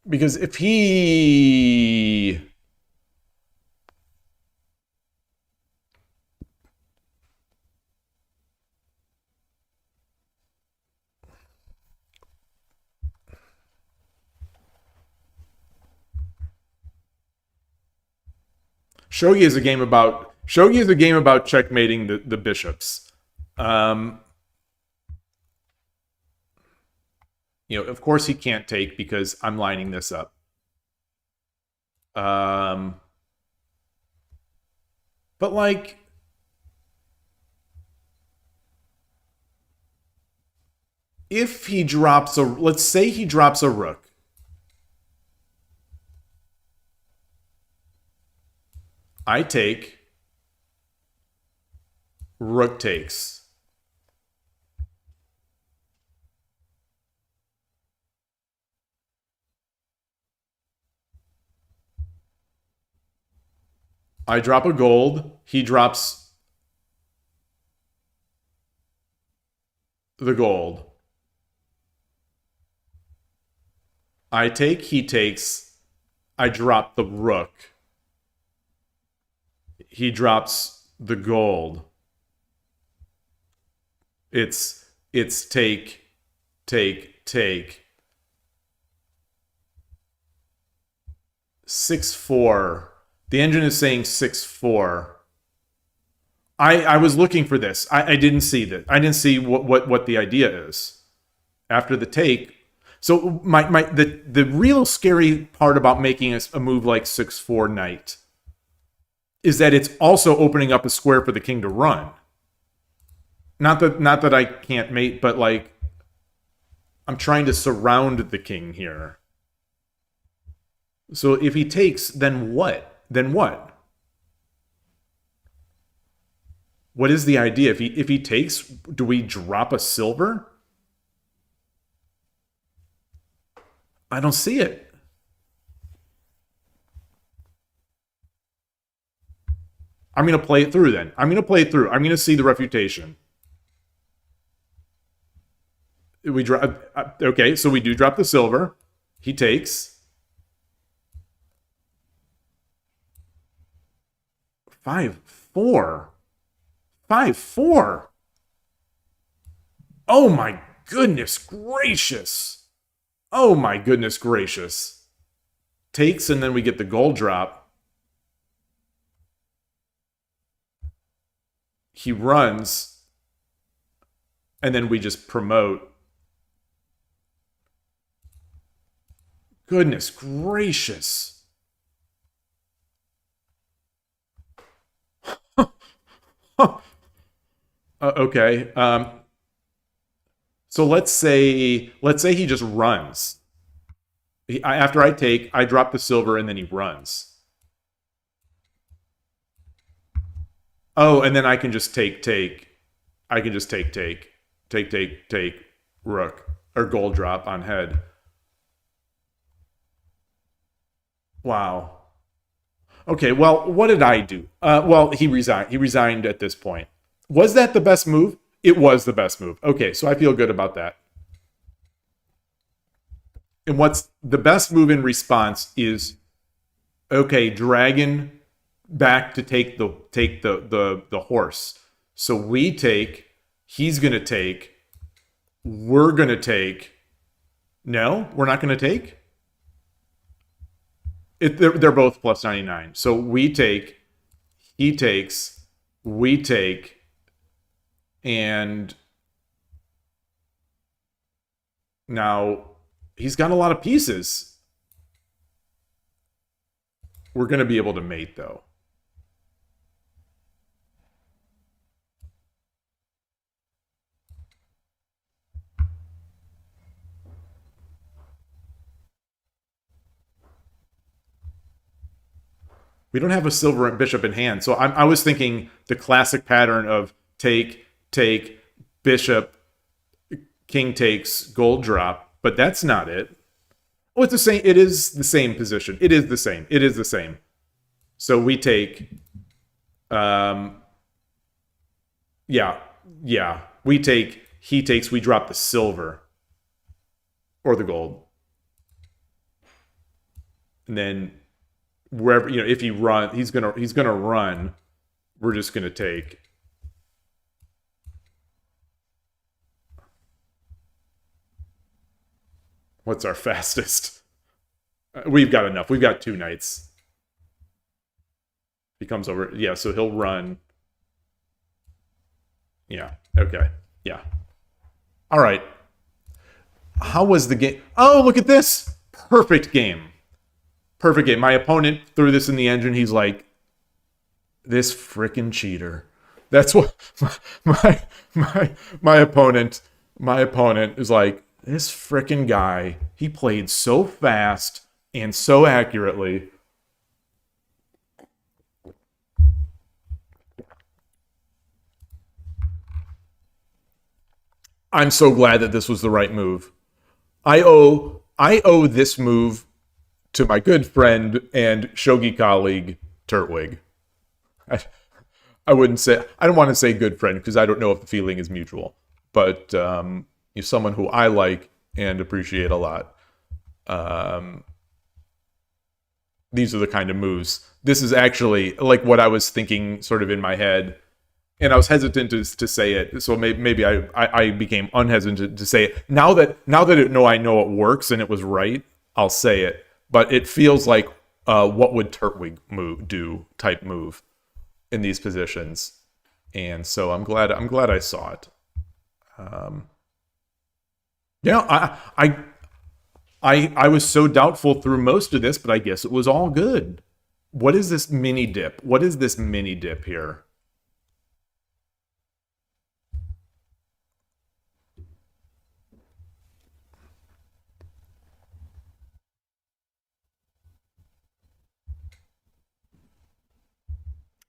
Because if he... Shogi is a game about checkmating the bishops. Of course he can't take because I'm lining this up. But like, if he drops let's say he drops a rook. I take, rook takes. I drop a gold, he drops the gold. I take, he takes, I drop the rook. He drops the gold. It's take, take, take. 6-4. The engine is saying 6-4. I was looking for this. I didn't see that. I didn't see what the idea is after the take. So the real scary part about making a move like 6-4 knight is that it's also opening up a square for the king to run. Not that I can't mate, but like I'm trying to surround the king here. So if he takes, then what? Then what? What is the idea? If he takes, do we drop a silver? I don't see it. I'm going to play it through then. I'm going to play it through. I'm going to see the refutation. We drop. Okay, so we do drop the silver. He takes. 5-4. 5-4. Oh my goodness gracious. Oh my goodness gracious. Takes, and then we get the gold drop. He runs, and then we just promote. Goodness gracious. Okay. So let's say he just runs. After I take, I drop the silver, and then he runs. Oh, and then I can just take. I can just take, rook, or gold drop on head. Wow. Okay, well, what did I do? Well, he resigned. He resigned at this point. Was that the best move? It was the best move. Okay, so I feel good about that. And what's the best move in response is, okay, dragon back to take the horse. So we take, he's going to take, we're going to take. No, we're not going to take? They're both plus 99. So we take, he takes, we take, and now he's got a lot of pieces. We're going to be able to mate, though. We don't have a silver bishop in hand. So I was thinking the classic pattern of take, bishop, king takes, gold drop. But that's not it. Oh, it's the same. It is the same position. It is the same. It is the same. So we take... yeah. We take, he takes, we drop the silver. Or the gold. And then... wherever, if he run, he's gonna run. We're just gonna take. What's our fastest? We've got enough. We've got 2 knights. He comes over. Yeah, so he'll run. Yeah. Okay. Yeah. All right. How was the game? Oh, look at this. Perfect game. Perfect game. My opponent threw this in the engine. He's like, this frickin' cheater. That's what my opponent is like, this frickin' guy. He played so fast and so accurately. I'm so glad that this was the right move. I owe this move to my good friend and shogi colleague, Turtwig. I wouldn't say, I don't want to say good friend because I don't know if the feeling is mutual, but you're someone who I like and appreciate a lot. These are the kind of moves. This is actually like what I was thinking sort of in my head, and I was hesitant to say it. So maybe I became unhesitant to say it. Now that I know it works and it was right, I'll say it. But it feels like what would Turtwig do type move in these positions, and so I'm glad I saw it. I was so doubtful through most of this, but I guess it was all good. What is this mini dip? What is this mini dip here?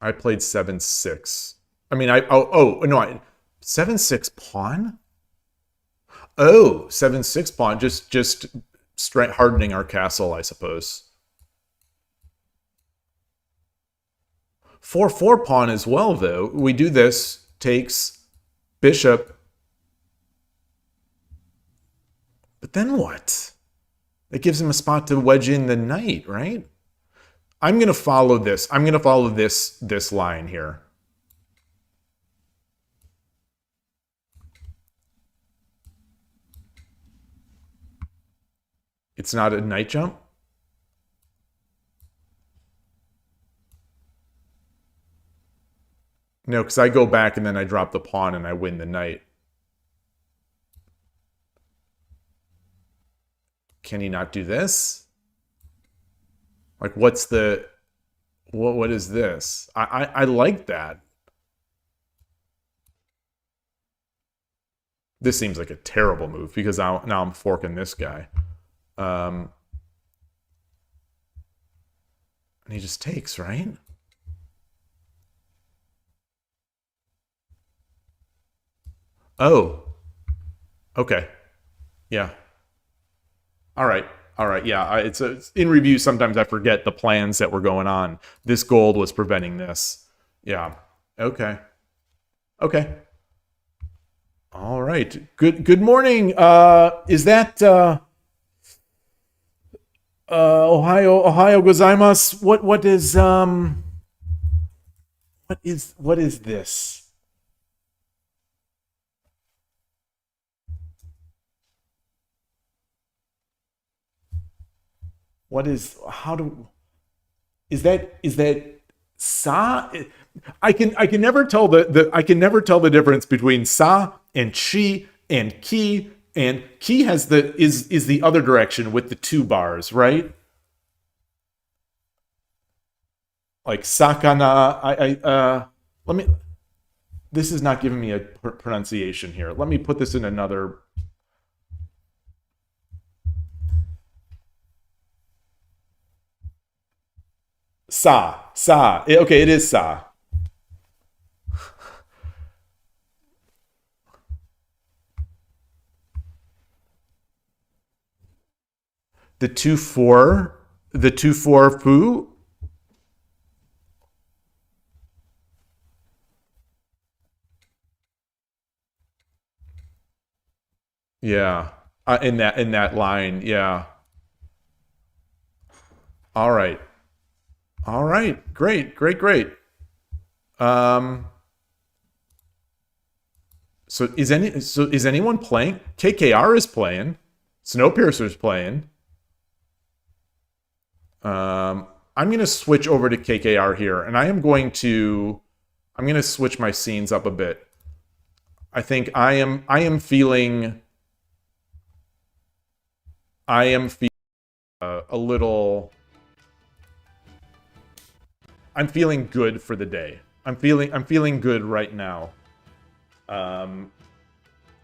I played 7-6. I mean, no, 7-6 pawn? Oh, 7-6 pawn, just hardening our castle, I suppose. 4-4 pawn as well, though. We do this, takes bishop. But then what? It gives him a spot to wedge in the knight, right? I'm going to follow this. I'm going to follow this line here. It's not a knight jump? No, because I go back and then I drop the pawn and I win the knight. Can he not do this? Like, what's the... What is this? I like that. This seems like a terrible move because now I'm forking this guy. And he just takes, right? Oh. Okay. Yeah. All right. All right. Yeah. It's in review. Sometimes I forget the plans that were going on. This gold was preventing this. Yeah. Okay. Okay. All right. Good morning. Is that Ohio gozaimasu? What is this? Is that sa? I can never tell the difference between sa and chi and ki, and ki is the other direction with the 2 bars, right? Like sakana. This is not giving me a pronunciation here. Let me put this in another. Sa. Okay, it is sa. The 2-4 foo. Yeah. In that line, yeah. All right. All right, great. So is anyone playing? KKR is playing. Snowpiercer's playing. I'm gonna switch over to KKR here, and I'm gonna switch my scenes up a bit. I think I am feeling a little. I'm feeling good for the day. I'm feeling good right now. And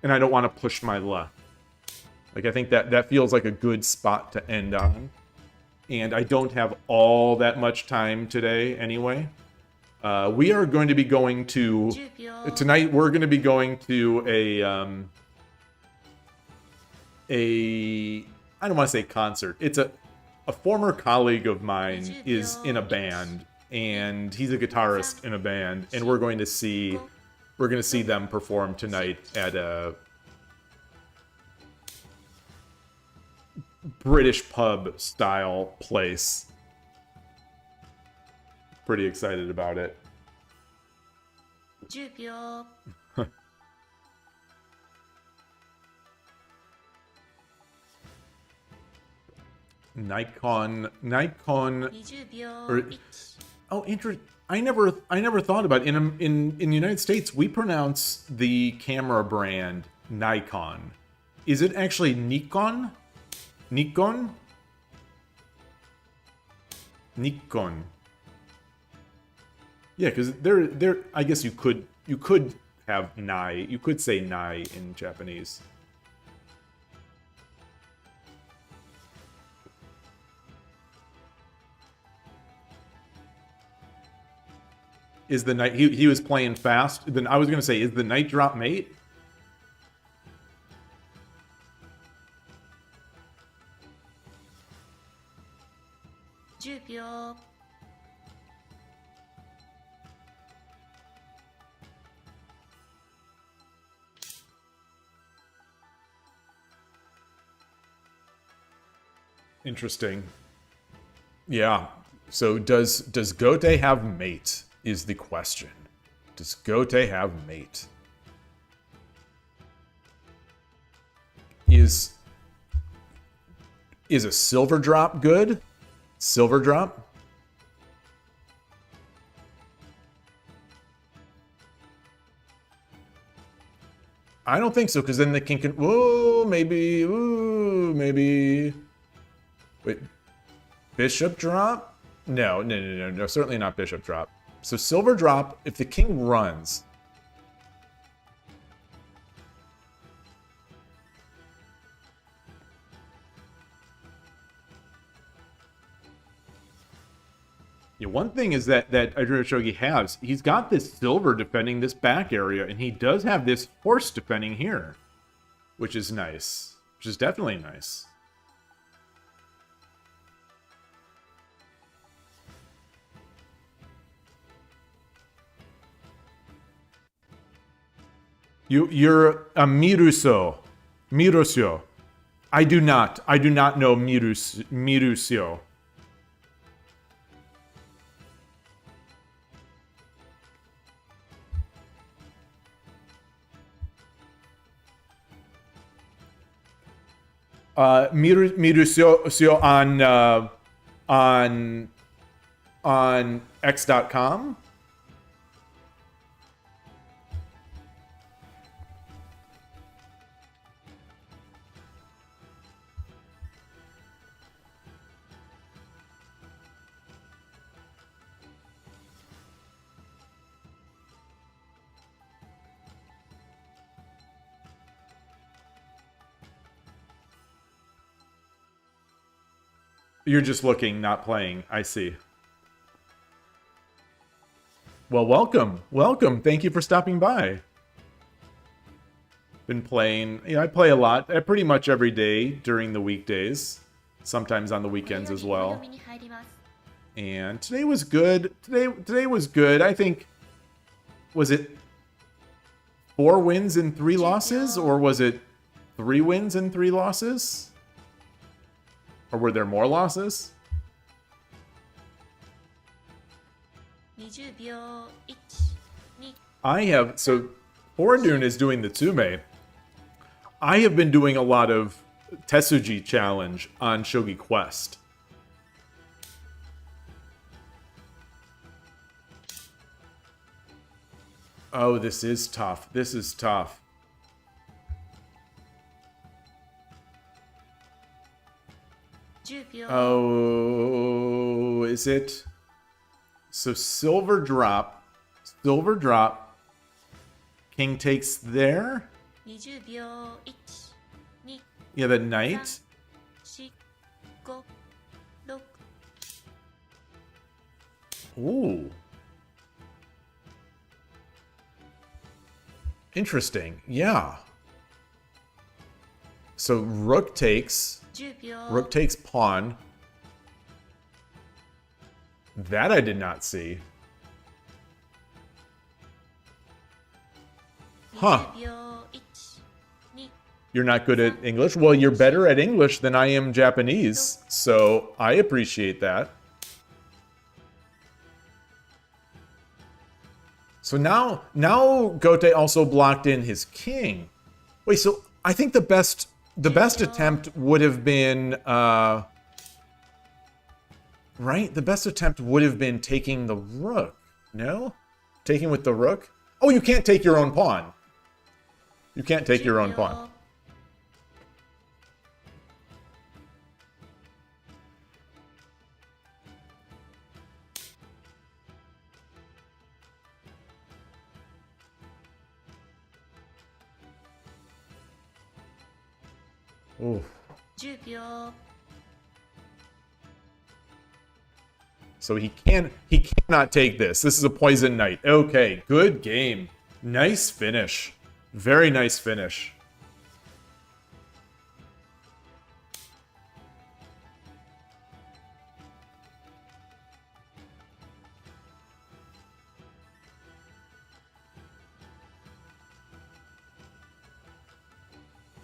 I don't want to push my luck. Like, I think that feels like a good spot to end on. And I don't have all that much time today anyway. We are going to be going to... Tonight, we're going to be going to I don't want to say concert. It's a former colleague of mine is in a band. And he's a guitarist in a band, and we're going to see them perform tonight at a British pub style place. Pretty excited about it. Nikon. I never thought about it. In the United States, we pronounce the camera brand Nikon. Is it actually Nikon? Nikon. Yeah, because there. I guess you could have Nai. You could say Nai in Japanese. Is the knight... He was playing fast. Then I was going to say, is the knight drop mate? Interesting. Yeah. So does Gote have mate is the question. Does Gote have mate? Is a silver drop good? Silver drop? I don't think so, because then the king can... Ooh, maybe... Ooh, maybe... Wait. Bishop drop? No, certainly not bishop drop. So silver drop, if the king runs... Yeah, one thing is that Shogi has, he's got this silver defending this back area, and he does have this horse defending here, which is nice. Which is definitely nice. You're a Miruso. Mirusio. I do not know Mirusio. Mirusio on X.com. You're just looking, not playing. I see. Well, welcome. Welcome. Thank you for stopping by. Been playing... Yeah, I play a lot. Pretty much every day during the weekdays. Sometimes on the weekends as well. And today was good. Today was good. I think... Was it 4 wins and 3 losses? Or was it 3 wins and 3 losses? Or were there more losses? I have... So, Horadun is doing the Tsume. I have been doing a lot of Tetsuji challenge on Shogi Quest. Oh, this is tough. This is tough. Oh, is it? So silver drop, king takes there. Yeah, the knight. Ooh. Interesting, yeah. So rook takes pawn. That I did not see. Huh. You're not good at English? Well, you're better at English than I am Japanese, so I appreciate that. So now Gote also blocked in his king. Wait, so I think the best attempt would have been right? The best attempt would have been taking the rook. No? Taking with the rook? Oh, you can't take your own pawn. You can't take your own pawn. Ooh. So he cannot take this. This is a poison knight. Okay, good game. Nice finish. Very nice finish.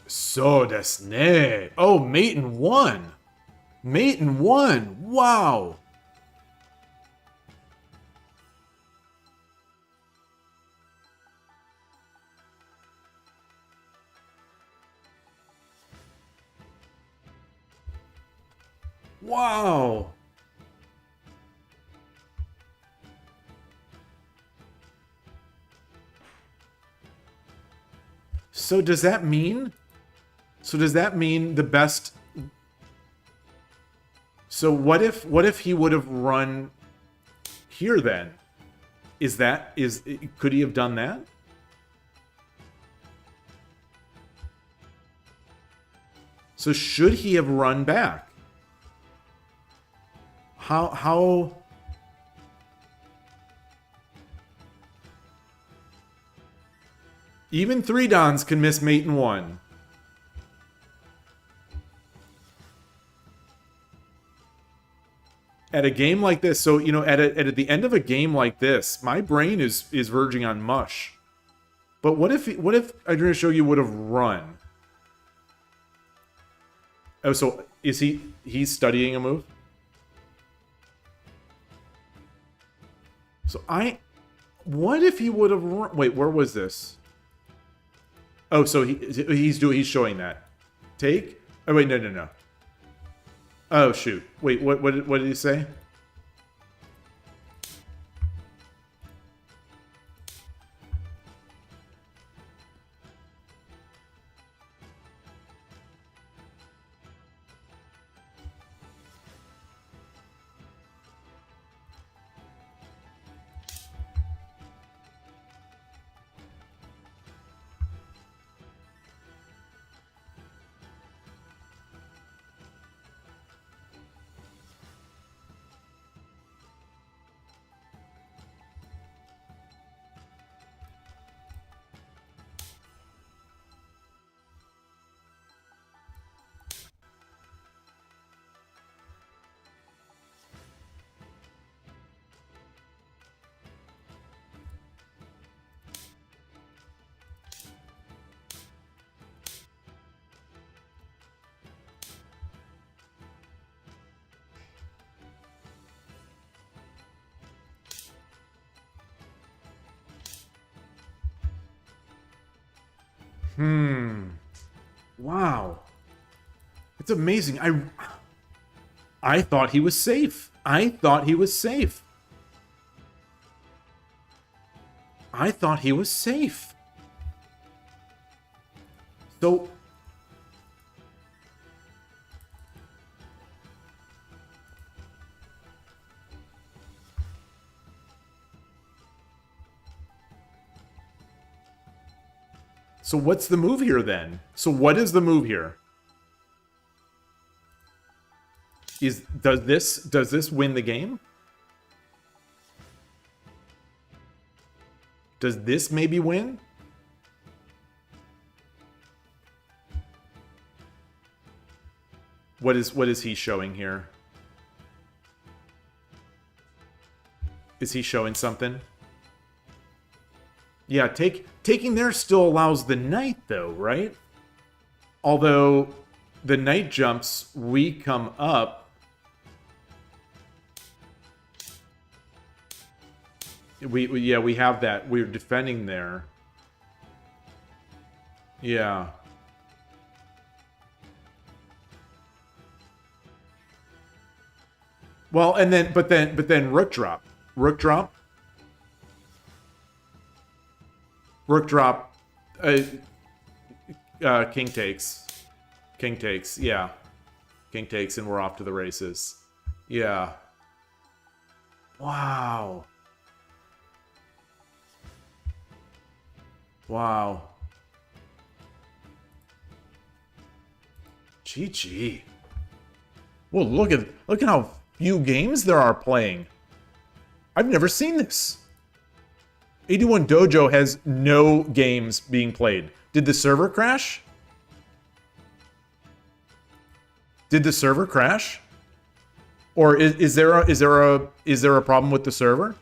So desu ne. Oh, mate in one. Mate in one. Wow. Wow. So does that mean? So does that mean the best? So what if he would have run here then? Could he have done that? So should he have run back? How even 3 Dons can miss mate in one. At a game like this, so you know, at the end of a game like this, my brain is verging on mush. But what if Shogi would have run? Oh, so is he's studying a move? So what if he would have run? Wait, where was this? Oh, so he's showing that. Take? Oh wait, no. Oh shoot. Wait, what did he say? Wow. It's amazing. I thought he was safe. I thought he was safe. So So what's the move here then? So what is the move here? Does this win the game? Does this maybe win? What is he showing here? Is he showing something? Yeah, taking there still allows the knight, though, right? Although the knight jumps, we come up. We have that. We're defending there. Yeah. Well, and then but then rook drop. Rook drop. Rook drop, king takes. King takes, yeah. King takes, and we're off to the races. Yeah. Wow. Wow. GG. Well, look at how few games there are playing. I've never seen this. 81 Dojo has no games being played. Did the server crash? Did the server crash? Or is there a problem with the server?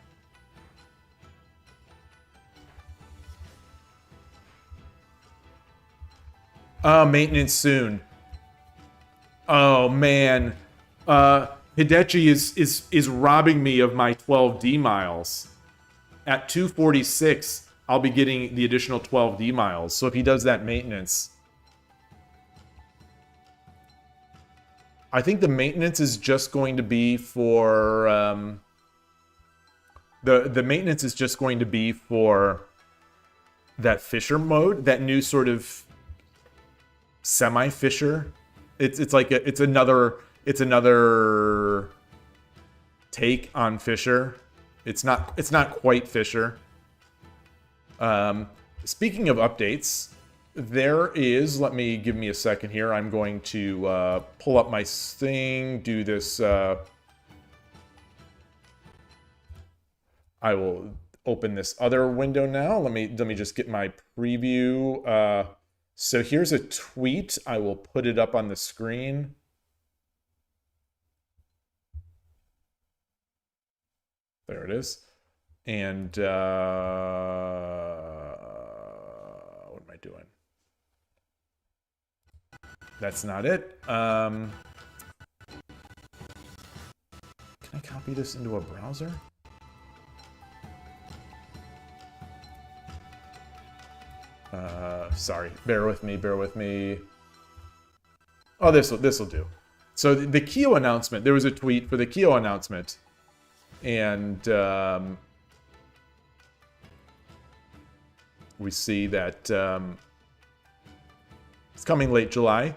Maintenance soon. Oh man. Hidechi is robbing me of my 12D miles. At 246, I'll be getting the additional 12D miles. So if he does that maintenance, I think the maintenance is just going to be for the maintenance is just going to be for that fisher mode, that new sort of semi-fisher. It's like it's another take on fisher. It's not quite fisher. Speaking of updates, there is, give me a second here. I'm going to pull up my thing, do this. I will open this other window now. Let me just get my preview. So here's a tweet. I will put it up on the screen. There it is. And what am I doing? That's not it. Can I copy this into a browser? Sorry, bear with me. Oh, this'll do. So the KIOU announcement, there was a tweet for the KIOU announcement. And we see that it's coming late July.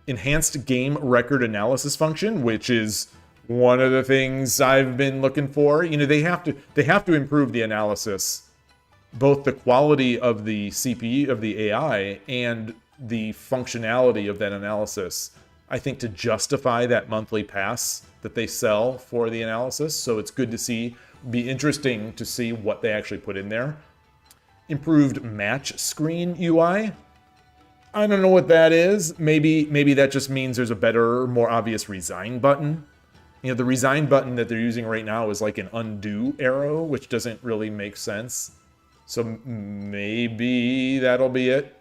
Enhanced game record analysis function, which is one of the things I've been looking for. You know, they have to improve the analysis, both the quality of the CPU of the AI and the functionality of that analysis. I think to justify that monthly pass that they sell for the analysis. So it's good to see, be interesting to see what they actually put in there. Improved match screen UI. I don't know what that is. Maybe that just means there's a better, more obvious resign button. You know, the resign button that they're using right now is like an undo arrow, which doesn't really make sense. So maybe that'll be it.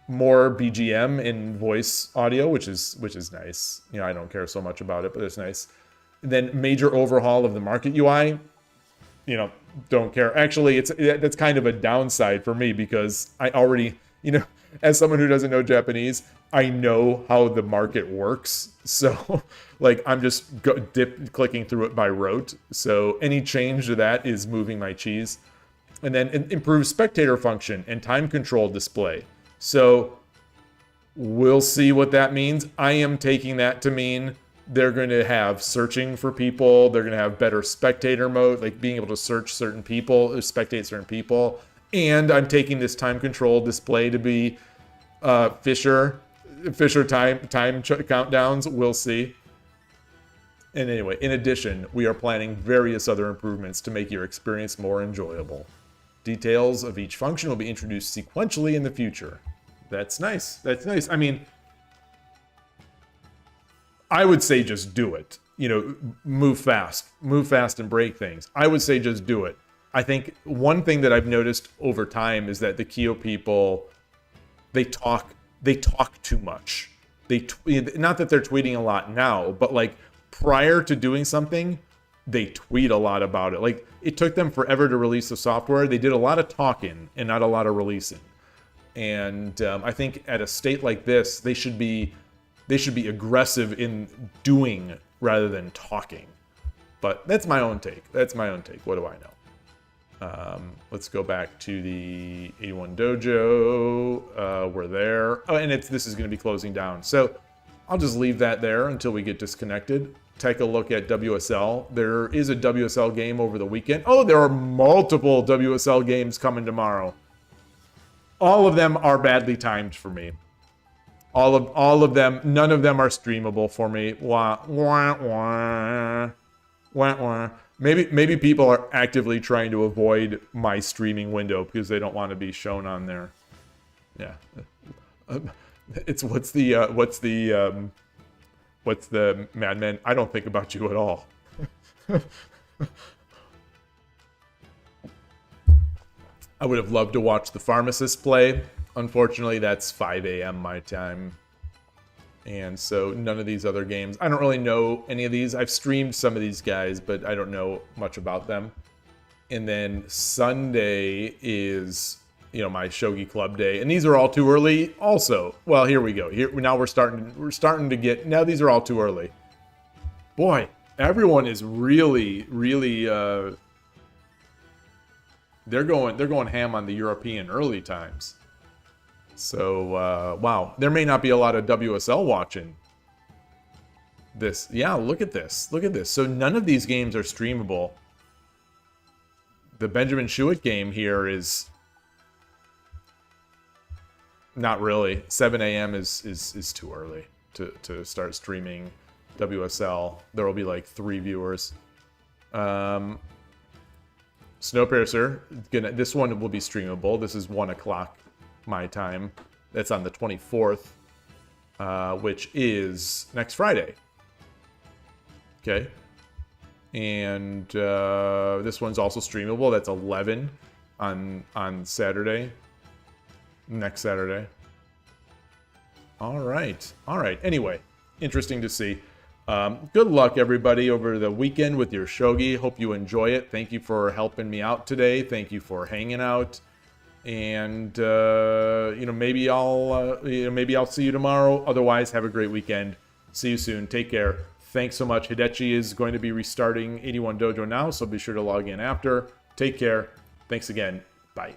More BGM in voice audio, which is nice. You know, I don't care so much about it, but it's nice. And then major overhaul of the market UI. You know, don't care. Actually, that's kind of a downside for me because I already, you know, as someone who doesn't know Japanese, I know how the market works. So, like, I'm just clicking through it by rote. So any change to that is moving my cheese. And then improve spectator function and time control display. So we'll see what that means. I am taking that to mean they're going to have searching for people. They're going to have better spectator mode, like being able to search certain people, spectate certain people. And I'm taking this time control display to be Fisher time countdowns. We'll see. And anyway, in addition, we are planning various other improvements to make your experience more enjoyable. Details of each function will be introduced sequentially in the future. That's nice. That's nice. I mean, I would say just do it. You know, move fast and break things. I would say just do it. I think one thing that I've noticed over time is that the KIOU people, they talk too much. Not that they're tweeting a lot now, but like prior to doing something, they tweet a lot about it. Like it took them forever to release the software. They did a lot of talking and not a lot of releasing. And I think at a state like this, they should be aggressive in doing rather than talking. But that's my own take. What do I know? Let's go back to the 81 Dojo. We're there. Oh, and this is going to be closing down. So I'll just leave that there until we get disconnected. Take a look at WSL. There is a WSL game over the weekend. Oh, there are multiple WSL games coming tomorrow. All of them are badly timed for me. All of them, none of them are streamable for me. Wah, wah, wah. Wah, wah. Maybe people are actively trying to avoid my streaming window because they don't want to be shown on there. Yeah. It's what's the madman? I don't think about you at all. I would have loved to watch the pharmacist play. Unfortunately, that's 5 a.m. my time. And so none of these other games. I don't really know any of these. I've streamed some of these guys, but I don't know much about them. And then Sunday is, you know, my Shogi Club day. And these are all too early also. Well, here we go. Now we're starting to get, now these are all too early. Boy, everyone is really they're going ham on the European early times. So, wow. There may not be a lot of WSL watching this. Yeah, look at this. Look at this. So none of these games are streamable. The Benjamin Schuett game here is not really. 7 a.m. is too early to start streaming WSL. There will be like 3 viewers. Snowpiercer, this one will be streamable. This is 1 o'clock my time. That's on the 24th, which is next Friday. Okay. And this one's also streamable. That's 11 on Saturday. Next Saturday. All right. All right. Anyway, interesting to see. Good luck, everybody, over the weekend with your shogi. Hope you enjoy it. Thank you for helping me out today. Thank you for hanging out. And you know, maybe I'll see you tomorrow. Otherwise, have a great weekend. See you soon. Take care. Thanks so much. Hidechi is going to be restarting 81 Dojo now, so be sure to log in after. Take care. Thanks again. Bye.